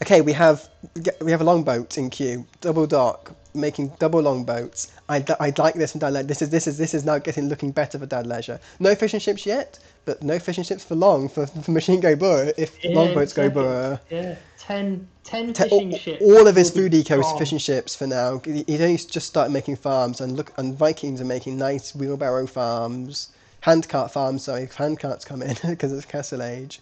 Okay, we have a longboat in queue, double dock, making double longboats. I'd like this and this is now looking better for Dad Leisure. No fishing ships yet, but no fishing ships for long for Machine Go Boer if longboats go Boer. Yeah, 10 fishing ships. All of his will be food eco is gone. fishing ships for now. He's only just started making farms, and Vikings are making nice wheelbarrow farms, handcart farms. Sorry, handcarts come in because it's Castle Age.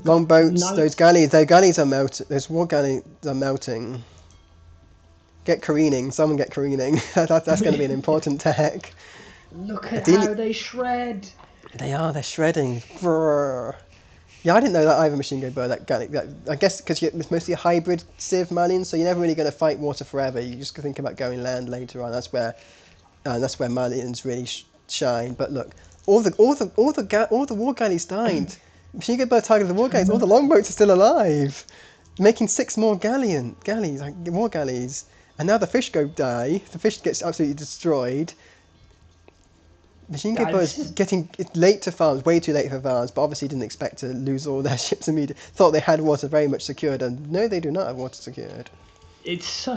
Longboats, those galleys are melting. Those war galleys are melting. Get careening. Someone get careening. That's going to be an important tech. Look at how they shred. They're shredding. Brrr. Yeah, I didn't know that either. Machine Gun Bow. I guess because it's mostly a hybrid Civ Marlin, so you're never really going to fight water forever. You just think about going land later on. That's where Marlins really shine. But look, all the war galleys died. Machine Gun Bow targeted the war galleys. All the longboats are still alive, making 6 more galleys, like war galleys. And now the fish die. The fish gets absolutely destroyed. Machine Gun Bow is getting late to farms, way too late for farms, but obviously didn't expect to lose all their ships immediately. Thought they had water very much secured, and no, they do not have water secured. It's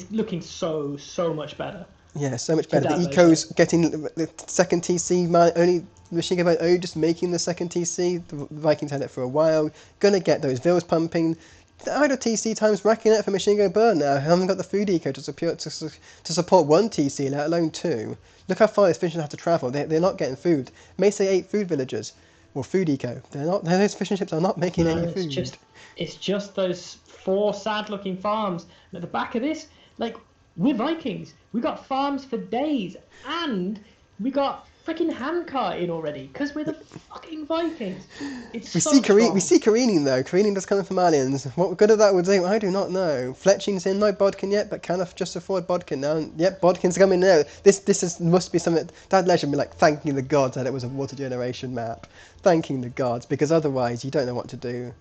looking so much better. Yeah, so much better. The eco's getting the second TC. Only Machine Gun Bow just making the second TC. The Vikings had it for a while. Gonna get those vills pumping. The idle TC time's racking up for Machine Gun Bow now. Haven't got the food eco to support 1 TC, let alone 2. Look how far these fishing have to travel. They're not getting food. May say 8 food villagers. Well, food eco. They're not. Those fishing ships are not making any food. It's just those 4 sad-looking farms. And at the back of this, like, we're Vikings. We got farms for days, and we got freaking handcart in already because we're the fucking Vikings. We see careening though. Careening does come from aliens. What good of that would do, I do not know. Fletching's in, no bodkin yet, but can I just afford bodkin now? And, yep, bodkin's coming now. This must be something. Dad Leisure be like thanking the gods that it was a water generation map, thanking the gods, because otherwise you don't know what to do.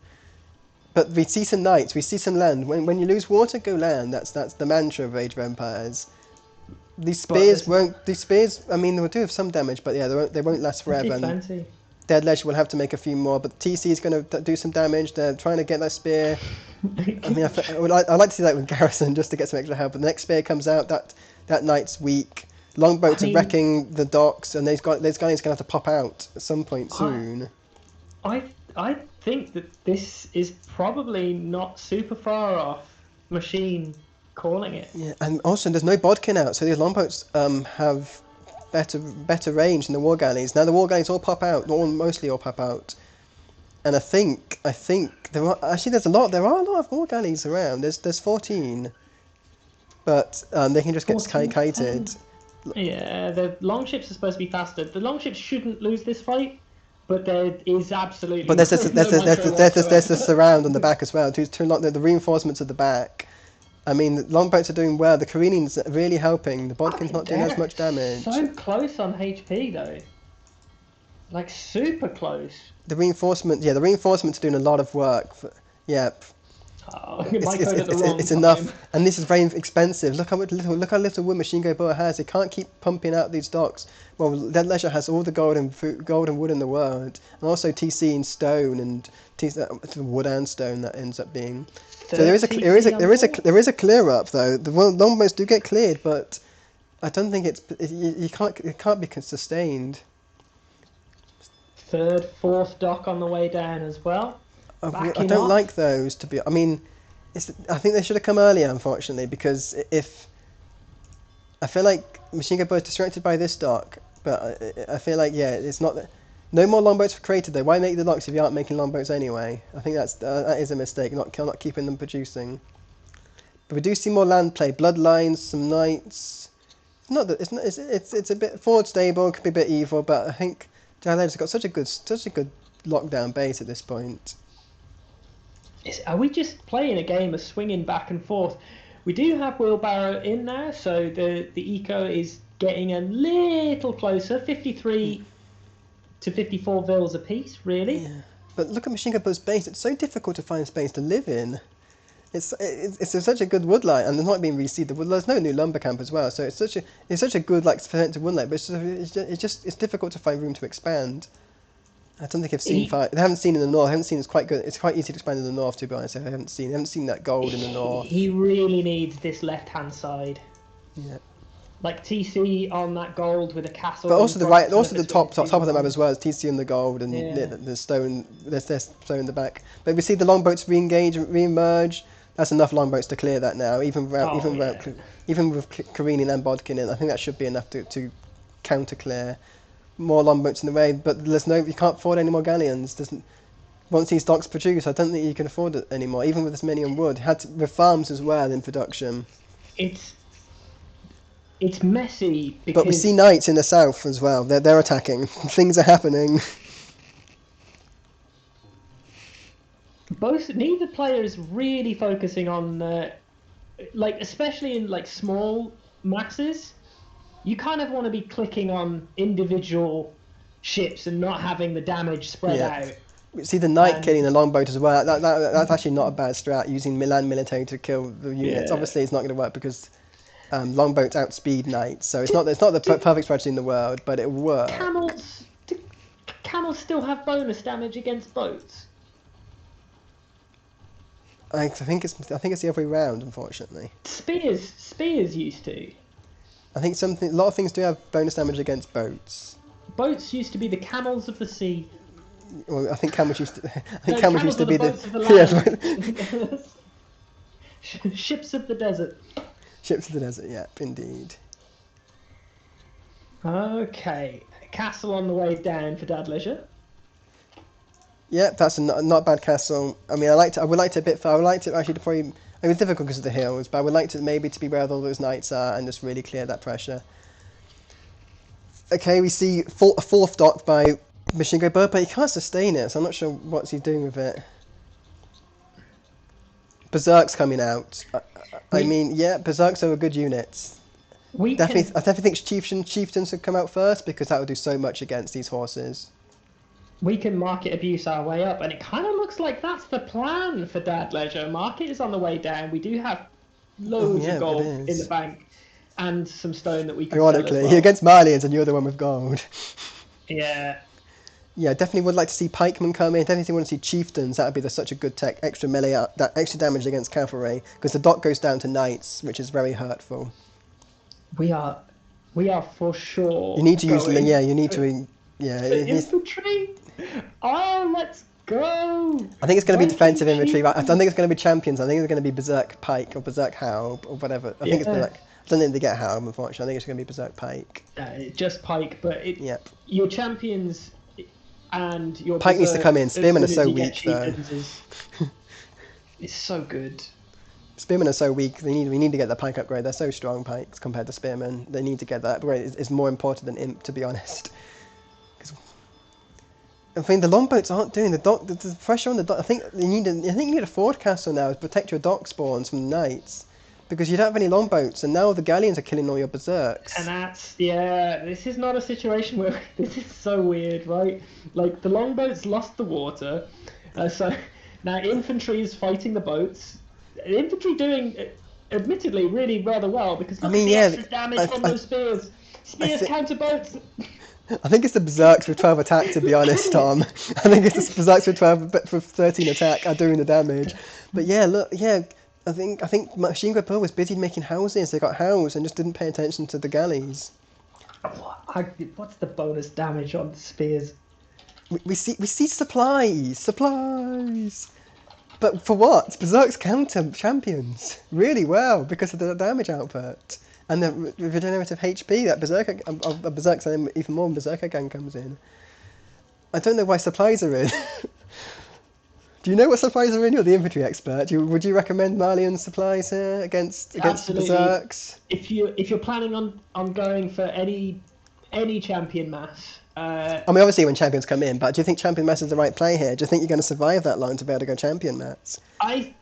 But we see some knights, we see some land. When you lose water, go land. That's the mantra of Age of Empires. These spears I mean, they'll do some damage, but yeah, they won't last forever. And Dead Leisure will have to make a few more, but TC is going to do some damage. They're trying to get that spear. I mean, I'd like to see that with Garrison just to get some extra help. But the next spear comes out, that knight's weak. Longboats are wrecking the docks, and those guys are going to have to pop out at some point soon. I think that this is probably not super far off Machine calling it. Yeah, and also there's no bodkin out, so these longboats have better range than the war galleys. Now the war galleys all pop out, mostly all pop out, and I think there are a lot of war galleys around. There's 14, but they can just get kited. Yeah, the longships are supposed to be faster. The longships shouldn't lose this fight, but there is absolutely But no micro there's the whatsoever. surround on the back as well. To unlock the reinforcements at the back. I mean, the longboats are doing well. The Karelians are really helping. The Bodkin's not doing as They're much damage. so close on HP though, like super close. The reinforcements are doing a lot of work. Yeah, Oh, microed at the wrong it's time. enough, and this is very expensive. Look how little wood Machine Gun Boa has. It can't keep pumping out these docks. Well, Dead Leisure has all the gold and wood in the world, and also TC and stone and wood and stone that ends up being. So there is a clear up though. The longboats do get cleared, but I don't think it can't be sustained. Third, fourth dock on the way down as well. I don't like those to be. I mean, I think they should have come earlier, unfortunately, because if I feel like Machine Gun Boat is distracted by this dock, but I feel like it's not. No more longboats were created though. Why make the docks if you aren't making longboats anyway? I think that is a mistake. Not keeping them producing. But we do see more land play, bloodlines, some knights. Not that it's a bit forward stable, could be a bit evil, but I think Jalen's got such a good lockdown base at this point. Are we just playing a game of swinging back and forth? We do have Wheelbarrow in there, so the eco is getting a little closer, 53 to 54 vils a piece, really. Yeah. But look at Machine Gun Boat's base. It's so difficult to find space to live in. It's such a good woodlight, and it's not being reseeded. There's no new lumber camp as well, so it's such a good fermented woodlight. But it's difficult to find room to expand. I don't think I've seen I haven't seen in the north. I haven't seen it's quite good. It's quite easy to expand in the north, to be honest. I haven't seen that gold in the north. He really needs this left hand side. Yeah. Like TC on that gold with a castle. But also the top of the map as well is TC and the gold and the stone. There's stone in the back. But we see the longboats re-engage and re-emerge. That's enough longboats to clear that now. Even with Karenin and Bodkin in, I think that should be enough to counter clear. More longboats in the way, but you can't afford any more galleons. Once these docks produce, I don't think you can afford it anymore. Even with this many on wood, with farms as well in production. It's messy. But we see knights in the south as well. They're attacking. Things are happening. Neither player is really focusing on especially in small masses. You kind of want to be clicking on individual ships and not having the damage spread out. We see the knight killing the longboat as well. That's actually not a bad strat, using land military to kill the units. Obviously, it's not going to work because longboats outspeed knights, so it's not the perfect strategy in the world, but it works. Do camels still have bonus damage against boats? I think it's the other way around, unfortunately. Spears used to. I think a lot of things do have bonus damage against boats. Boats used to be the camels of the sea. Well, I think camels used to. Camels used to be the boats of the land. Ships of the desert. Ships of the desert, yeah, indeed. Okay, castle on the way down for Dad Leisure. Yeah, that's not a bad castle. I mean, I would like to actually probably. I mean, it's difficult because of the hills, but I would like to maybe to be where all those knights are and just really clear that pressure. Okay, we see a fourth dock by Machine Gun Boat, but he can't sustain it, so I'm not sure what he's doing with it. Berserk's coming out. I mean, yeah, Berserks are a good unit. I definitely think Chieftains should come out first because that would do so much against these horses. We can market abuse our way up, and it kind of looks like that's the plan for Dad Leisure. Market is on the way down. We do have loads of gold in the bank and some stone that we can ironically sell as well. You're against Malians and you're the one with gold. Yeah. Yeah, definitely would like to see pikemen come in. Definitely want to see chieftains. That would be such a good tech, extra melee, that extra damage against cavalry, because the dock goes down to knights, which is very hurtful. We are for sure. You need to use infantry. Oh, let's go! I think it's going to be defensive infantry. I don't think it's going to be champions. I think it's going to be berserk pike or berserk hound or whatever. I think it's I don't think they get hound, unfortunately. I think it's going to be berserk pike. Just pike, but your champions and your pike needs to come in. Spearmen are so weak though. It's so good. Spearmen are so weak. We need to get the pike upgrade. They're so strong pikes compared to spearmen. They need to get that upgrade. It's more important than imp, to be honest. I mean, the longboats aren't doing the dock. The pressure on the dock. I think you need a forward castle now to protect your dock spawns from the knights, because you don't have any longboats, and now the galleons are killing all your berserks. And this is not a situation where this is so weird, right? Like the longboats lost the water, so now infantry is fighting the boats. Infantry doing, admittedly, really rather well because look at the extra damage from those spears. Spears counter boats. I think it's the berserks with 12 attack, to be honest, Tom. I think it's the berserks with 12 for 13 attack are doing the damage. But yeah, look, yeah, I think Machine Gun Bill was busy making houses. They got housed and just didn't pay attention to the galleys. What's the bonus damage on spears? We see supplies. But for what? Berserks counter champions really well because of the damage output. And the regenerative HP that Berserk's even more when Berserker Gang comes in. I don't know why supplies are in. Do you know what supplies are in? You're the infantry expert. Would you recommend Malian supplies here against Berserks? If you're planning on going for any champion mass. I mean, obviously when champions come in, but do you think champion mass is the right play here? Do you think you're going to survive that long to be able to go champion mass? I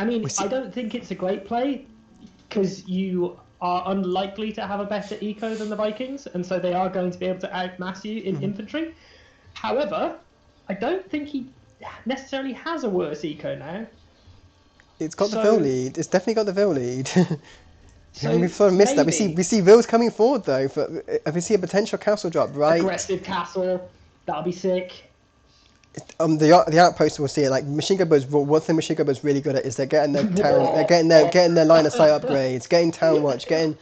mean, I don't think it's a great play, because you are unlikely to have a better eco than the Vikings, and so they are going to be able to outmass you in infantry. However, I don't think he necessarily has a worse eco now. It's got the Vil lead. It's definitely got the Vil lead. So we've sort of missed that. We see Vils coming forward though. We see a potential castle drop, right? Aggressive castle. That'll be sick. The outpost will see it. Like machine gun bows. One thing machine gun bows really good at is they're getting their town, getting their line of sight upgrades, getting town watch, getting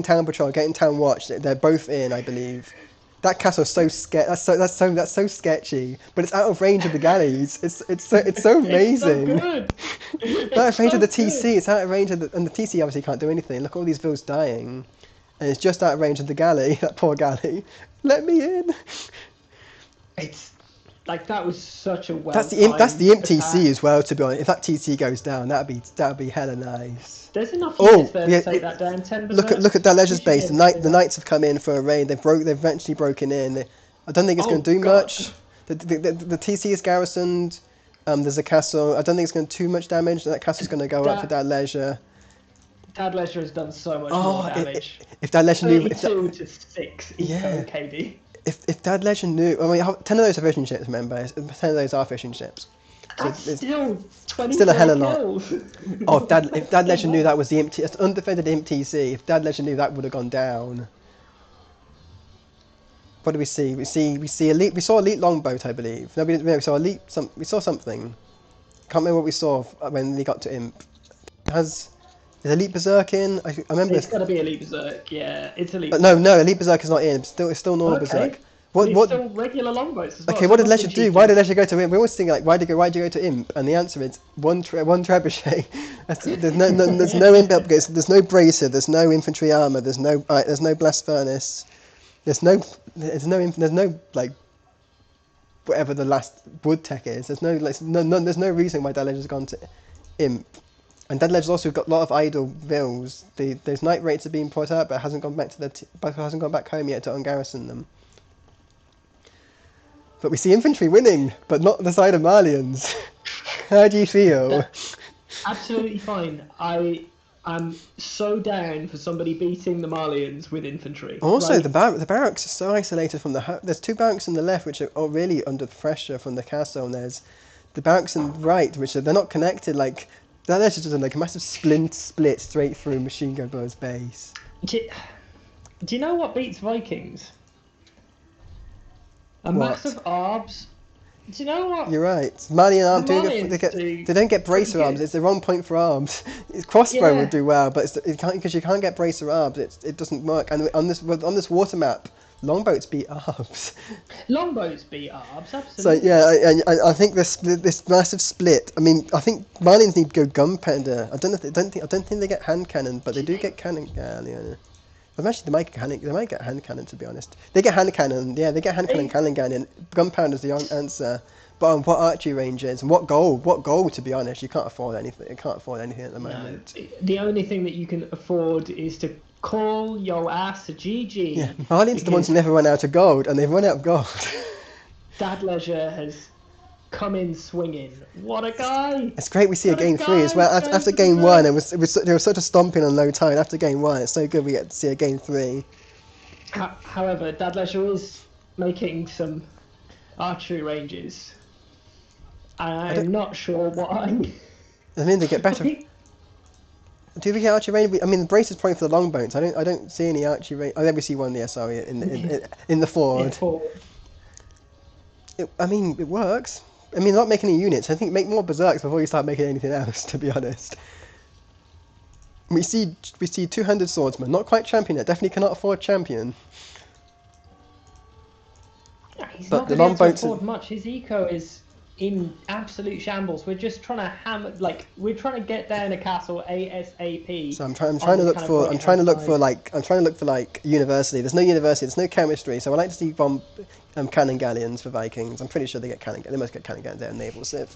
town patrol, getting town watch. They're both in, I believe. That castle's so that's so sketchy, but it's out of range of the galleys. It's so amazing. It's out of range of the TC. It's out of range of and the TC obviously can't do anything. Look, all these Vils dying, and it's just out of range of the galley. That poor galley. Let me in. It's like that was such a well. That's the imp TC as well. To be honest, if that TC goes down, that'd be hella nice. There's enough units there to take that down. 10 look at that Leisure's base. The knights have come in for a raid. They've eventually broken in. I don't think it's going to do much. The TC is garrisoned. There's a castle. I don't think it's going to do too much damage. That castle's going to go up for Dad Leisure. Dad Leisure has done so much more damage. If Dad Leisure knew, 32 to 6 eco KD. If Dad Leisure knew, I mean, 10 of those are fishing ships. Remember, 10 of those are fishing ships. That's still 20. Still a hell of a lot. Oh, if Dad Legend knew that was the undefended imp TC, if Dad Legend knew that would have gone down. What do we see? We saw elite longboat, I believe. No, we saw we saw something. Can't remember what we saw when we got to imp. Is elite berserk in? I remember. It's got to be elite berserk. Yeah, it's elite. But no, elite berserk is not in. It's still normal berserk. What? Still regular longboats as well. Okay, what did Leisure do? Why did Leisure go to imp? We always think like, why did you go to imp? And the answer is one trebuchet. There's no imp upgrades. There's no bracer. There's no infantry armor. There's no blast furnace. There's no like whatever the last wood tech is. There's no reason why Dead Leisure's gone to imp. And Dead Leisure's also got a lot of idle Vils. Those night rates are being put up, but hasn't gone back home yet to ungarrison them. But we see infantry winning, but not the side of Malians. How do you feel? Absolutely fine. I'm so down for somebody beating the Malians with infantry. Also, the barracks are so isolated from the... There's two barracks on the left which are really under pressure from the castle, and there's the barracks on the right, which they're not connected. Like, there's just like a massive split straight through Machine Gun Bow's base. Do you know what beats Vikings? Massive arbs. Do you know what? You're right. Malian arms they don't get bracer arms. It's the wrong point for arms. Crossbow would do well, but because you can't get bracer arms, it doesn't work. And on this water map, longboats beat arbs. Longboats beat arbs, absolutely. So yeah, I think this massive split. I mean, I think Malians need to go gunpowder. I don't think they get hand cannon, but they do get cannon. Yeah. Actually, they might get hand cannon, to be honest. They get hand cannon, yeah, they get hand cannon, cannon gun, and gunpowder is the answer. what archery ranges and what gold. What gold, to be honest, you can't afford anything. You can't afford anything at the No, moment. the only thing that you can afford is to call your ass a Yeah, GG Malians are the ones who because never run out of gold, and they've run out of gold. Dad Leisure has come in swinging. What a guy! It's great we see a What a game 3 as guy well. going After for the game 1, berth. there was such a stomping on low tide. After game 1, it's so good we get to see a game 3. However, Dad Leisure is making some archery ranges. I don't. I'm not sure why. I mean, they get better. Do we get archery range? I mean, the brace is probably for the longboats. I don't see any archery range. I never see one there. Sorry, in the Ford. I mean, it works. I mean, not making any units. I think make more berserks before you start making anything else. To be honest, we see 200 swordsmen. Not quite champion yet. Definitely cannot afford champion. He's But not the going to be able to longboats. afford much. His eco is in absolute shambles. We're just trying to hammer, like, we're trying to get down a castle ASAP. So I'm trying to look for university. There's no university. There's no chemistry. So I like to see cannon galleons for Vikings. I'm pretty sure they get cannon. They must get cannon galleons. They're a naval ship.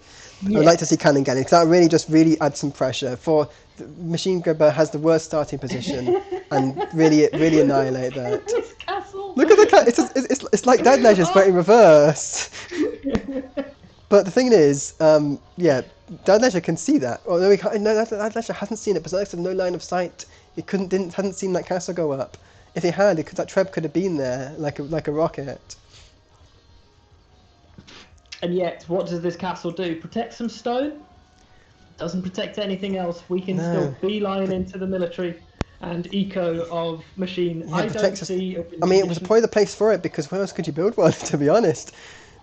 I would like to see cannon galleons. That really add some pressure. For the machine grabber has the worst starting position, and really annihilate that. This castle. Look at the it's like Dead Leisure's but in reverse. But the thing is, yeah, Dead Leisure can see that. Although Dead Leisure hasn't seen it, Berserks have no line of sight. It hadn't seen that castle go up. If he had, that Treb could have been there like a rocket. And yet, what does this castle do? Protect some stone? Doesn't protect anything else. We can still beeline into the military and eco of machine. Yeah, I don't see. I mean, it was probably the place for it because where else could you build one? To be honest,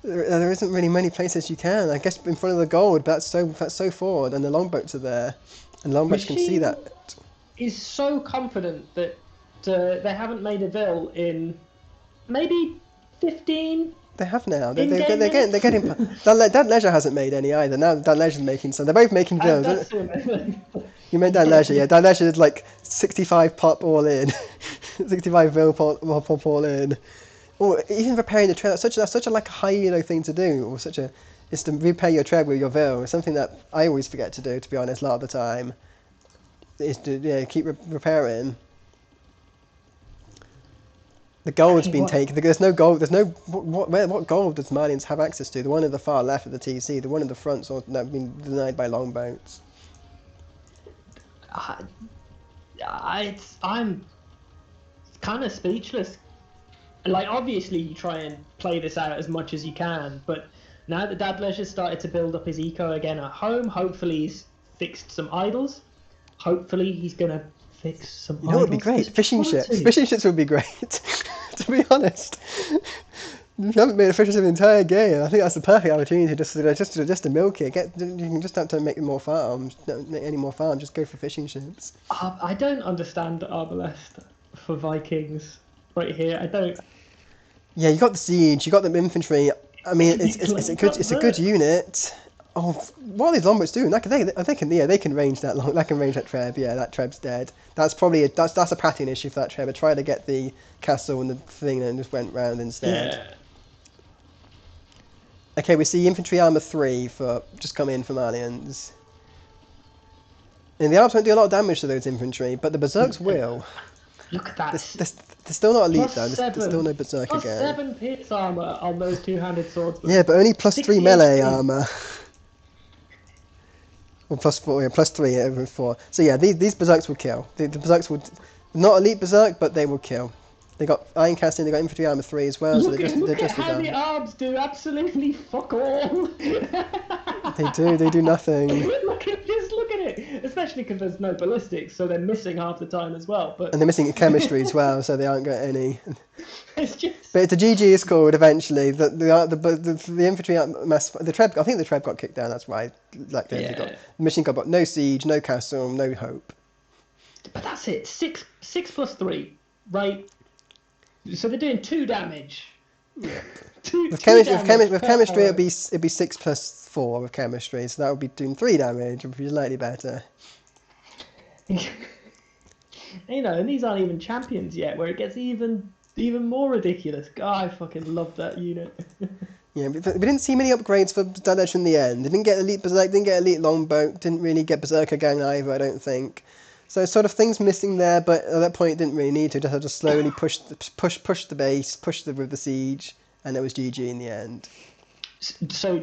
there isn't really many places you can. I guess in front of the gold, but that's so forward, and the longboats are there, and longboats can see that. Is so confident that they haven't made a bill in maybe 15. They have now. They're getting. Dad Leisure hasn't made any either. Now Dad Leisure's making some. They're both making bills. You made Dad Leisure, yeah. Dad Leisure did like 65 pop all in, 65 bill pop all in. Or even repairing the tread. That's such a like a high thing to do. Or it's to repair your tread with your bill. It's something that I always forget to do. To be honest, a lot of the time, is to keep repairing. The gold's been taken. There's no gold. There's no what gold does Malians have access to? The one in the far left of the TC. The one in the front's been denied by longboats. I'm kind of speechless. Like, obviously, you try and play this out as much as you can, but now that Dad Leisure's started to build up his eco again at home, hopefully he's fixed some idols. Hopefully he's gonna fix some. You know what would be great? Fishing ships. Fishing ships would be great. To be honest, you haven't made a fishing ship in the entire game. I think that's the perfect opportunity just to milk it. You can just have to make more farms. Don't make any more farms. Just go for fishing ships. I don't understand Arbalest for Vikings right here. I don't. Yeah, you got the siege. You got the infantry. I mean, it's a good unit. Oh, what are these longboats doing? They can range that long. They can range that Treb. Yeah, that Treb's dead. That's probably that's a pattern issue for that Treb. I tried to get the castle and the thing and just went round instead. Yeah. Okay, we see infantry armor 3 for just come in from aliens. And the Alps won't do a lot of damage to those infantry, but the berserks will. Look at that. They're still not elite Plus though. There's still no berserk plus again. 7 pierce armor on those two-handed swordsmen. Yeah, but only plus 3 60 melee HP. armor. Well, plus 4, yeah, plus 3 over 4. So yeah, these berserks will kill. The berserks would not elite berserk, but they will kill. They got iron casting. They got infantry armor 3 as well. Look so at how the arbs do absolutely fuck all. They do nothing. Just look at it. Especially because there's no ballistics, so they're missing half the time as well. But And they're missing chemistry as well, so they aren't got any. it's just. But the GG is called eventually. The infantry the Treb. I think the Treb got kicked down. That's why. Like the machine gun, but no siege, no castle, no hope. But that's it. 6 plus 3, right? So they're doing 2 damage. With chemistry, it'd be 6 plus 4 with chemistry, so that would be doing 3 damage, which would be slightly better. And these aren't even champions yet, where it gets even more ridiculous. God, I fucking love that unit. Yeah, we didn't see many upgrades for Danesh in the end. They didn't get Elite Berserk, didn't get Elite Longbow, didn't really get Berserker Gang either, I don't think. So sort of things missing there, but at that point didn't really need to. Just had to slowly push the base, with the siege, and it was GG in the end. So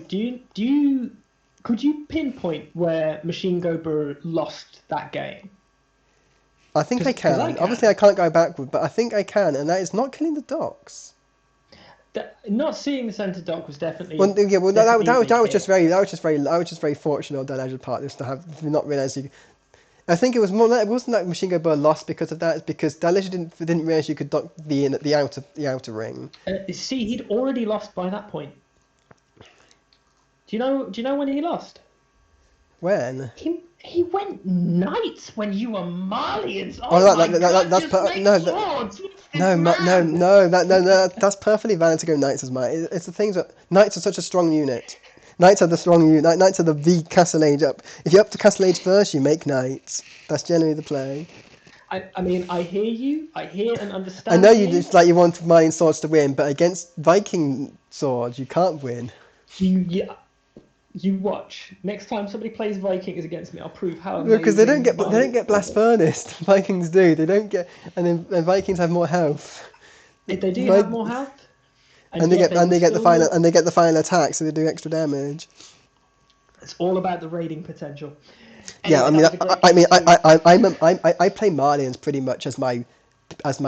could you pinpoint where Machine Gober lost that game? I think I 'Cause can. Obviously, I can't go backward, but I think I can, and that is not killing the docks. Not seeing the centre dock was definitely. Well, yeah, well, definitely that was just very fortunate on Danage's part, just to not realize. I think it was more. It wasn't that Machine Gun Bird lost because of that. It's because Dalej didn't realize you could dock the in at the outer ring. See, he'd already lost by that point. Do you know when he lost? When? He went knights when you were Malians. That's perfectly valid to go knights as mine. It's the things that knights are such a strong unit. Knights are the strong unit. Knights are the Castle Age up. If you're up to Castle Age first, you make knights. That's generally the play. I mean, I hear you. I hear and understand. I know you just you want Mayan swords to win, but against Viking swords, you can't win. You watch. Next time somebody plays Vikings against me, I'll prove how amazing. Because they don't get blast furnace. Vikings do. They don't get, and Vikings have more health. They do have more health. And they get the final attack, so they do extra damage. It's all about the raiding potential. Anyway, I play Marlians pretty much as my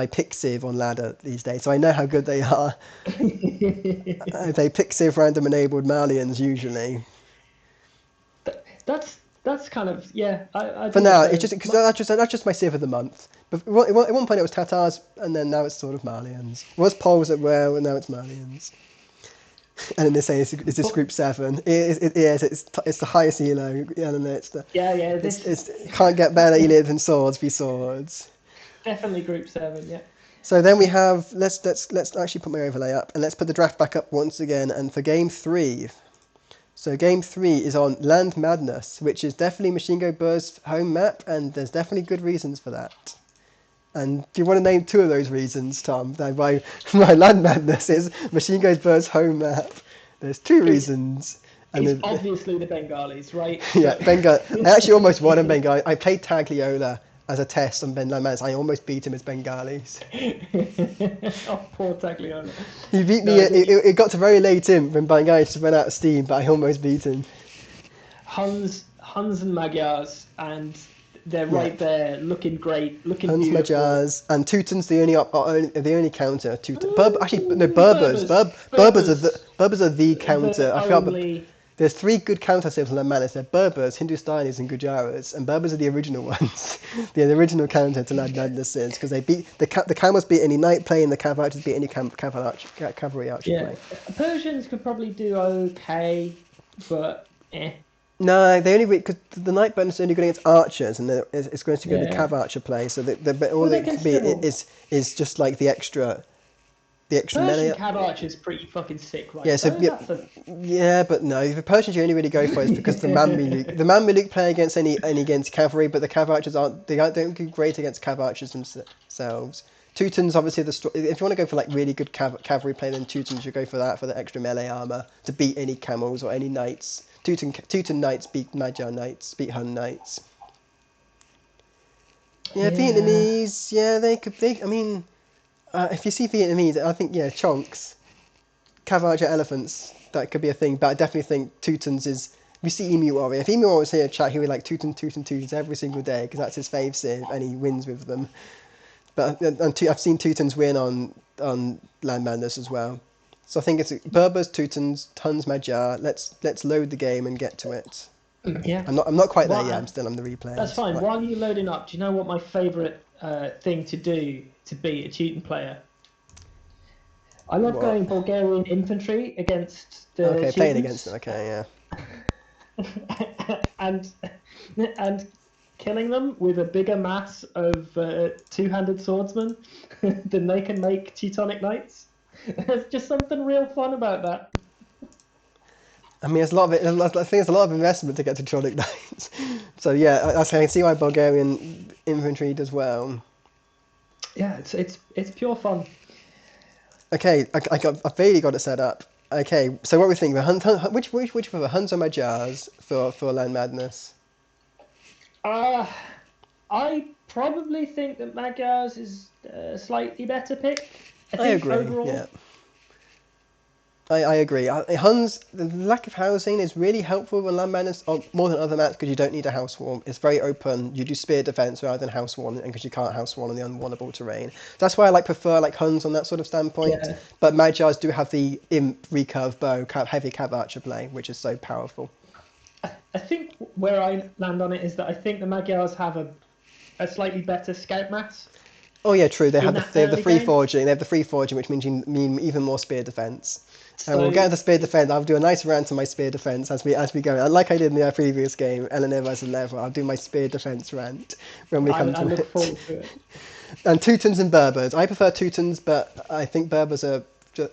pick sieve on ladder these days, so I know how good they are. I play pick sieve random enabled Marlians usually. That's kind of I For now, it's just because that's just my sieve of the month. But at one point it was Tatars, and then now it's sort of Marlians. It was Poles that were, and now it's Marlians. And then they say it's this group 7. It is. It's the highest elo, and it's the It's can't get better elo than swords be swords. Definitely group 7, yeah. So then we have let's actually put my overlay up, and let's put the draft back up once again. And for game 3. So game 3 is on Land Madness, which is definitely Machine Gun Burr's home map, and there's definitely good reasons for that. And do you want to name 2 of those reasons, Tom? My Land Madness is Machine Gun Burr's home map. There's 2 reasons. And it's obviously the Bengalis, right? Yeah, Bengali. I actually almost won in Bengali. I played Tagliola as a test on Ben Lamas. I almost beat him as Bengalis. Oh, poor Tagliola. He beat me. It got to very late in when Bengalis just ran out of steam, but I almost beat him. Huns and Magyars, and they're right there, looking great, looking Huns, beautiful. Magyars, and Teutons the only counter. Berbers. Berbers are the counter. I forgot. There's 3 good counter civs on the Manus. They're Berbers, Hindustanis, and Gujaras. And Berbers are the original ones. The original counter to Land Madnesses, because they beat the camels beat any knight play, and the cavalry archers beat any cavalry archer play. Persians could probably do okay, but eh. No, they only because the knight bonus is only good against archers, and it's going to go the cav archer play. So all they can be is just like the extra. Persian cav archer is pretty fucking sick, right? Yeah, but no, the Persians you only really go for is because the Mamluk play against against cavalry, but the cav archers don't do great against cav archers themselves. Teutons obviously if you want to go for like really good cavalry play, then Teutons you go for that for the extra melee armor to beat any camels or any knights. Teuton knights beat Magyar knights, beat Hun knights. Yeah, Vietnamese. Yeah, they could be. I mean. If you see Vietnamese, I think, chonks, cav archer elephants, that could be a thing, but I definitely think Teutons is, we see Emu Warrior. If Emu Warrior was here, chat, he would like Teutons every single day, because that's his fave civ, and he wins with them. But I've seen Teutons win on Land Madness as well. So I think it's Berbers, Teutons, Huns, Magyar. Let's load the game and get to it. Yeah. I'm not quite there yet, I'm still on the replay. That's fine. Right. While you're loading up, do you know what my favourite thing to do to beat a Teuton player? I love going Bulgarian infantry against the Teutons. Playing against them, okay, yeah. and killing them with a bigger mass of 2-handed swordsmen than they can make Teutonic knights. There's just something real fun about that. I mean, I think it's a lot of investment to get to Teutonic knights. So yeah, I can see why Bulgarian infantry does well. Yeah, it's pure fun. Okay, I've barely got it set up. Okay, so what we think? Which prefer Huns or Magyars for Land Madness? Uh, I probably think that Magyars is a slightly better pick. I I think agree. Yeah. overall, I agree. Huns, the lack of housing is really helpful with Land Madness more than other maps because you don't need a house wall. It's very open. You do spear defense rather than house wall, and because you can't house wall on the unwallable terrain. That's why I prefer Huns on that sort of standpoint. yeah. But Magyars do have the imp recurve bow, heavy cav archer play, which is so powerful. I think where I land on it is that I think the Magyars have a slightly better scout mass Oh yeah, true. in that They have the early free game. forging. They have the free forging, which means you mean even more spear defense. And we'll So get to the spear defense. I'll do a nice rant on my spear defense as we go. Like I did in the previous game, Eleanor versus Level. I'll do my spear defense rant when we come I to look it. forward to it. And Teutons and Berbers. I prefer Teutons, but I think Berbers are.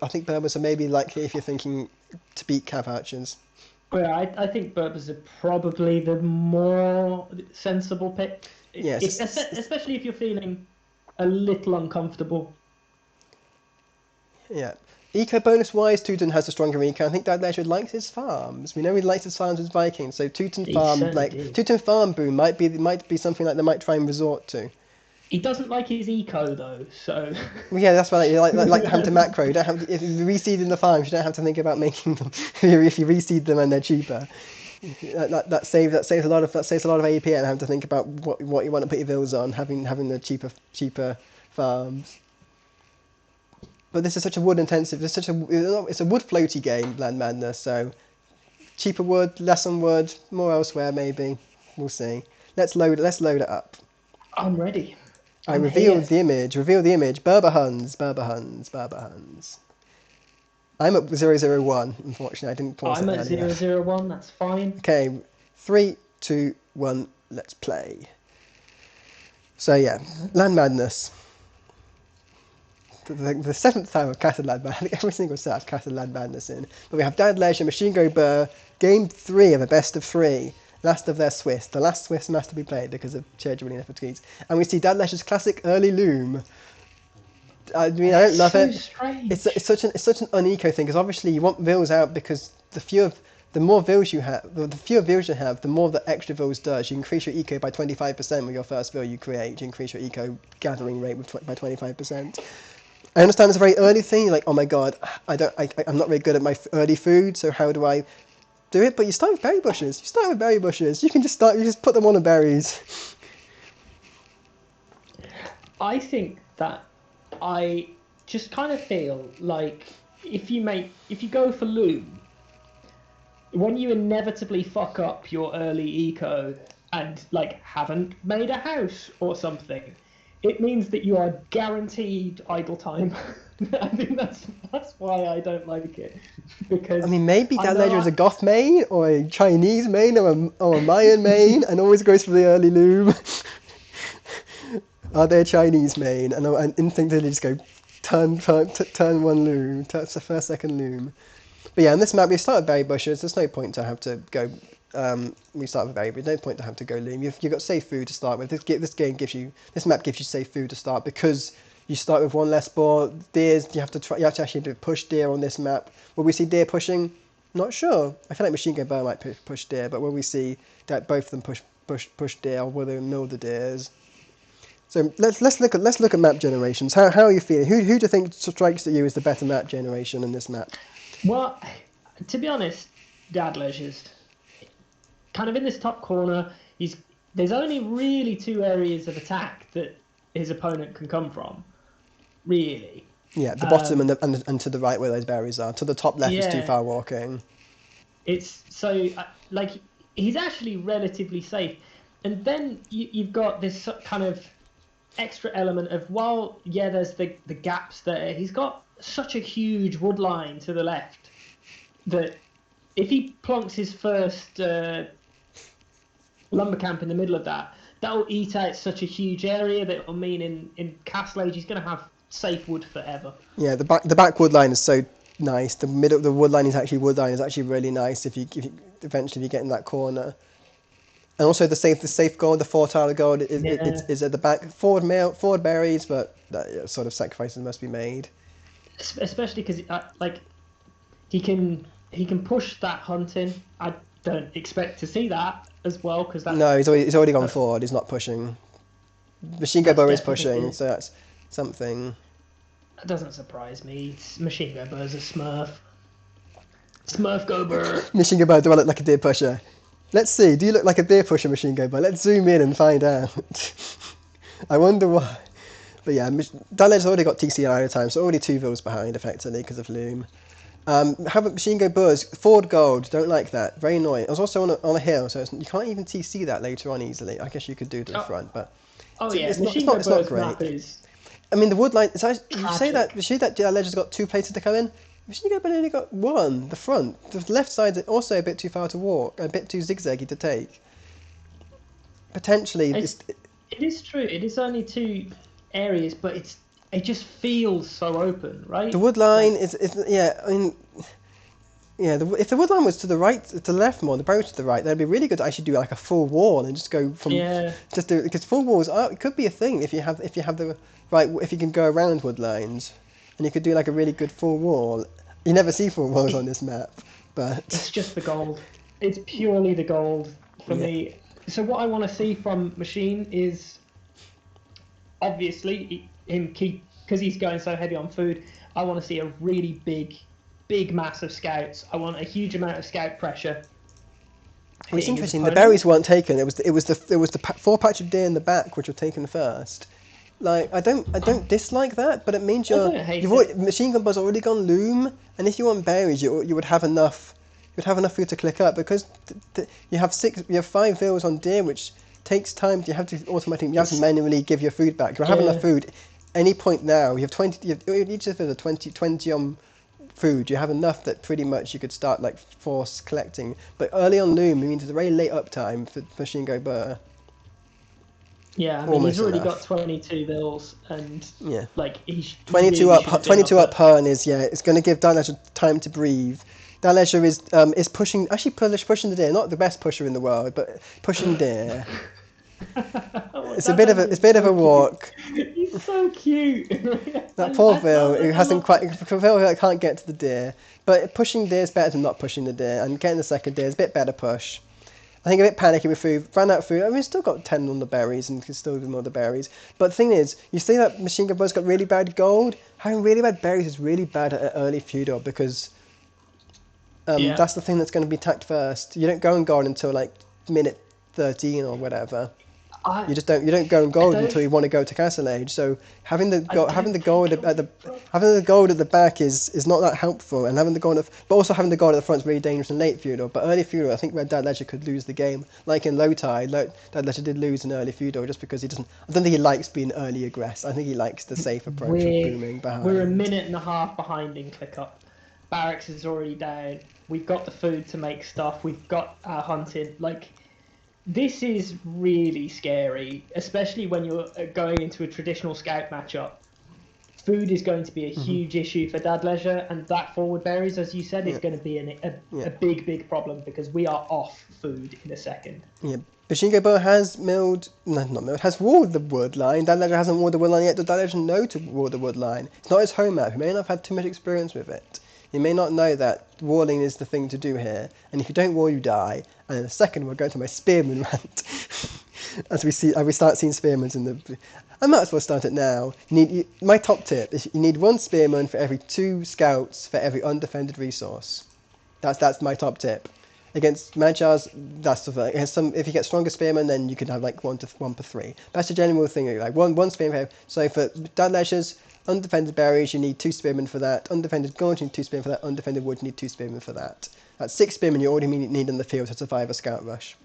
I think Berbers are maybe likely if you're thinking to beat Cav Archers. Well, I think Berbers are probably the more sensible pick, Yes, especially if you're feeling a little uncomfortable. yeah. Eco bonus wise, Teuton has a stronger eco. I think Dad Leisure likes his farms. We know he likes his farms as Vikings, so Teuton He farm certainly did. Teuton farm boom might be something like they might try and resort to. He doesn't like his eco though, so Well, yeah, that's why you like having to macro. You don't have to, if you reseed in the farms, you don't have to think about making them. If you reseed them and they're cheaper, that saves a lot of AP and having to think about what you want to put your bills on, having the cheaper farms. But this is such a wood intensive. It's a wood floaty game, Land Madness. So cheaper wood, less on wood, more elsewhere maybe. We'll see. Let's load it up. I'm ready. I I'm revealed here. the image. Reveal the image. Berber Huns. Berber Huns. Berber Huns. I'm at 001. Unfortunately, I didn't pause I'm it at earlier. 001. That's fine. Okay, 3, 2, 1. Let's play. So yeah, Land Madness. The seventh time I've casted Land Madness. Every single set I've casted Land Madness in. But we have Dad Leisure, Machine Go Burr. Game 3 of a best of 3. Last of their Swiss. The last Swiss match to be played because of scheduling difficulties. And we see Dad Leisure's classic early loom. I mean, I don't love so it. strange. It's such an uneco thing because obviously you want vills out because the more vills you have, the fewer vills you have, the more the extra vills does. You increase your eco by 25% with your first vill you create. You increase your eco gathering rate by 25%. I understand it's a very early thing. You're like, oh my god, I'm not very good at my early food, so how do I do it? But you start with berry bushes. You can just put them on the berries. I think that I just kind of feel like if you go for loom, when you inevitably fuck up your early eco and haven't made a house or something, it means that you are guaranteed idle time. I think that's why I don't like it, because I mean, maybe I Dad know Ledger is a goth main or a Chinese main or a Mayan main and always goes for the early loom. Are they a Chinese main? And instinctively just go turn one loom, touch the first second loom. But yeah, in this map we start with berry bushes. There's no point to have to go. We start with berry, but no point to have to go loom. You've got safe food to start with. This map gives you safe food to start because you start with one less boar. Deers, you have to actually push deer on this map. Will we see deer pushing? Not sure. I feel like Machine Gun Bow might push deer, but will we see that both of them push deer, or will they mill the deers? So let's look at map generations. How are you feeling? Who do you think strikes at you as the better map generation in this map? Well, to be honest, Dad Leisure's kind of in this top corner. There's only really two areas of attack that his opponent can come from, really. Yeah, the bottom and to the right where those berries are. To the top left is too far walking. It's so he's actually relatively safe, and then you've got this kind of extra element of there's the gaps there. He's got such a huge wood line to the left that if he plonks his first lumber camp in the middle of that'll eat out such a huge area that it'll mean in Castle Age he's going to have safe wood forever. Yeah, the back wood line is so nice. The wood line is actually really nice if you eventually you get in that corner. And also the safe gold, the 4 tile gold is at the back. Forward berries, but that sort of sacrifices must be made. Especially because he can push that hunting. I don't expect to see that as well because No, he's already gone that's forward. He's not pushing. Machine Gun that's Bow is pushing, definitely so that's something. that doesn't surprise me. Machine Gun Burr's a Smurf. Smurf go Burr. Machine Gun Bow, do I look like a deer pusher? Let's see. Do you look like a deer pusher, Machine Gun Bow? Let's zoom in and find out. I wonder why. But yeah, Dunledge's already got TCI at a time, so already 2 vills behind, effectively, because of Loom. How about Machine Gun Buzz? Forward gold, don't like that. Very annoying. I was also on a hill, so you can't even TC that later on easily. I guess you could do to the front, but Yeah, it's Machine not, Gun it's not Burr's map great. is I mean, the wood line, you say that, tragic. you see that Dunledge's got 2 places to come in? Machine Gun Buzz only got 1, the front. The left side's also a bit too far to walk, a bit too zigzaggy to take. Potentially, It is true. It is only 2 areas, but it just feels so open, right? the wood line Like, is yeah, I mean, yeah, if the wood line was to the right, to the left more, the barrier to the right, that'd be really good to actually do like a full wall and just go from, yeah, just do, because full walls are, it could be a thing if you have the right, if you can go around wood lines, and you could do like a really good full wall. You never see full walls on this map, but it's just the gold. It's purely the gold for yeah, me. So what I want to see from Machine is obviously him keep because he's going so heavy on food. I want to see a really big mass of scouts. I want a huge amount of scout pressure well, it's hitting his interesting. The opponent. berries weren't taken. It was the 4 patch of deer in the back which were taken first. Like I don't dislike that, but it means I don't hate you've it. already, Machine Gun Buzz already gone loom, and if you want berries, you would have enough. You'd have enough food to click up because you have 5 vills on deer, which takes time. You have to manually give your food back. You have enough Yeah, food. Any point now, you have 20. Each of us are 20 on food. You have enough that pretty much you could start like force collecting. But early on loom means it's a very late uptime for Machine Gun Burr. yeah. I mean, he's Almost already got enough. 22 bills, and Yeah. like he 22 really up, should have been 22 up up at. Hearn is, yeah, it's going to give Dalesha time to breathe. Dalesha is pushing, actually pushing the deer, not the best pusher in the world, but pushing deer. Oh, It's a that bit of a, Legend it's a is bit of so a cute. walk. He's so cute. That poor I Phil, love who it. I hasn't love quite, it. Phil can't get to the deer, but pushing deer is better than not pushing the deer, and getting the second deer is a bit better push. I think a bit panicky with food, ran out of food. I mean, still got 10 on the berries and can still do more of the berries. But the thing is, you see that Machine Gun Buzz got really bad gold? Having really bad berries is really bad at early feudal because Yeah. that's the thing that's going to be attacked first. You don't go and gold until like minute 13 or whatever. I You don't go and I gold don't until you want to go to Castle Age. So I don't having the think gold it'll at be the a problem. having the gold at the back is not that helpful, and having the gold but also having the gold at the front is really dangerous in late feudal. But early feudal, I think Red Dad Ledger could lose the game. Like in low tide, Dad Ledger did lose in early feudal just because he doesn't. I don't think he likes being early aggressed. I think he likes the safe approach of We're booming we're a behind. minute and a half behind in click up. Barracks is already down. We've got the food to make stuff. We've got our hunting. Like this is really scary, especially when you're going into a traditional scout matchup. Food is going to be a huge issue for Dad Leisure, and that forward berries, as you said, is Yeah, going to be yeah. a big problem because we are off food in a second. Yeah, Bashingo Bo has milled, no, not milled, has walled the wood line. Dad hasn't walled the wood line yet. Does Dad know to wall the wood line? It's not his home map. He may not have had too much experience with it. He may not know that walling is the thing to do here. And if you don't wall, you die. And in a second, we'll go to my spearman rant. As we start seeing spearmans in the. I might as well start it now. My top tip is you need 1 spearman for every 2 scouts for every undefended resource. That's my top tip. Against Magyars, that's the thing. If you get stronger spearmen, then you can have like 1 per 3. That's a general thing. Like one spearman. So for Dad Leisures, undefended berries, you need 2 spearmen for that. Undefended gold, you need 2 spearmen for that. Undefended wood, you need 2 spearmen for that. That's 6 spearmen you already need in the field to survive a scout rush.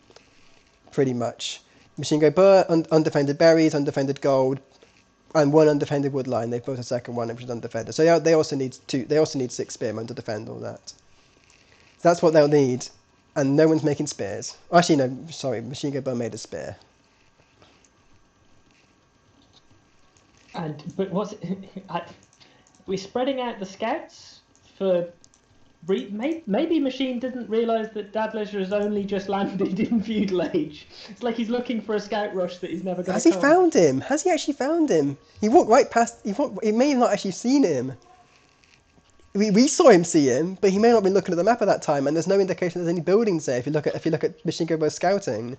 Pretty much. Machine Gun Burr, undefended berries, undefended gold, and 1 undefended wood line. They've built a second one, which is undefended. So they also need 2. They also need 6 spearmen to defend all that. So that's what they'll need. And no one's making spears. Actually, no, sorry, Machine Gun Burr made a spear. But we're spreading out the scouts for. Maybe Machine didn't realise that Dad Leisure has only just landed in feudal age. It's like he's looking for a scout rush that he's never going Has to he come. found him? Has he actually found him? He walked right past. He may have not actually seen him. we saw him see him, but he may not have been looking at the map at that time, and there's no indication there's any buildings there. If you look at Machine Gun Bo's scouting,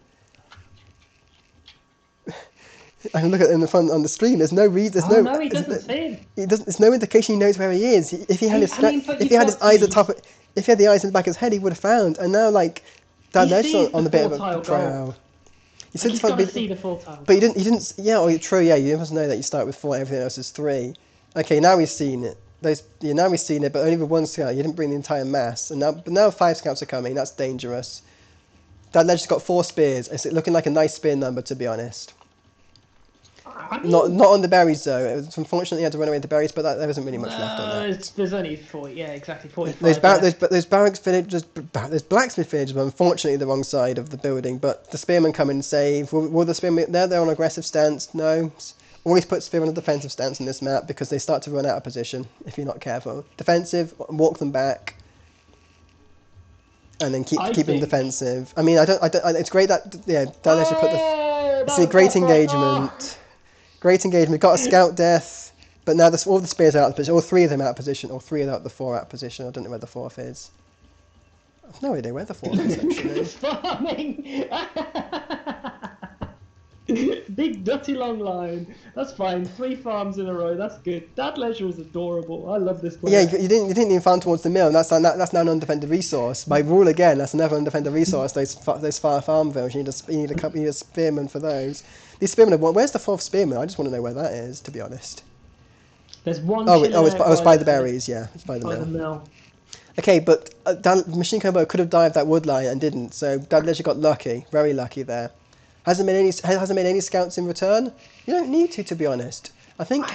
and look at in the front on the stream, there's no reason. There's no, he doesn't see him. He doesn't. There's no indication he knows where he is. If he had his eyes at top, if he had the eyes in the back of his head, he would have found. And now Dan Ledger's on the bit of a prowl. He's got to see the full tile. But he didn't. Yeah, true. Yeah, you must know that you start with 4, everything else is 3. Okay, now we've seen it. Now we've seen it, but only with 1 scout. You didn't bring the entire mass, and now 5 scouts are coming. That's dangerous. Dan Ledger's got 4 spears. It's looking like a nice spear number, to be honest. I mean, not on the berries though. Unfortunately, he had to run away with the berries, but there wasn't really much left on that. There's only 40. Yeah, exactly 45. Those barracks villages, there's blacksmith villages, but unfortunately the wrong side of the building. But the spearmen come and save. Will the spearmen? They're on aggressive stance. No. Always put spearmen on a defensive stance in this map because they start to run out of position if you're not careful. Defensive, walk them back, and then keep them defensive. I mean, I don't. It's great that Dan Ledger put the. It's a great engagement. Great engagement. Got a scout death, but now all the spears are out of position. All 3 of them out of position, or 3 of the 4 out of position. I don't know where the 4th is. I've no idea where the 4th is actually. Farming. Big dirty long line. That's fine. 3 farms in a row. That's good. Dad Leisure is adorable. I love this player. Yeah, you didn't even farm towards the mill. And that's now an undefended resource. By rule again, that's another undefended resource. Those far farm villas. You need a spearman for those. These spearmen. Where's the 4th spearman? I just want to know where that is. To be honest. There's one. It's by the berries. Yeah, it's by the mill. Okay, but Machine Gun Bo could have dived that wood line and didn't. So Dad Leisure got lucky. Very lucky there. Hasn't made any scouts in return. You don't need to be honest. I think.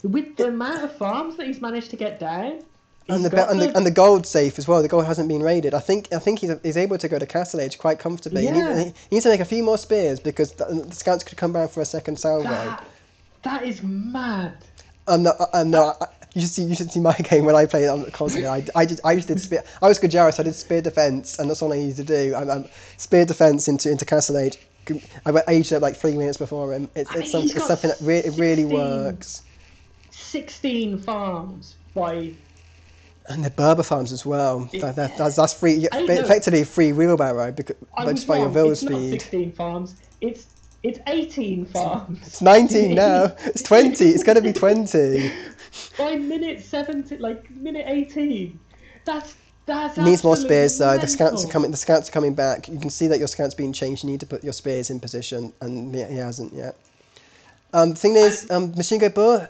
With the amount of farms that he's managed to get down, and the gold safe as well. The gold hasn't been raided. I think he's able to go to Castle Age quite comfortably. Yeah. He needs to make a few more spears because the scouts could come down for a second salvo. That is mad. I'm not. You should see my game when I played on console. I just did spear. I was Gajara, so I did spear defense, and that's all I needed to do. I'm spear defense into Castle Age. I aged up like 3 minutes before him. It's something that really works. 16 farms by. And the Berber farms as well. That's free. Effectively a free wheelbarrow because just by your build speed. It's not 16 farms. It's 18 farms. It's 19 now. It's 20. It's going to be 20. By minute 17, like minute 18. That's needs more spears though. Mental. The scouts are coming back. You can see that your scout's being changed. You need to put your spears in position, and he hasn't yet. The thing is, Machine Gun Bo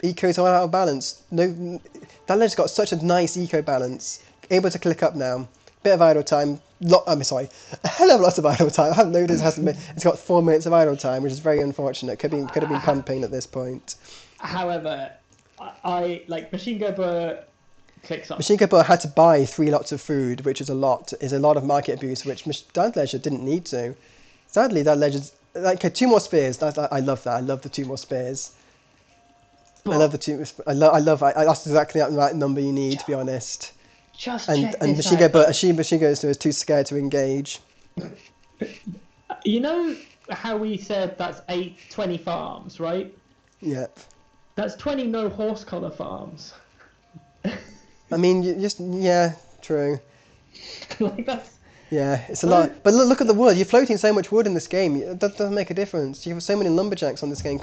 eco's all out of balance. No, that ledge's got such a nice eco balance. Able to click up now. Bit of idle time. A hell of a lot of idle time. I haven't noticed. It's got 4 minutes of idle time, which is very unfortunate. Could have been pumping at this point. However, I like Machine Gun Bo clicks up. Machine Gun Bo had to buy 3 lots of food, which is a lot of market abuse, which Dad Ledger didn't need to. Sadly, Dad Ledger's 2 more spears. I love that. I love the 2 more spears. I love the 2. I love. That's exactly the right number you need, to be honest. And Machine Gun Bo is too scared to engage. You know how we said that's 20 farms, right? Yep. That's 20 no horse collar farms. I mean, true. Like that's. Yeah, it's a lot. But look at the wood. You're floating so much wood in this game. That doesn't make a difference. You have so many lumberjacks on this game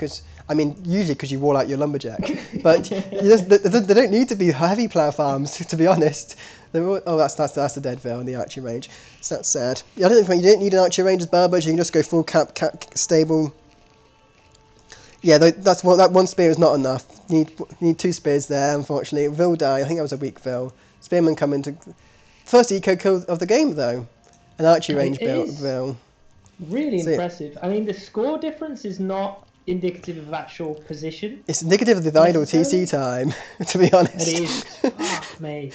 usually because you wall out your lumberjack. But they don't need to be heavy plough farms, to be honest. That's the deadville in the archery range. So that's sad. I don't think you don't need an archery range as barbers. You can just go full cap stable. Yeah, that 1 spear is not enough. You need 2 spears there, unfortunately. Vil die. I think that was a weak Vil. Spearman come into first eco kill of the game though. An archery range built Vil. Really impressive. I mean, the score difference is not indicative of actual position. It's indicative of the idle TC time, to be honest. It is. Fuck me.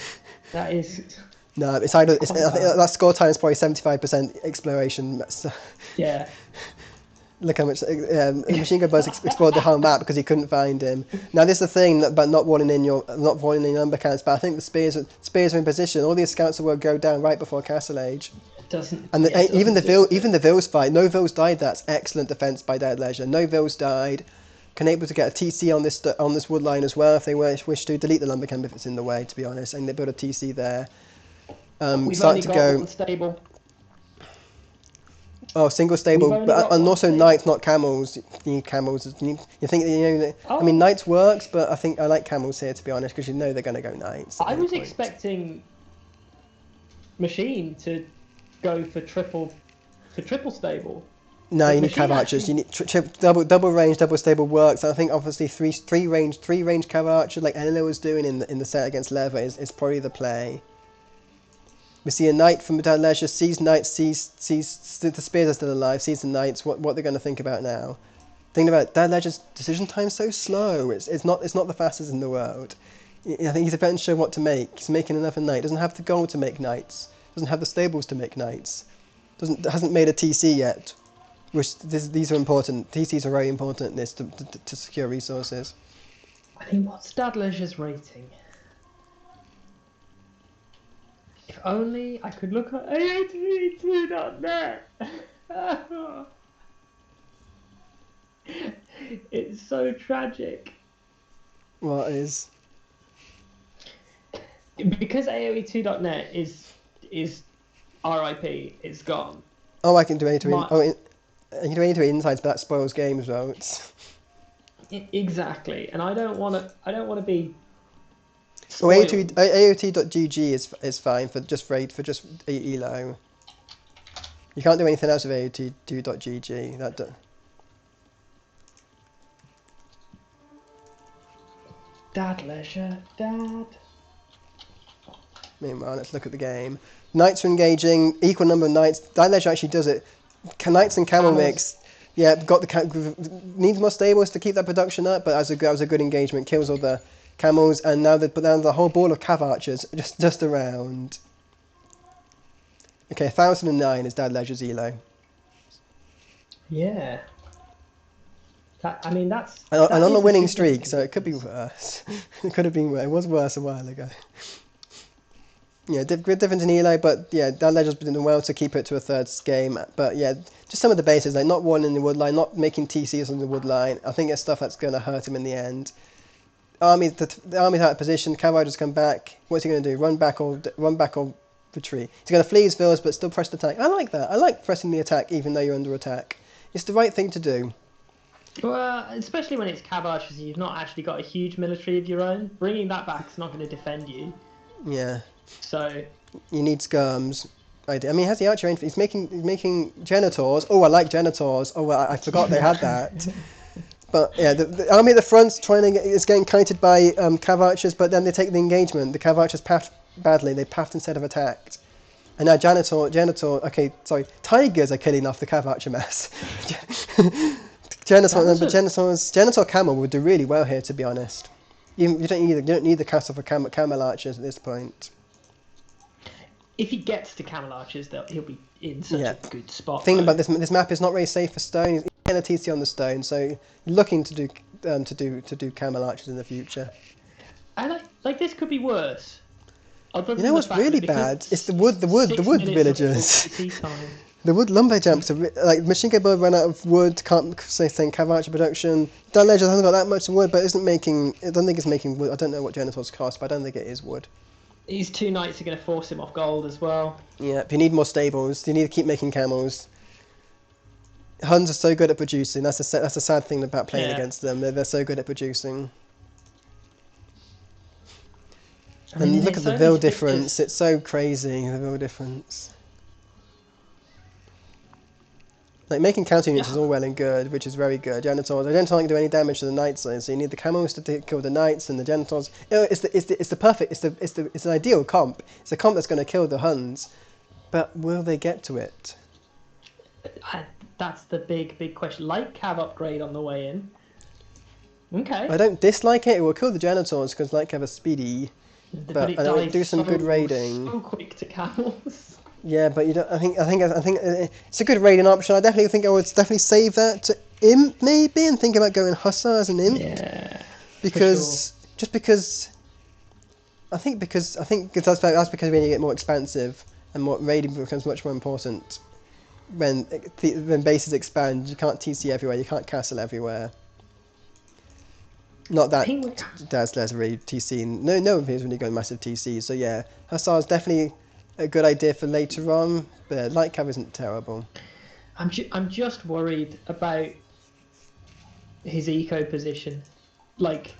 That is. No, it's idle. I think that score time is probably 75% exploration. Yeah. Look how much Machine Gun Bo explored the whole map because he couldn't find him. Now this is the thing about not walling in number counts, but I think the spears are in position. All these scouts will go down right before Castle Age. Even the Vils fight. No Vils died. That's excellent defense by Dead Leisure. No Vils died. can able to get a TC on this wood line as well if they wish to. Delete the lumber camp if it's in the way, to be honest, and they build a TC there. We've Start only to got go. one stable. Oh, single We've stable, only but got and one also stable. knights, not camels. You need camels. You think that. I mean, Oh, knights works, but I think I like camels here, to be honest, because you know they're going to go knights. I was expecting Machine to go for triple stable. No, you need Machine cav archers. actually- You need double range, double stable works. And I think obviously three range cav archer like Eleanor was doing in the set against Lever is probably the play. We see a knight from Madame Leisure, sees knights, sees the spears are still alive, sees the knights. What they're going to think about now? Thinking about Dad Leisure's decision time so slow. It's not the fastest in the world. I think he's about to show what to make. He's making another knight. Doesn't have the gold to make knights. Doesn't have the stables to make knights. Hasn't made a TC yet. These are important. TCs are very important in this to secure resources. I mean, what's Dad Leisure's rating? If only I could look at AoE2.net. It's so tragic. What is? Because AoE2.net is RIP, it's gone. Oh, I can do A2. My- I can do A2 insights, but that spoils games, though. Exactly, and I don't want to be. Oh, spoiled. AOT.gg is fine for just ELO. You can't do anything else with AOT2.gg. Dad Leisure, Dad. Meanwhile, let's look at the game. Knights are engaging. Equal number of knights. Dad Leisure actually does it. Knights and camel Camels. mix. Yeah, needs more stables to keep that production up, but that was a good engagement. Kills all the camels, and now they put down the whole ball of cav archers just around. Okay, 1009 is Dad Leisure's elo. Yeah. I mean, that's. And that on a is winning significant streak, so it could be worse. It could have been worse. It was worse a while ago. Yeah, difference in elo, but yeah, Dad Leisure's been doing well to keep it to a third game. But yeah, just some of the bases, like not one in the wood line, not making TCs on the wood line. I think it's stuff that's going to hurt him in the end. The army's out of position. Cav archers come back. What's he going to do? Run back or retreat? He's going to flee his villas, but still press the attack. I like that. I like pressing the attack even though you're under attack. It's the right thing to do. Well, especially when it's cav archers and you've not actually got a huge military of your own. Bringing that back is not going to defend you. Yeah. So. You need skirms. I mean, he has the archer range. He's making genitors. Oh, I like genitors. Oh, well, I forgot they had that. But yeah, the army at the front's is getting kited by cav archers, but then they take the engagement. The cav archers paffed badly. They paffed instead of attacked. And now janitor. Okay, sorry. Tigers are killing off the cav archer mess. Janitor camel would do really well here, to be honest. You don't need the cast off of camel archers at this point. If he gets to camel archers, he'll be in such a good spot. Thinking about this map is not very safe for stone. He's getting a TC on the stone, so you're looking to do camel archers in the future. And like this could be worse. You know what's really bad? It's the wood villagers. The wood lumberjacks are like machine gun run out of wood. Can't say cav archer production. Dad Leisure hasn't got that much wood, but isn't making. I don't think it's making wood. I don't know what genitals cost, but I don't think it is wood. These two knights are going to force him off gold as well. Yeah, but you need more stables. You need to keep making camels. Huns are so good at producing. That's a sad thing about playing against them. They're so good at producing. And look at the vil difference. It's so crazy, the vil difference. Like making counter units is all well and good, which is very good. Janitors, I don't think do any damage to the knights though, so you need the camels to kill the knights and the janitors. It's an ideal comp. It's a comp that's going to kill the Huns, but will they get to it? That's the big question. Light cav upgrade on the way in. Okay. I don't dislike it. It will kill the janitors because light cav are speedy, but I don't do some good raiding. So quick to camels. Yeah, but you don't. I think it's a good raiding option. I definitely think I would definitely save that to imp maybe, and think about going hussars and imp. Yeah. Because I think that's because when you get more expansive and more raiding becomes much more important. When bases expand, you can't TC everywhere. You can't castle everywhere. Not I that think there's really TC. No one is really going massive TC. So yeah, Hussar's definitely a good idea for later on. But light cav isn't terrible. I'm just worried about his eco position. Like,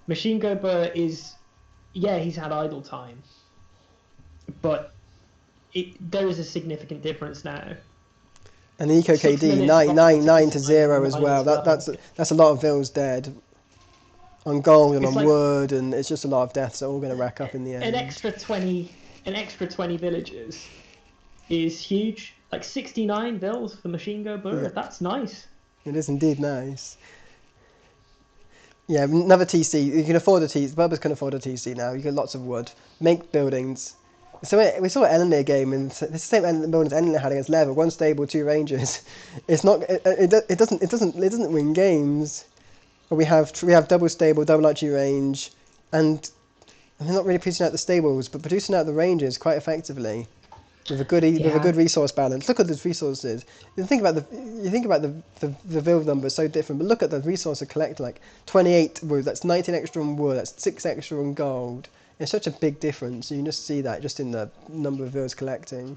Machine Gun Burr is, yeah, he's had idle time, but there is a significant difference now. And the eco 6 KD minutes from the 9 to T-side 0 and as 9 well. as well. That's a lot of vills dead on gold and It's on like wood, and it's just a lot of deaths that are all going to rack up in the an end. extra 20, an extra 20 villagers is huge. Like 69 bills for Machine Gun Burr. Yeah. That's nice. It is indeed nice. Yeah, another TC. You can afford a TC. Burbers can afford a TC now. You get lots of wood. Make buildings. So we saw an Enemy game, and it's the same building as Enemy had against Lever. One stable, two rangers. It's not. It doesn't win games. But we have double stable, double archery range, and they're not really producing out the stables, but producing out the ranges quite effectively. With a good resource balance. Look at the resources. You think about the build numbers so different, but look at the resources collected. Like 28 wood, that's 19 extra on wood, that's 6 extra on gold. It's such a big difference. You can just see that just in the number of vills collecting.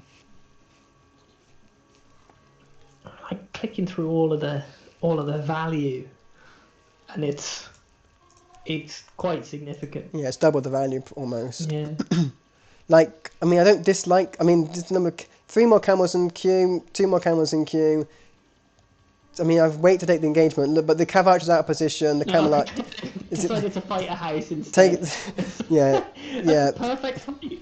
Like clicking through all of the value, and it's quite significant. Yeah, it's double the value almost. Yeah. Like, I mean, I don't dislike. I mean, this number 3 more camels in queue, 2 more camels in queue. I mean, I've waited to take the engagement, but the cav archer's out of position. The camel archer decided to fight a house instead. Yeah. Perfect for you.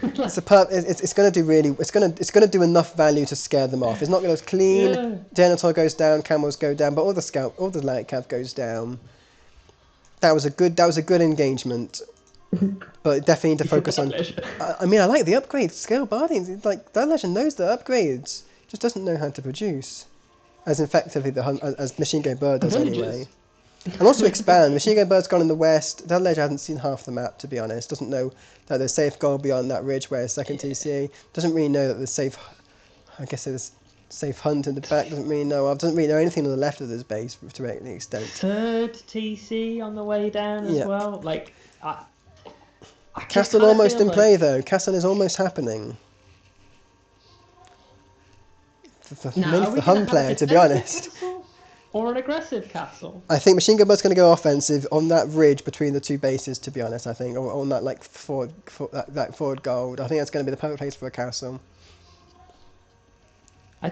It's going to do really. It's going to do enough value to scare them off. It's not going to clean. Yeah. Janitor goes down, camels go down, but all the light cav goes down. That was a good engagement. But definitely need to focus on. I mean, I like the upgrades. Scale Barding, like that legend knows the upgrades, just doesn't know how to produce as effectively as Machine Gun Bird does anyway. And also expand. Machine Gun Bird's gone in the west. That legend hasn't seen half the map, to be honest. Doesn't know that there's safe gold beyond that ridge where it's second TC. Doesn't really know that there's safe. I guess there's safe hunt in the back. Doesn't really know anything on the left of this base to any extent. Third TC on the way down as well. Like. Castle almost in play though. Castle is almost happening. Mainly for the Hun player, to be honest. Or an aggressive castle? I think Machine Gun Bird's going to go offensive on that ridge between the two bases, to be honest, I think. Or on that like forward gold. I think that's going to be the perfect place for a castle.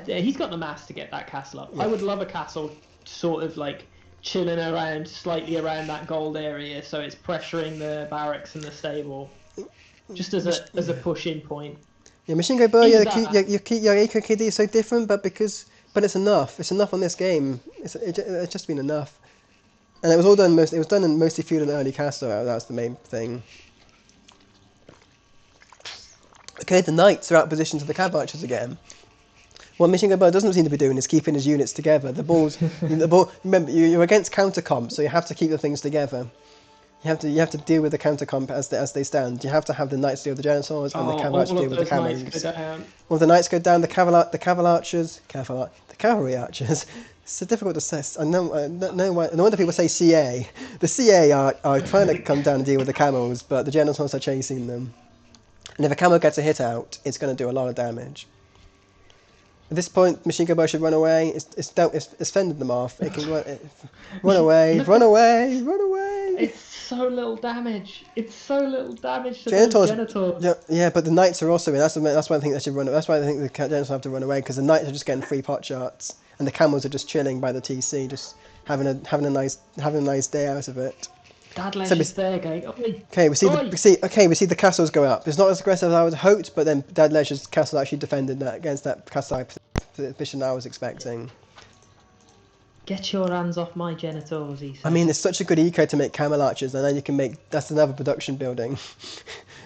He's got the mass to get that castle up. Yeah. I would love a castle sort of like chilling around slightly around that gold area, so it's pressuring the barracks and the stable, just as a push-in point. Yeah, Machine Gun Bird, your Eco KD is so different, but it's enough. It's enough on this game. It's just been enough, and it was all done. It was done in mostly feud and early castle. That's the main thing. Okay, the knights are out of position to the cav archers again. What Machine Gun Bird doesn't seem to be doing is keeping his units together. The ball. Remember, you're against counter comp, so you have to keep the things together. You have to deal with the counter comp as they stand. You have to have the knights deal with the janitors and the cav archers deal with the cannons. Well, the knights go down. The cavalry archers. It's so difficult to say. I know why. No wonder people say CA. The CA are trying to come down and deal with the camels, but the janitors are chasing them. And if a camel gets a hit out, it's going to do a lot of damage. At this point, Machine Gun Bird should run away. It's fended them off. It can run away. It's so little damage. To those genitors. Yeah, but the knights are also in. That's why I think they should run. That's why I think the genitors have to run away, because the knights are just getting free pot shots, and the camels are just chilling by the TC, just having a nice day out of it. Dadlash is there going. Okay, we see the castles go up. It's not as aggressive as I would hoped, but then Dadlash's castle actually defended that against that castle position I was expecting. Get your hands off my genitals, he said. I mean, it's such a good eco to make camel archers, and then you can make that's another production building,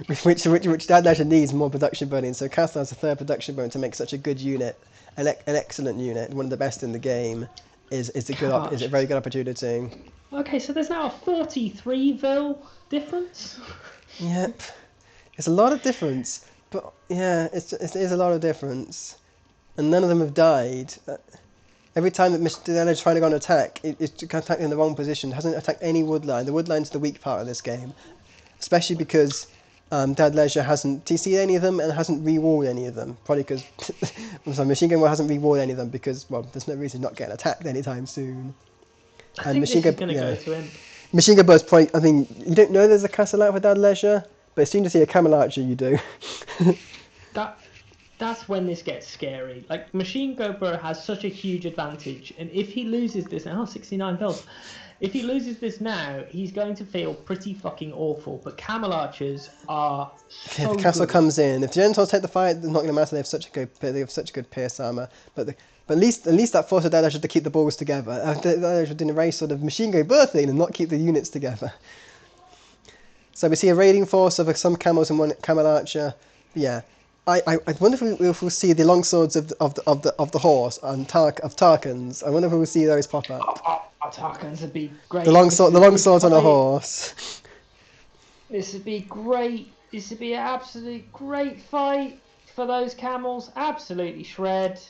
which Dadlash needs more production building. So castle has a third production building to make such a good unit, an excellent unit, one of the best in the game. Is a very good opportunity. Okay, so there's now a 43 vil difference. Yep, it's a lot of difference, but yeah, it is a lot of difference, and none of them have died. Every time that Mr. Della's trying to go on attack, it's attacking in the wrong position. It hasn't attacked any woodline. The woodline's the weak part of this game, especially because Dad Leisure hasn't TC'd any of them and hasn't rewalled any of them. Probably because Machine Gun War hasn't rewalled any of them because, well, there's no reason not getting attacked anytime soon. I think this is going to go to him. Machine Gun Bird's probably, I mean, you don't know there's a castle out for Dad Leisure, but as soon as you see a Camel Archer, you do. That's when this gets scary. Like, Machine Gun Bird has such a huge advantage, and if he loses this, 69 bells. If he loses this now, he's going to feel pretty fucking awful. But Camel Archers are so If the castle good. comes in, if the Genitals take the fight, it's not going to matter. They have such a good pierce armor. But at least that forces Dad Leisure to keep the balls together. Dad Leisure did a very sort of Machine Gun Bird thing and not keep the units together. So we see a raiding force of some camels and one Camel Archer. But yeah. I wonder if we'll see the longswords of the horse of Tarkans. I wonder if we'll see those pop up. Tarkans would be great. The longswords on a horse. This would be great. This would be an absolute great fight for those camels. Absolutely shred.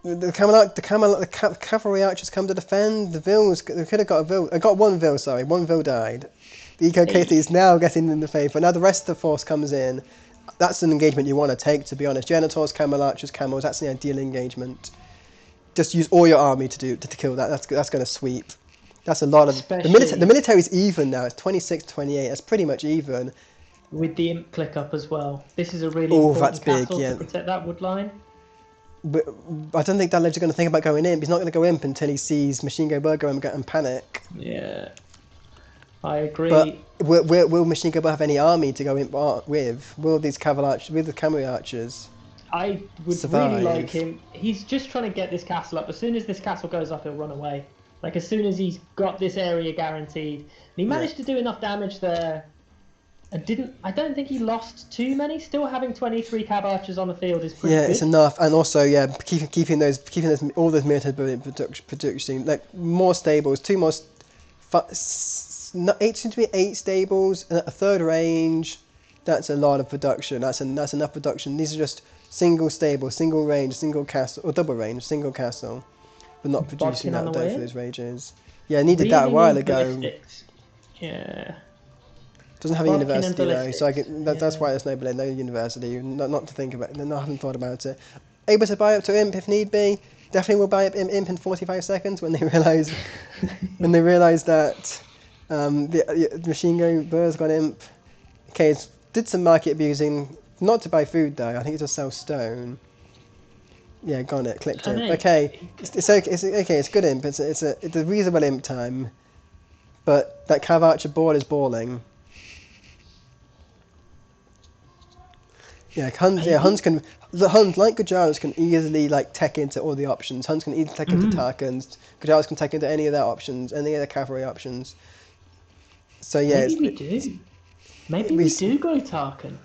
The cavalry archers come to defend. The Vills, they could have got a Vill. I got one Vill. Sorry, one Vill died. The Eco KT is now getting in the favour. But now the rest of the force comes in. That's an engagement you want to take, to be honest. Genitors, Camel Archers, Camels, that's the ideal engagement. Just use all your army to kill that. That's going to sweep. That's a lot of... The military's even now. It's 26-28. That's pretty much even. With the imp click up as well. This is a really important castle to protect that wood line. But I don't think Dad Leisure's going to think about going imp. He's not going to go imp until he sees Machine Gun Bird go and panic. Yeah. I agree. But will Machine Gun Bird have any army to go imp with? Will these with the cavalry archers? I would really like him. He's just trying to get this castle up. As soon as this castle goes up, he'll run away. Like, as soon as he's got this area guaranteed. And he managed to do enough damage there. I don't think he lost too many. Still having 23 cab archers on the field is pretty good. Yeah, it's enough. And also, keeping all those military production, like more stables, seems to be 8 stables and a third range. That's a lot of production. That's enough production. These are just single stable, single range, single castle, or double range, single castle. But not producing that day for those ranges. Yeah, I needed that a while ago. Yeah. Doesn't have a university though, so that's why there's no university. Not to think about it. I haven't thought about it. Able to buy up to imp if need be. Definitely will buy up imp in 45 seconds when they realise that the Machine Gun Bird's got imp. Okay, did some market abusing. Not to buy food though. I think it's to sell stone. Yeah, got it. Clicked it. Okay, it's okay. It's good imp. It's a reasonable imp time. But that Cav Archer ball is balling. Yeah, Huns can. The Huns, like Gujaras, can easily tech into all the options. Huns can easily tech into Tarkans. Gujaras can tech into any of their options, any of their cavalry options. So yeah, Maybe we do go Tarkan.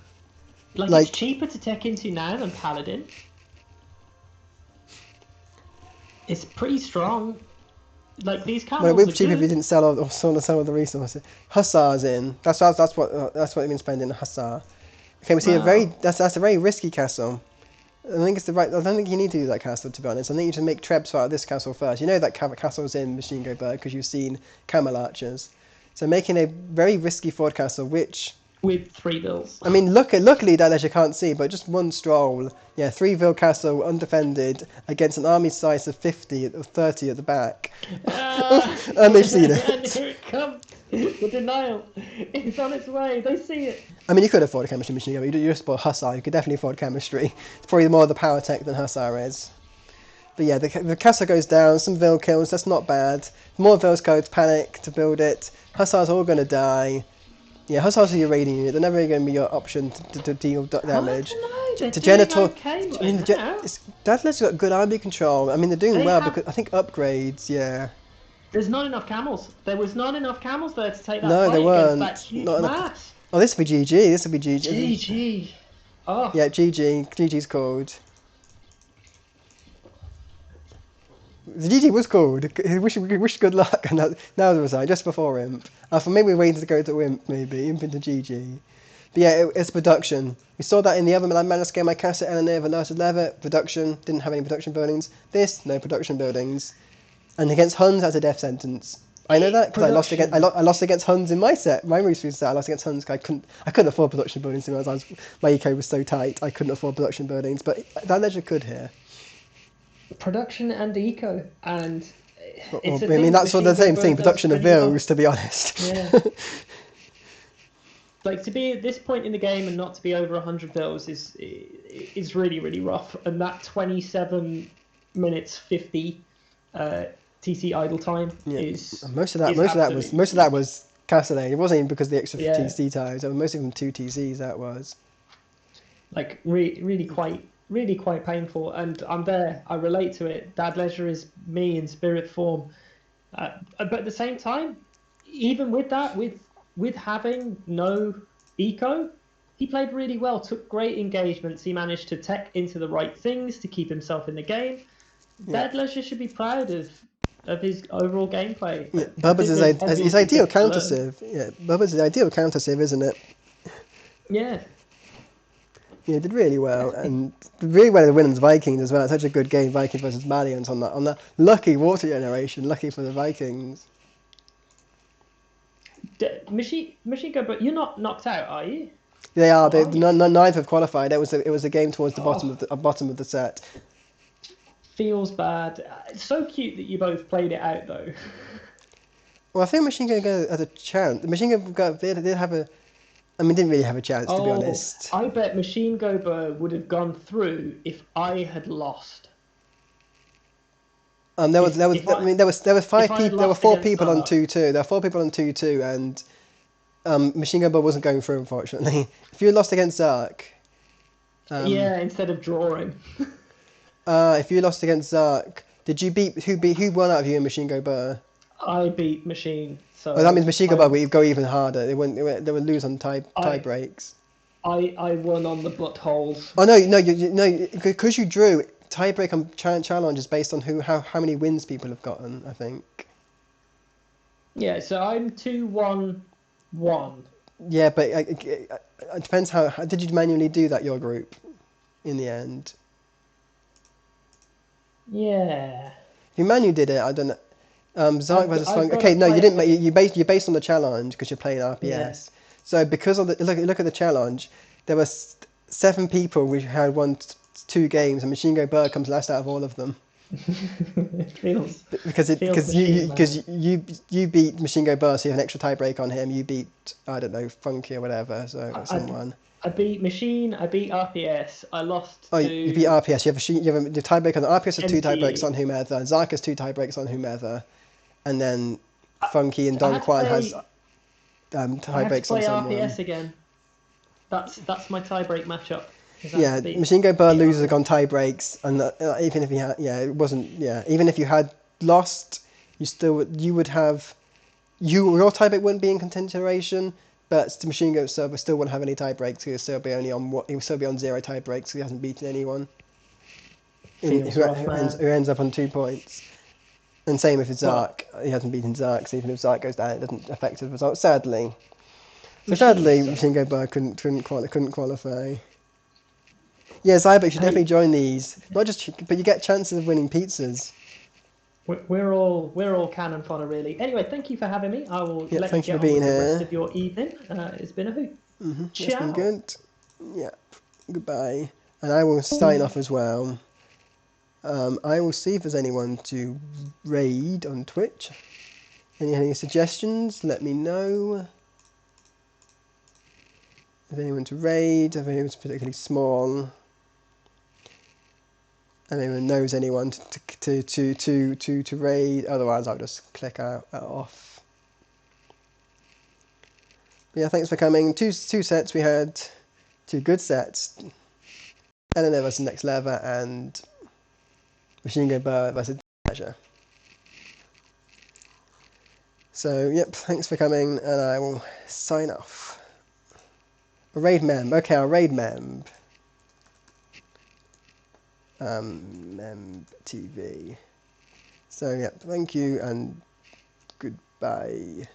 It's cheaper to tech into now than Paladin. It's pretty strong. Like, these camels it would be are cheaper good. if you didn't sell all the resources. Hussars in. That's what they've been spending. Hussar. Okay, we see that's a very risky castle. I think it's I don't think you need to do that castle, to be honest. I think you should make Trebs out of this castle first. You know that castle's in Machine Gun Bird because you've seen Camel Archers. So making a very risky forward castle, which... With 3 vills. I mean, luckily Dad Leisure can't see, but just one stroll. Yeah, 3 vill castle, undefended, against an army size of 50 or 30 at the back. And they've seen it. And here it comes. The denial. It's on its way. They see it. I mean, you could afford a chemistry machine gun. You just bought Hussar. You could definitely afford chemistry. It's probably more the power tech than Hussar is. But yeah, the castle goes down. Some Vill kills. That's not bad. More Vills go to panic to build it. Hussars are all going to die. Yeah, Hussars are your raiding unit. They're never going to be your option to deal damage. To Genitor. Dad Leisure's got good army control. I mean, they're doing well because I think upgrades. Yeah. There's not enough camels. There was not enough camels there to take that fight there weren't. That huge mass. Oh, this will be GG. This will be GG. GG. Oh. Yeah, GG. GG's called. The GG was called. Wish good luck. And now there was just before imp. Maybe we waited to go to imp. Maybe imp into GG. But yeah, it's production. We saw that in the other Madness game I cast at Eleanor versus Levitt. Production, didn't have any production buildings. This, no production buildings. And against Huns, that's a death sentence. I know that because Production. I lost against Huns in my set, my most recent set. I lost against Huns because I couldn't afford production buildings. My eco was so tight, I couldn't afford production buildings. But that ledger could here. Production and eco, and it's I a thing mean, that's sort Machine of the Gun same Bird thing. does Production of really well. vills, to be honest. Yeah. Like, to be at this point in the game and not to be over 100 bills is really, really rough. And that 27 minutes 50 TC idle time Yeah, is most of absolutely that huge. was Castellane. It wasn't even because of the extra Yeah, TC times. It was most of them 2 TCs. That was. like really quite painful. And I'm there. I relate to it. Dad Leisure is me in spirit form. But at the same time, even with that, with having no eco, he played really well. Took great engagements. He managed to tech into the right things to keep himself in the game. Yeah. Dad Leisure should be proud of his overall gameplay. Yeah, A Bubba's bit there's his obviously ideal bits to counter learn. sieve. Yeah, Bubba's the ideal counter sieve, isn't it? Yeah, Yeah, did really well, definitely. and really well in the Women's Vikings as well. It's such a good game, Vikings versus Valiant on that lucky water generation. Lucky for the Vikings. Machine Gun, but you're not knocked out, are you? They are. Or They are you? neither have qualified. It was a game towards the Oh, bottom of the set. feels bad. It's so cute that you both played it out though. Well, I think Machine Gun Go had a chance. Machine Gun Go did have a. I mean, didn't really have a chance, to be Oh, honest. I bet Machine Gober would have gone through if I had lost. If I mean, there was if five I had people. There were lost four against people on Zark, 2-2. There were four people on 2-2, and Machine Gun Ball wasn't going through, unfortunately. If you lost against Zark, um, yeah, instead of drawing, if you lost against Zark, did you who won out of you in Machine Go Burr? I beat Machine. Oh, that So mean Machine Go Burr would go even harder. They would lose on tie I breaks. I won on the buttholes. Oh no, no, because you drew tiebreak on challenge is based on how many wins people have gotten. I think. Yeah, so I'm 2-1-1. Yeah, but it depends how did you manually do that your group in the end. Yeah, If you manually did it, I don't know. Zark versus I've Funk. got to Okay, no, you play didn't. against. You're based on the challenge because you're playing Yeah, RPS. So because of the look at the challenge, there were 7 people who had won 2 games, and Machine Go Bird comes last out of all of them. it feels Because machine, man. you beat Machine Go Bird, so you have an extra tiebreak on him. You beat, I don't know, Funky or whatever. So I, I someone. I beat Machine. I beat RPS. I lost Oh, you beat to RPS. You have the tiebreak on RPS has 2 tiebreaks on MG. whomever. Zark has 2 tiebreaks on whomever, and then I, Funky and I Don had to Kwan has play. I have to tiebreaks on play someone. RPS again. That's my tiebreak matchup. Is I have Yeah, to Machine Gun Bird beat loses RPS. on tie breaks, and even if he had, yeah, it wasn't, yeah, even if you had lost, you would have, your tie break wouldn't be in consideration, but the Machine Gun server still wouldn't have any tie breaks. He would still be on 0 tie breaks. He hasn't beaten anyone Feels rough, man. who ends up on 2 points. And same with But Zark. He hasn't beaten Zark, so even if Zark goes down, it doesn't affect his result. Sadly. So Machine is sadly, so Machine Gun good. Bird couldn't qualify. Yeah, Zybex should Hey, definitely join these. Not just, but you get chances of winning pizzas. we're all cannon fodder, really. Anyway, thank you for having me. I will Yeah, let you thank you get for on being with the rest here. of your evening. It's been a hoot. That's been Ciao. good. Yeah, goodbye. And I will sign off as well. I will see if there's anyone to raid on Twitch. Any suggestions? Let me know. If anyone to raid, if anyone's particularly small, and anyone knows anyone to raid. Otherwise, I'll just click out off. But yeah, thanks for coming. Two sets we had, 2 good sets. Eleanor versus Next Lever and Machine Gun Bird versus Pleasure. So yep, thanks for coming, and I will sign off. A raid mem. Okay, I'll raid mem. Mem TV. So yep, thank you and goodbye.